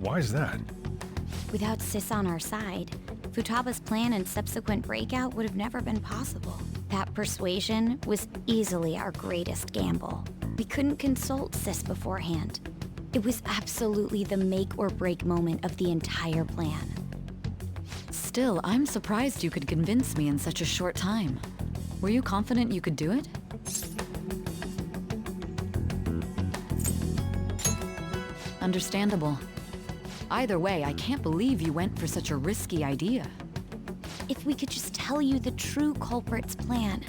Why is that? Without Sis on our side, Futaba's plan and subsequent breakout would have never been possible. That persuasion was easily our greatest gamble. We couldn't consult Sis beforehand. It was absolutely the make or break moment of the entire plan. Still, I'm surprised you could convince me in such a short time. Were you confident you could do it? Understandable. Either way, I can't believe you went for such a risky idea. If we could just tell you the true culprit's plan,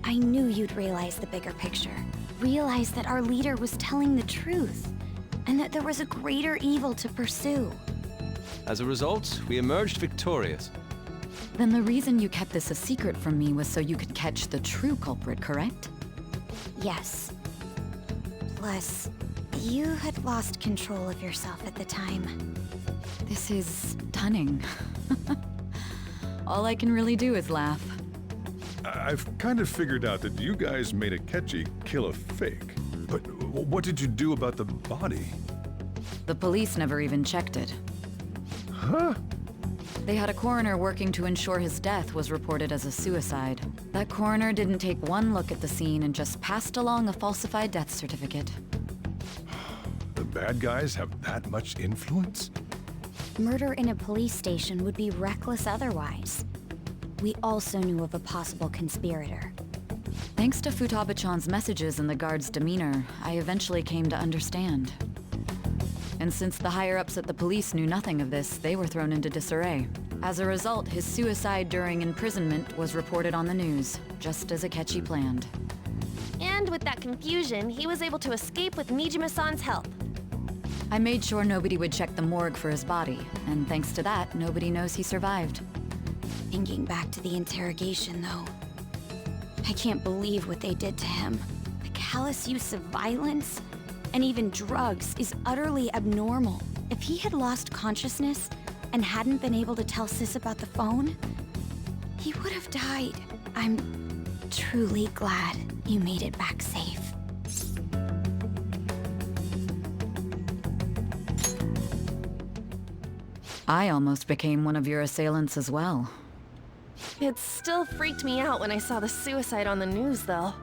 I knew you'd realize the bigger picture. Realize that our leader was telling the truth, and that there was a greater evil to pursue. As a result, we emerged victorious. Then the reason you kept this a secret from me was so you could catch the true culprit, correct? Yes. Plus, you had lost control of yourself at the time. This is stunning. All I can really do is laugh. I've kind of figured out that you guys made Akechi kill a fake. But what did you do about the body? The police never even checked it. Huh? They had a coroner working to ensure his death was reported as a suicide. That coroner didn't take one look at the scene and just passed along a falsified death certificate. The bad guys have that much influence? Murder in a police station would be reckless otherwise. We also knew of a possible conspirator. Thanks to Futaba-chan's messages and the guard's demeanor, I eventually came to understand. And since the higher-ups at the police knew nothing of this, they were thrown into disarray. As a result, his suicide during imprisonment was reported on the news, just as Akechi planned. And with that confusion, he was able to escape with Nijima-san's help. I made sure nobody would check the morgue for his body, and thanks to that, nobody knows he survived. Thinking back to the interrogation, though, I can't believe what they did to him. The callous use of violence, and even drugs, is utterly abnormal. If he had lost consciousness and hadn't been able to tell Sis about the phone, he would have died. I'm truly glad you made it back safe. I almost became one of your assailants as well. It still freaked me out when I saw the suicide on the news, though.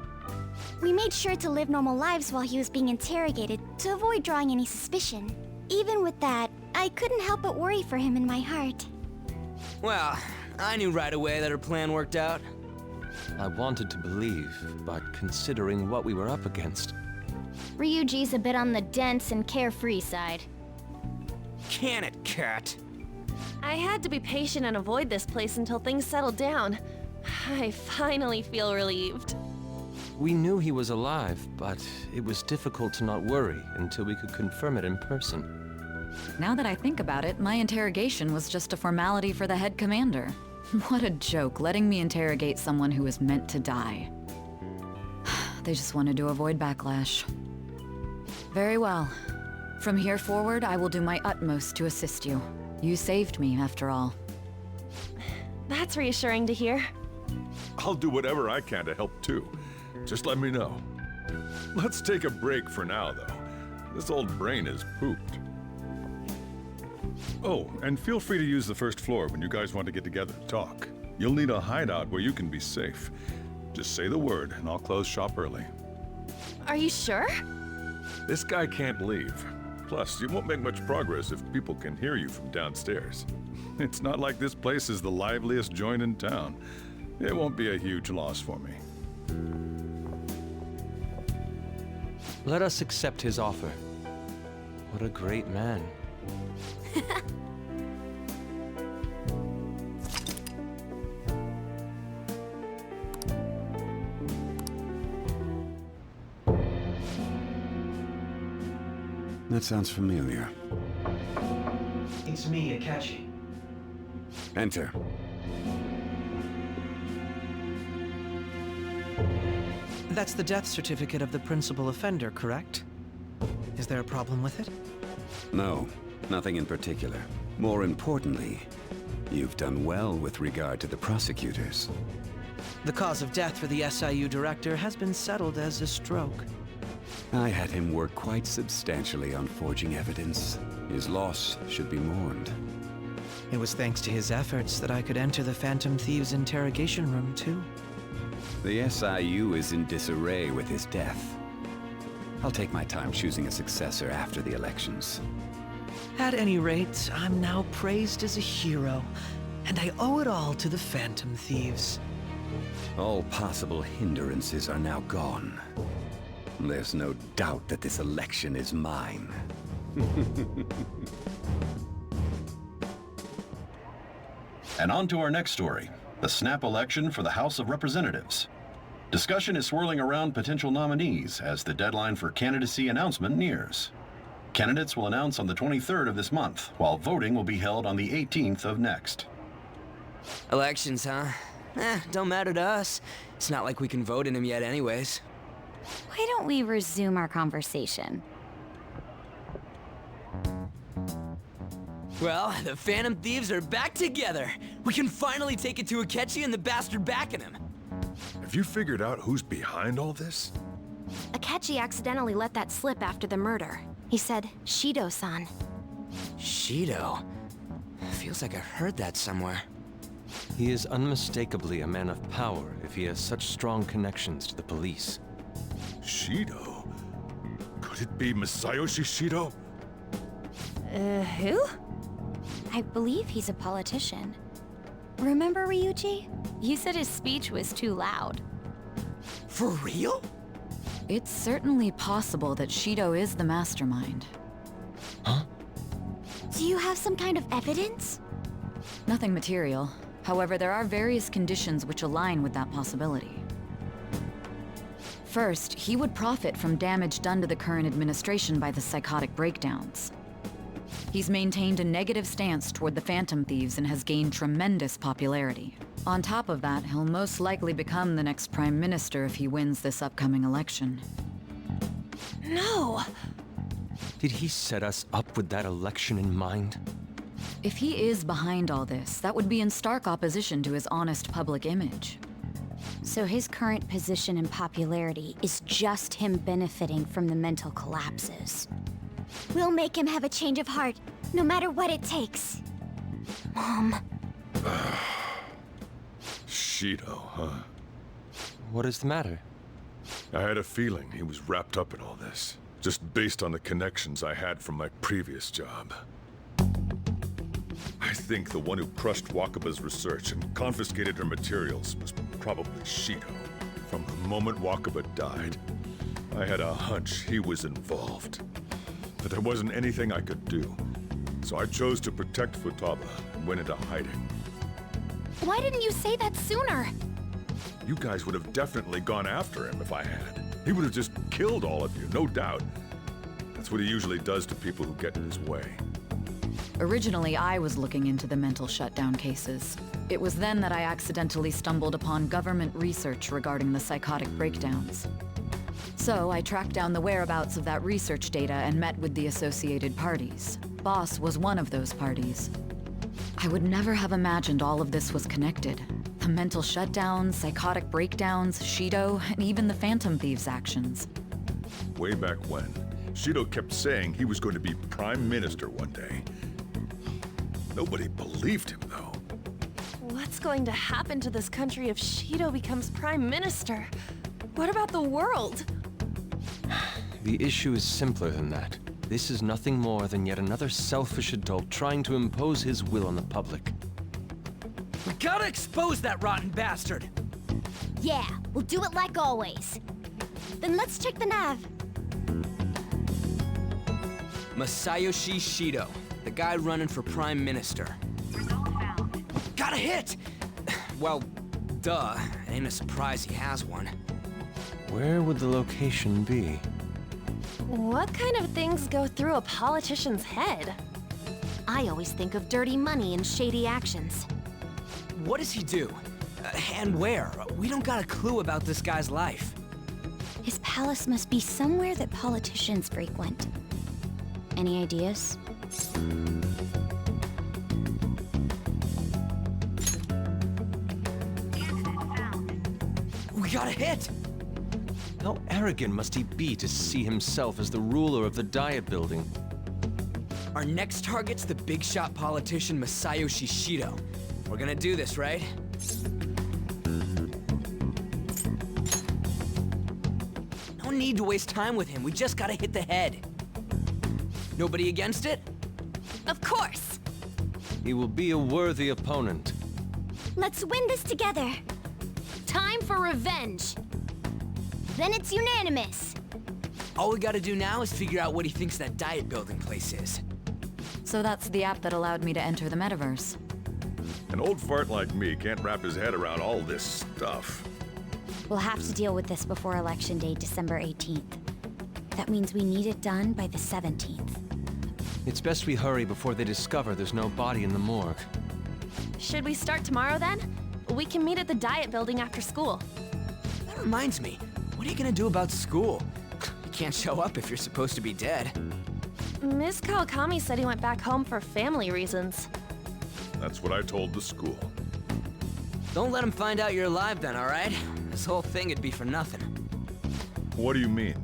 We made sure to live normal lives while he was being interrogated to avoid drawing any suspicion. Even with that, I couldn't help but worry for him in my heart. Well, I knew right away that her plan worked out. I wanted to believe, but considering what we were up against... Ryuji's a bit on the dense and carefree side. Can it, cat? I had to be patient and avoid this place until things settled down. I finally feel relieved. We knew he was alive, but it was difficult to not worry until we could confirm it in person. Now that I think about it, my interrogation was just a formality for the head commander. What a joke, letting me interrogate someone who was meant to die. They just wanted to avoid backlash. Very well. From here forward, I will do my utmost to assist you. You saved me, after all. That's reassuring to hear. I'll do whatever I can to help too. Just let me know. Let's take a break for now, though. This old brain is pooped. Oh, and feel free to use the first floor when you guys want to get together and talk. You'll need a hideout where you can be safe. Just say the word, and I'll close shop early. Are you sure? This guy can't leave. Plus, you won't make much progress if people can hear you from downstairs. It's not like this place is the liveliest joint in town. It won't be a huge loss for me. Let us accept his offer. What a great man. That sounds familiar. It's me, Akechi. Enter. That's the death certificate of the principal offender, correct? Is there a problem with it? No, nothing in particular. More importantly, you've done well with regard to the prosecutors. The cause of death for the SIU director has been settled as a stroke. I had him work quite substantially on forging evidence. His loss should be mourned. It was thanks to his efforts that I could enter the Phantom Thieves' interrogation room, too. The SIU is in disarray with his death. I'll take my time choosing a successor after the elections. At any rate, I'm now praised as a hero, and I owe it all to the Phantom Thieves. All possible hindrances are now gone. There's no doubt that this election is mine. And on to our next story, the snap election for the House of Representatives. Discussion is swirling around potential nominees as the deadline for candidacy announcement nears. Candidates will announce on the 23rd of this month, while voting will be held on the 18th of next. Elections, huh? Don't matter to us. It's not like we can vote in them yet anyways. Why don't we resume our conversation? Well, the Phantom Thieves are back together. We can finally take it to Akechi and the bastard backing him. Have you figured out who's behind all this? Akechi accidentally let that slip after the murder. He said, Shido-san. Shido? Feels like I've heard that somewhere. He is unmistakably a man of power if he has such strong connections to the police. Shido? Could it be Masayoshi Shido? Who? I believe he's a politician. Remember, Ryuji? You said his speech was too loud. For real? It's certainly possible that Shido is the mastermind. Huh? Do you have some kind of evidence? Nothing material. However, there are various conditions which align with that possibility. First, he would profit from damage done to the current administration by the psychotic breakdowns. He's maintained a negative stance toward the Phantom Thieves and has gained tremendous popularity. On top of that, he'll most likely become the next Prime Minister if he wins this upcoming election. No! Did he set us up with that election in mind? If he is behind all this, that would be in stark opposition to his honest public image. So his current position and popularity is just him benefiting from the mental collapses. We'll make him have a change of heart, no matter what it takes. Mom. Shido, huh? What is the matter? I had a feeling he was wrapped up in all this, just based on the connections I had from my previous job. I think the one who crushed Wakaba's research and confiscated her materials was probably Shido. From the moment Wakaba died, I had a hunch he was involved. But there wasn't anything I could do. So I chose to protect Futaba and went into hiding. Why didn't you say that sooner? You guys would have definitely gone after him if I had. He would have just killed all of you, no doubt. That's what he usually does to people who get in his way. Originally, I was looking into the mental shutdown cases. It was then that I accidentally stumbled upon government research regarding the psychotic breakdowns. So I tracked down the whereabouts of that research data and met with the associated parties. Boss was one of those parties. I would never have imagined all of this was connected. The mental shutdowns, psychotic breakdowns, Shido, and even the Phantom Thieves' actions. Way back when, Shido kept saying he was going to be Prime Minister one day. Nobody believed him, though. What's going to happen to this country if Shido becomes Prime Minister? What about the world? The issue is simpler than that. This is nothing more than yet another selfish adult trying to impose his will on the public. We gotta expose that rotten bastard! Yeah, we'll do it like always. Then let's check the nav. Masayoshi Shido, the guy running for Prime Minister. Got a hit! Well, duh. Ain't a surprise he has one. Where would the location be? What kind of things go through a politician's head? I always think of dirty money and shady actions. What does he do? And where? We don't got a clue about this guy's life. His palace must be somewhere that politicians frequent. Any ideas? got a hit! How arrogant must he be to see himself as the ruler of the Diet Building? Our next target's the big shot politician Masayoshi Shido. We're gonna do this, right? No need to waste time with him. We just gotta hit the head. Nobody against it? Of course! He will be a worthy opponent. Let's win this together. Time for revenge. Then it's unanimous. All we gotta do now is figure out what he thinks that Diet Building place is. So that's the app that allowed me to enter the metaverse. An old fart like me can't wrap his head around all this stuff. We'll have to deal with this before Election Day, December 18th. That means we need it done by the 17th. It's best we hurry before they discover there's no body in the morgue. Should we start tomorrow then? We can meet at the Diet Building after school. That reminds me, what are you gonna do about school? You can't show up if you're supposed to be dead. Miss Kawakami said he went back home for family reasons. That's what I told the school. Don't let him find out you're alive then, alright? This whole thing would be for nothing. What do you mean?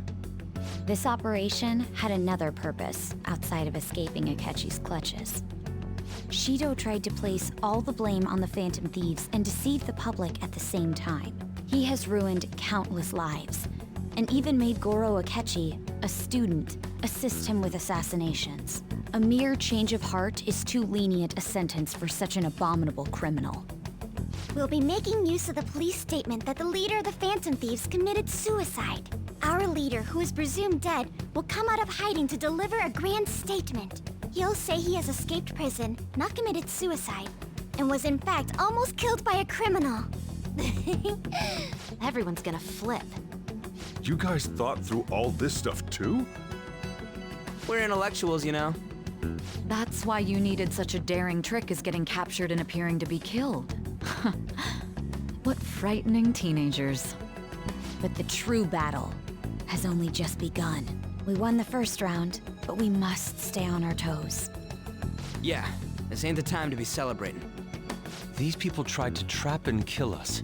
This operation had another purpose outside of escaping Akechi's clutches. Shido tried to place all the blame on the Phantom Thieves and deceive the public at the same time. He has ruined countless lives, and even made Goro Akechi, a student, assist him with assassinations. A mere change of heart is too lenient a sentence for such an abominable criminal. We'll be making use of the police statement that the leader of the Phantom Thieves committed suicide. Our leader, who is presumed dead, will come out of hiding to deliver a grand statement. He'll say he has escaped prison, not committed suicide, and was in fact almost killed by a criminal. Everyone's gonna flip. You guys thought through all this stuff too? We're intellectuals, you know. That's why you needed such a daring trick as getting captured and appearing to be killed. What frightening teenagers. But the true battle has only just begun. We won the first round, but we must stay on our toes. Yeah, this ain't the time to be celebrating. These people tried to trap and kill us.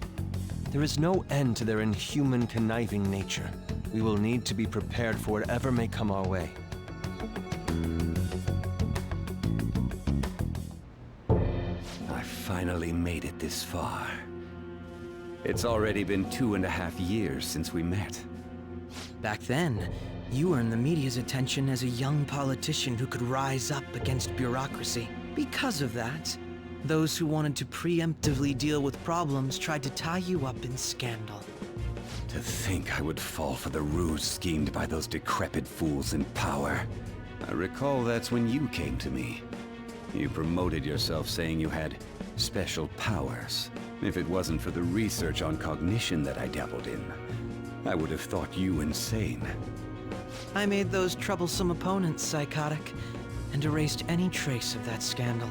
There is no end to their inhuman, conniving nature. We will need to be prepared for whatever may come our way. I finally made it this far. It's already been 2.5 years since we met. Back then, you earned the media's attention as a young politician who could rise up against bureaucracy. Because of that, those who wanted to preemptively deal with problems tried to tie you up in scandal. To think I would fall for the ruse schemed by those decrepit fools in power. I recall that's when you came to me. You promoted yourself saying you had special powers. If it wasn't for the research on cognition that I dabbled in, I would have thought you insane. I made those troublesome opponents psychotic, and erased any trace of that scandal.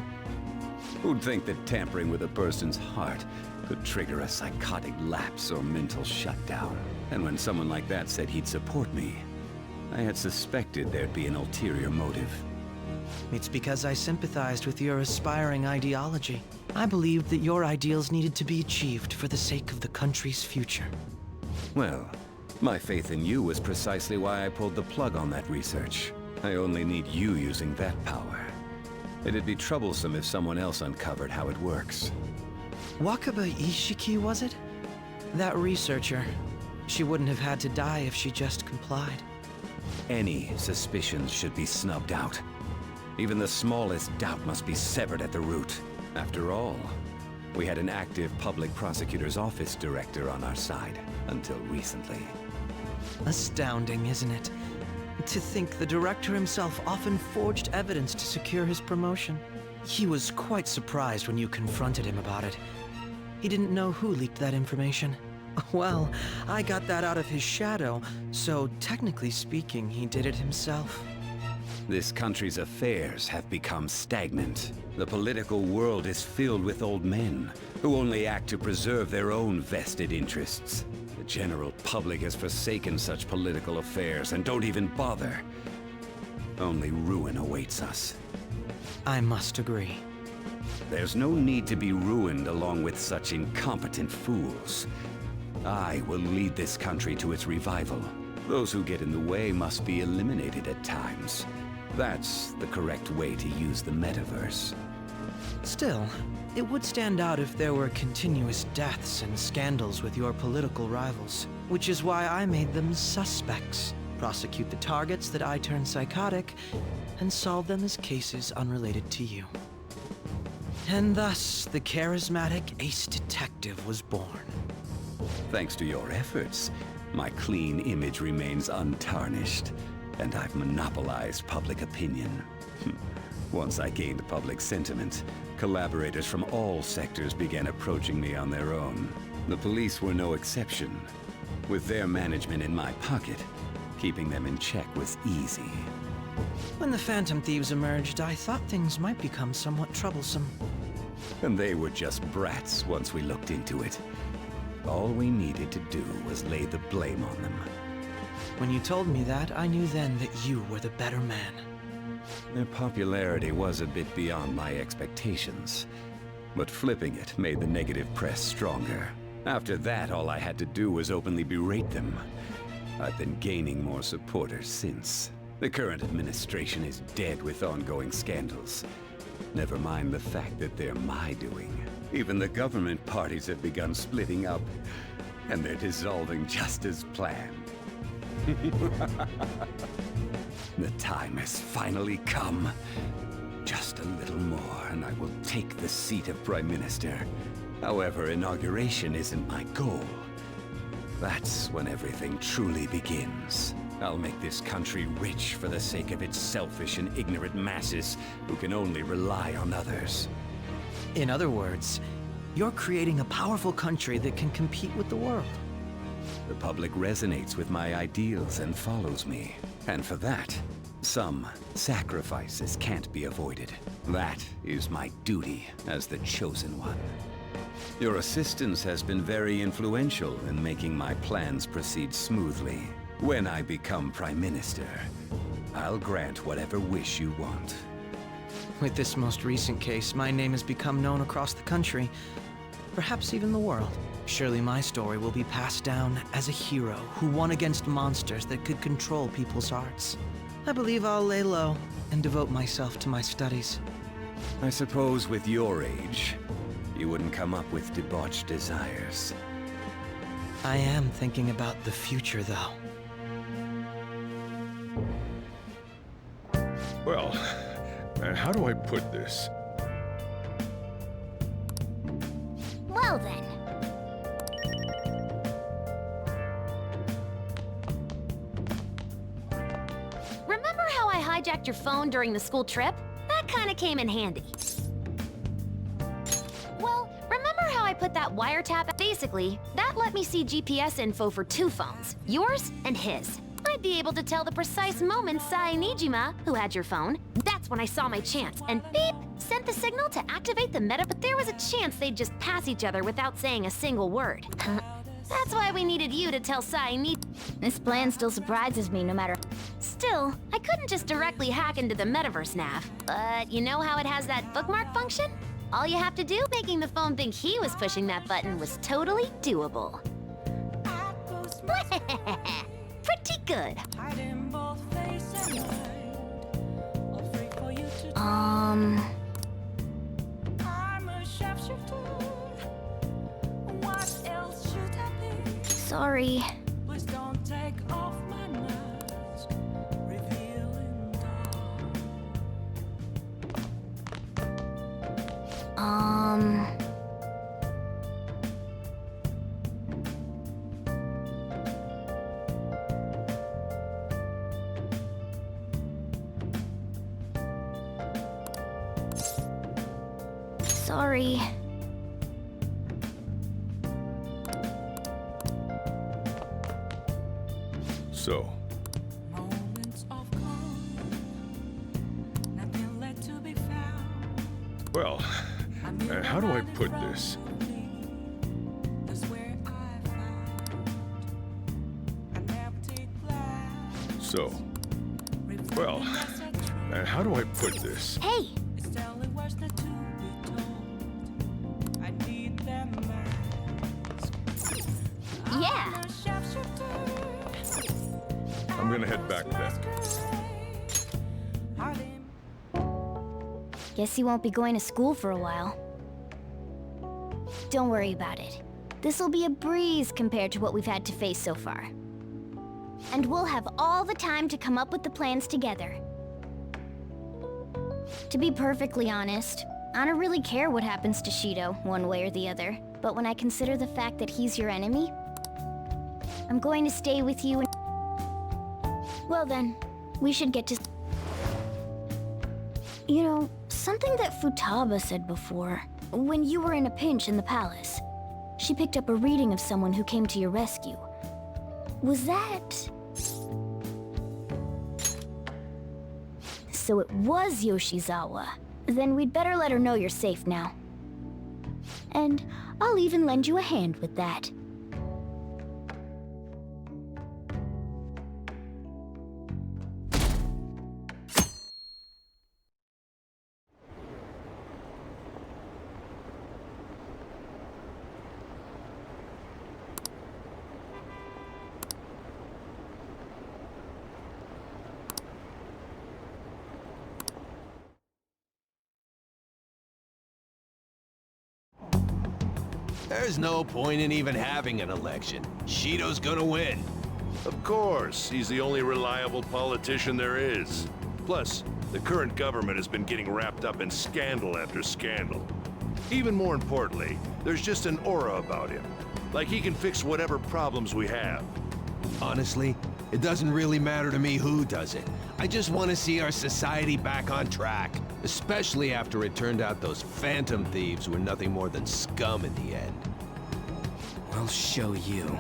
Who'd think that tampering with a person's heart could trigger a psychotic lapse or mental shutdown? And when someone like that said he'd support me, I had suspected there'd be an ulterior motive. It's because I sympathized with your aspiring ideology. I believed that your ideals needed to be achieved for the sake of the country's future. Well, my faith in you was precisely why I pulled the plug on that research. I only need you using that power. It'd be troublesome if someone else uncovered how it works. Wakaba Ishiki, was it? That researcher. She wouldn't have had to die if she just complied. Any suspicions should be snubbed out. Even the smallest doubt must be severed at the root. After all, we had an active public prosecutor's office director on our side, until recently. Astounding, isn't it? To think the director himself often forged evidence to secure his promotion. He was quite surprised when you confronted him about it. He didn't know who leaked that information. Well, I got that out of his shadow, so technically speaking, he did it himself. This country's affairs have become stagnant. The political world is filled with old men who only act to preserve their own vested interests. The general public has forsaken such political affairs and don't even bother. Only ruin awaits us. I must agree. There's no need to be ruined along with such incompetent fools. I will lead this country to its revival. Those who get in the way must be eliminated at times. That's the correct way to use the metaverse. Still, it would stand out if there were continuous deaths and scandals with your political rivals, which is why I made them suspects. Prosecute the targets that I turn psychotic, and solve them as cases unrelated to you. And thus, the charismatic ace detective was born. Thanks to your efforts, my clean image remains untarnished, and I've monopolized public opinion. Once I gained public sentiment, collaborators from all sectors began approaching me on their own. The police were no exception. With their management in my pocket, keeping them in check was easy. When the Phantom Thieves emerged, I thought things might become somewhat troublesome. And they were just brats once we looked into it. All we needed to do was lay the blame on them. When you told me that, I knew then that you were the better man. Their popularity was a bit beyond my expectations, but flipping it made the negative press stronger. After that, all I had to do was openly berate them. I've been gaining more supporters since. The current administration is dead with ongoing scandals. Never mind the fact that they're my doing. Even the government parties have begun splitting up, and they're dissolving just as planned. The time has finally come. Just a little more, and I will take the seat of Prime Minister. However, inauguration isn't my goal. That's when everything truly begins. I'll make this country rich for the sake of its selfish and ignorant masses who can only rely on others. In other words, you're creating a powerful country that can compete with the world. The public resonates with my ideals and follows me. And for that, some sacrifices can't be avoided. That is my duty as the Chosen One. Your assistance has been very influential in making my plans proceed smoothly. When I become Prime Minister, I'll grant whatever wish you want. With this most recent case, my name has become known across the country, perhaps even the world. Surely my story will be passed down as a hero who won against monsters that could control people's hearts. I believe I'll lay low and devote myself to my studies. I suppose with your age, you wouldn't come up with debauched desires. I am thinking about the future, though. Well, how do I put this? Well then. Remember how I hijacked your phone during the school trip? That kinda came in handy. Well, remember how I put that wiretap? Basically, that let me see GPS info for 2 phones, yours and his. I'd be able to tell the precise moment Sae Nijima, who had your phone. That's when I saw my chance, and beep, sent the signal to activate the meta, but there was a chance they'd just pass each other without saying a single word. That's why we needed you to tell Sae Nijima. This plan still surprises me no matter. Still, I couldn't just directly hack into the metaverse nav. But you know how it has that bookmark function? All you have to do, making the phone think he was pushing that button, was totally doable. Pretty good. Sorry. Sorry. So, well, how do I put this? So, well, how do I put this? Hey! back then. Guess he won't be going to school for a while. Don't worry about it. This'll be a breeze compared to what we've had to face so far. And we'll have all the time to come up with the plans together. To be perfectly honest, I don't really care what happens to Shido, one way or the other. But when I consider the fact that he's your enemy, I'm going to stay with you and... Well then, we should get to... You know, something that Futaba said before, when you were in a pinch in the palace, she picked up a reading of someone who came to your rescue. Was that... So it was Yoshizawa. Then we'd better let her know you're safe now. And I'll even lend you a hand with that. There's no point in even having an election. Shido's gonna win. Of course, he's the only reliable politician there is. Plus, the current government has been getting wrapped up in scandal after scandal. Even more importantly, there's just an aura about him. Like he can fix whatever problems we have. Honestly, it doesn't really matter to me who does it. I just want to see our society back on track. Especially after it turned out those Phantom Thieves were nothing more than scum in the end. I'll show you.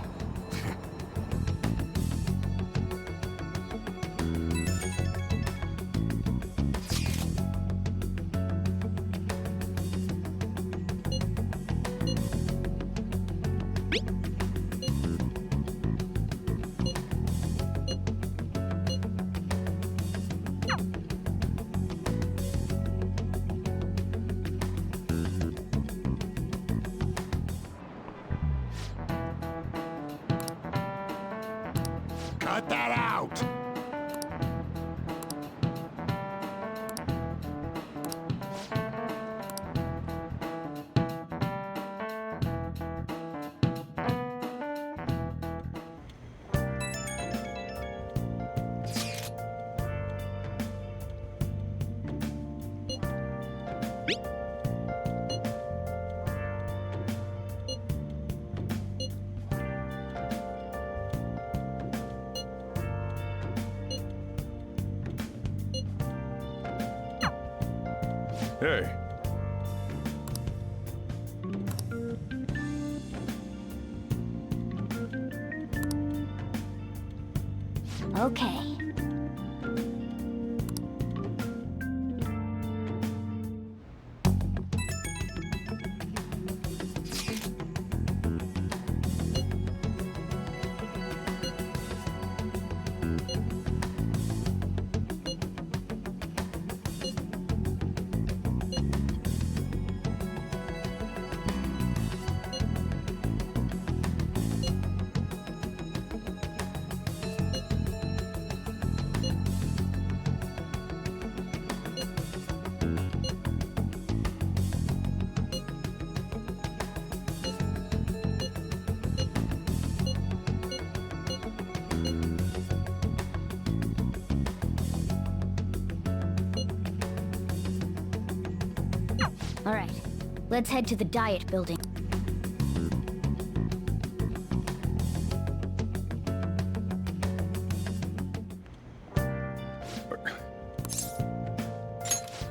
Cut that out! Hey. Okay. All right, let's head to the diet building.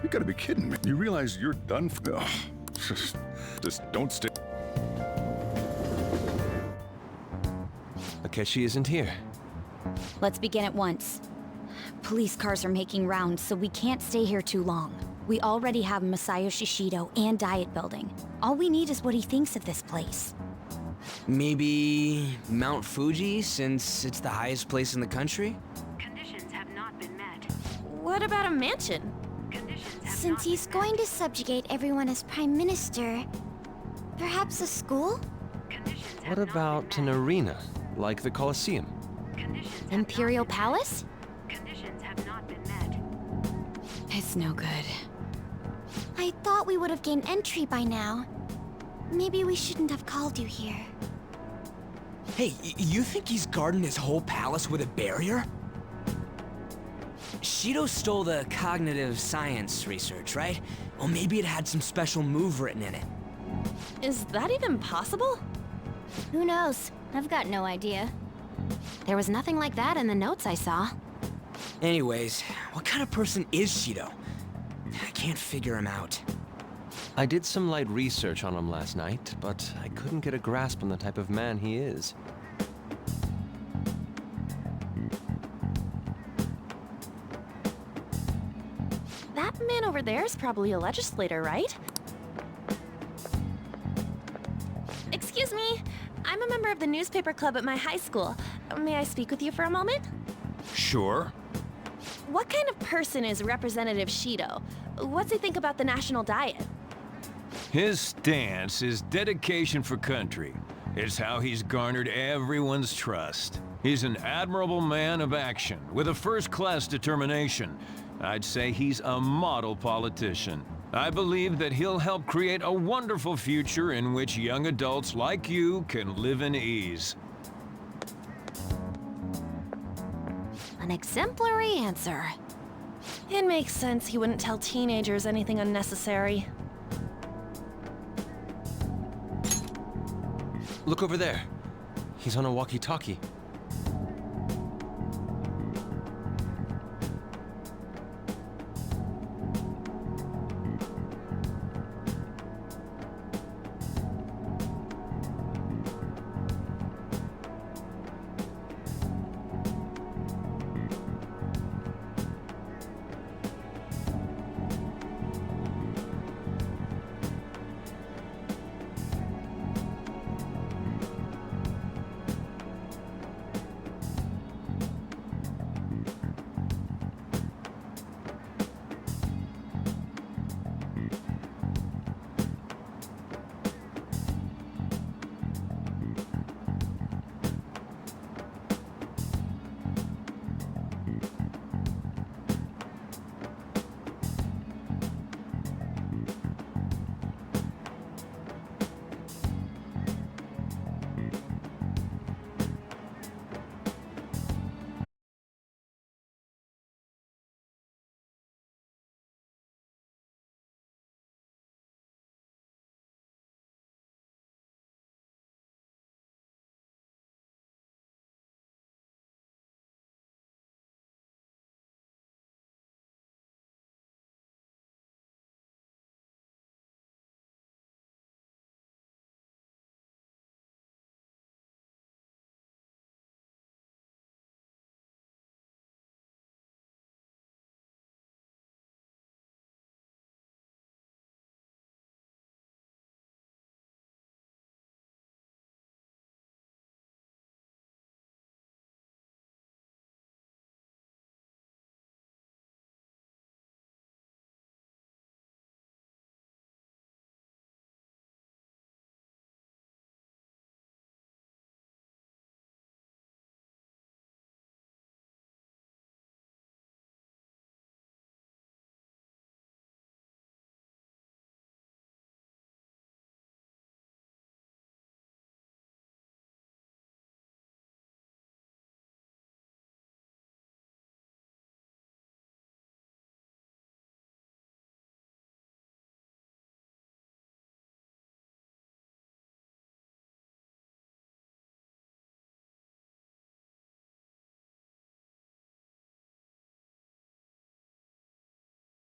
You gotta be kidding me. You realize you're done for... Ugh. Just don't stay... Akechi isn't here. Let's begin at once. Police cars are making rounds, so we can't stay here too long. We already have Masayoshi Shido and Diet Building. All we need is what he thinks of this place. Maybe Mount Fuji, since it's the highest place in the country? Conditions have not been met. What about a mansion? Since he's going to subjugate everyone as Prime Minister, perhaps a school? What about an arena, like the Colosseum? Imperial Palace? It's no good. I thought we would have gained entry by now. Maybe we shouldn't have called you here. Hey, you think he's guarding his whole palace with a barrier? Shido stole the cognitive science research, right? Well, maybe it had some special move written in it. Is that even possible? Who knows? I've got no idea. There was nothing like that in the notes I saw. Anyways, what kind of person is Shido? I can't figure him out. I did some light research on him last night, but I couldn't get a grasp on the type of man he is. That man over there is probably a legislator, right? Excuse me. I'm a member of the newspaper club at my high school. May I speak with you for a moment? Sure. What kind of person is Representative Shido? What's he think about the national diet? His stance is dedication for country. It's how he's garnered everyone's trust. He's an admirable man of action, with a first-class determination. I'd say he's a model politician. I believe that he'll help create a wonderful future in which young adults like you can live in ease. An exemplary answer. It makes sense he wouldn't tell teenagers anything unnecessary. Look over there. He's on a walkie-talkie.